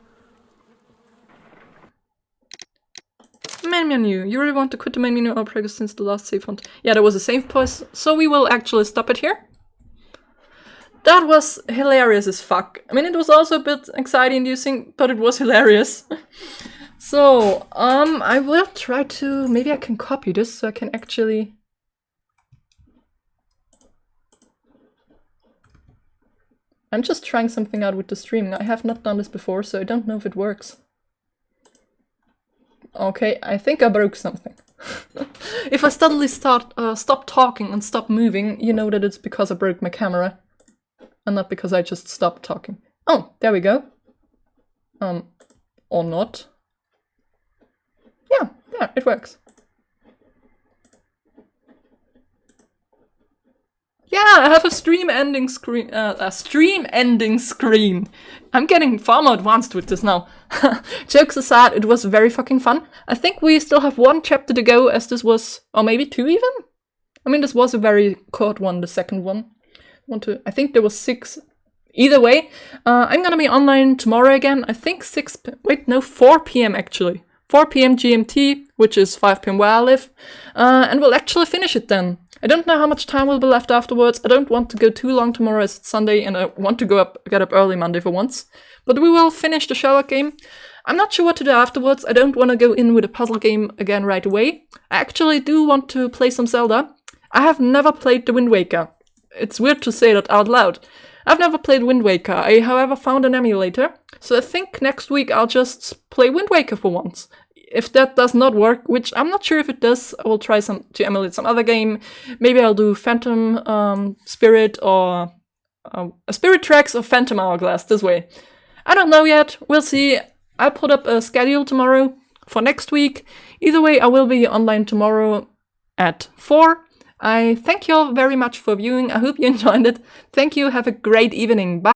S1: Main menu. You really want to quit the main menu outbreak since the last save point. Yeah, there was a save point, so we will actually stop it here. That was hilarious as fuck. I mean, it was also a bit anxiety-inducing, but it was hilarious. So, I will try to... Maybe I can copy this so I can actually... I'm just trying something out with the streaming. I have not done this before, so I don't know if it works. Okay, I think I broke something. If I suddenly stop talking and stop moving, you know that it's because I broke my camera. And not because I just stopped talking. Oh, there we go. Or not. Yeah, it works. Yeah, I have a stream ending screen. I'm getting far more advanced with this now. Jokes aside, it was very fucking fun. I think we still have one chapter to go, as this was, or maybe two even? I mean, this was a very short one, the second one. I think there was 6. Either way, I'm gonna be online tomorrow again. I think 4 p.m. actually. 4 p.m. GMT, which is 5 p.m. where I live. And we'll actually finish it then. I don't know how much time will be left afterwards. I don't want to go too long tomorrow as it's Sunday, and I want to get up early Monday for once. But we will finish the Sherlock game. I'm not sure what to do afterwards. I don't want to go in with a puzzle game again right away. I actually do want to play some Zelda. I have never played the Wind Waker. It's weird to say that out loud. I've never played Wind Waker. I, however, found an emulator. So I think next week I'll just play Wind Waker for once. If that does not work, which I'm not sure if it does, I will try to emulate some other game. Maybe I'll do Phantom Spirit or Spirit Tracks or Phantom Hourglass this way. I don't know yet. We'll see. I'll put up a schedule tomorrow for next week. Either way, I will be online tomorrow at 4. I thank you all very much for viewing. I hope you enjoyed it. Thank you. Have a great evening. Bye.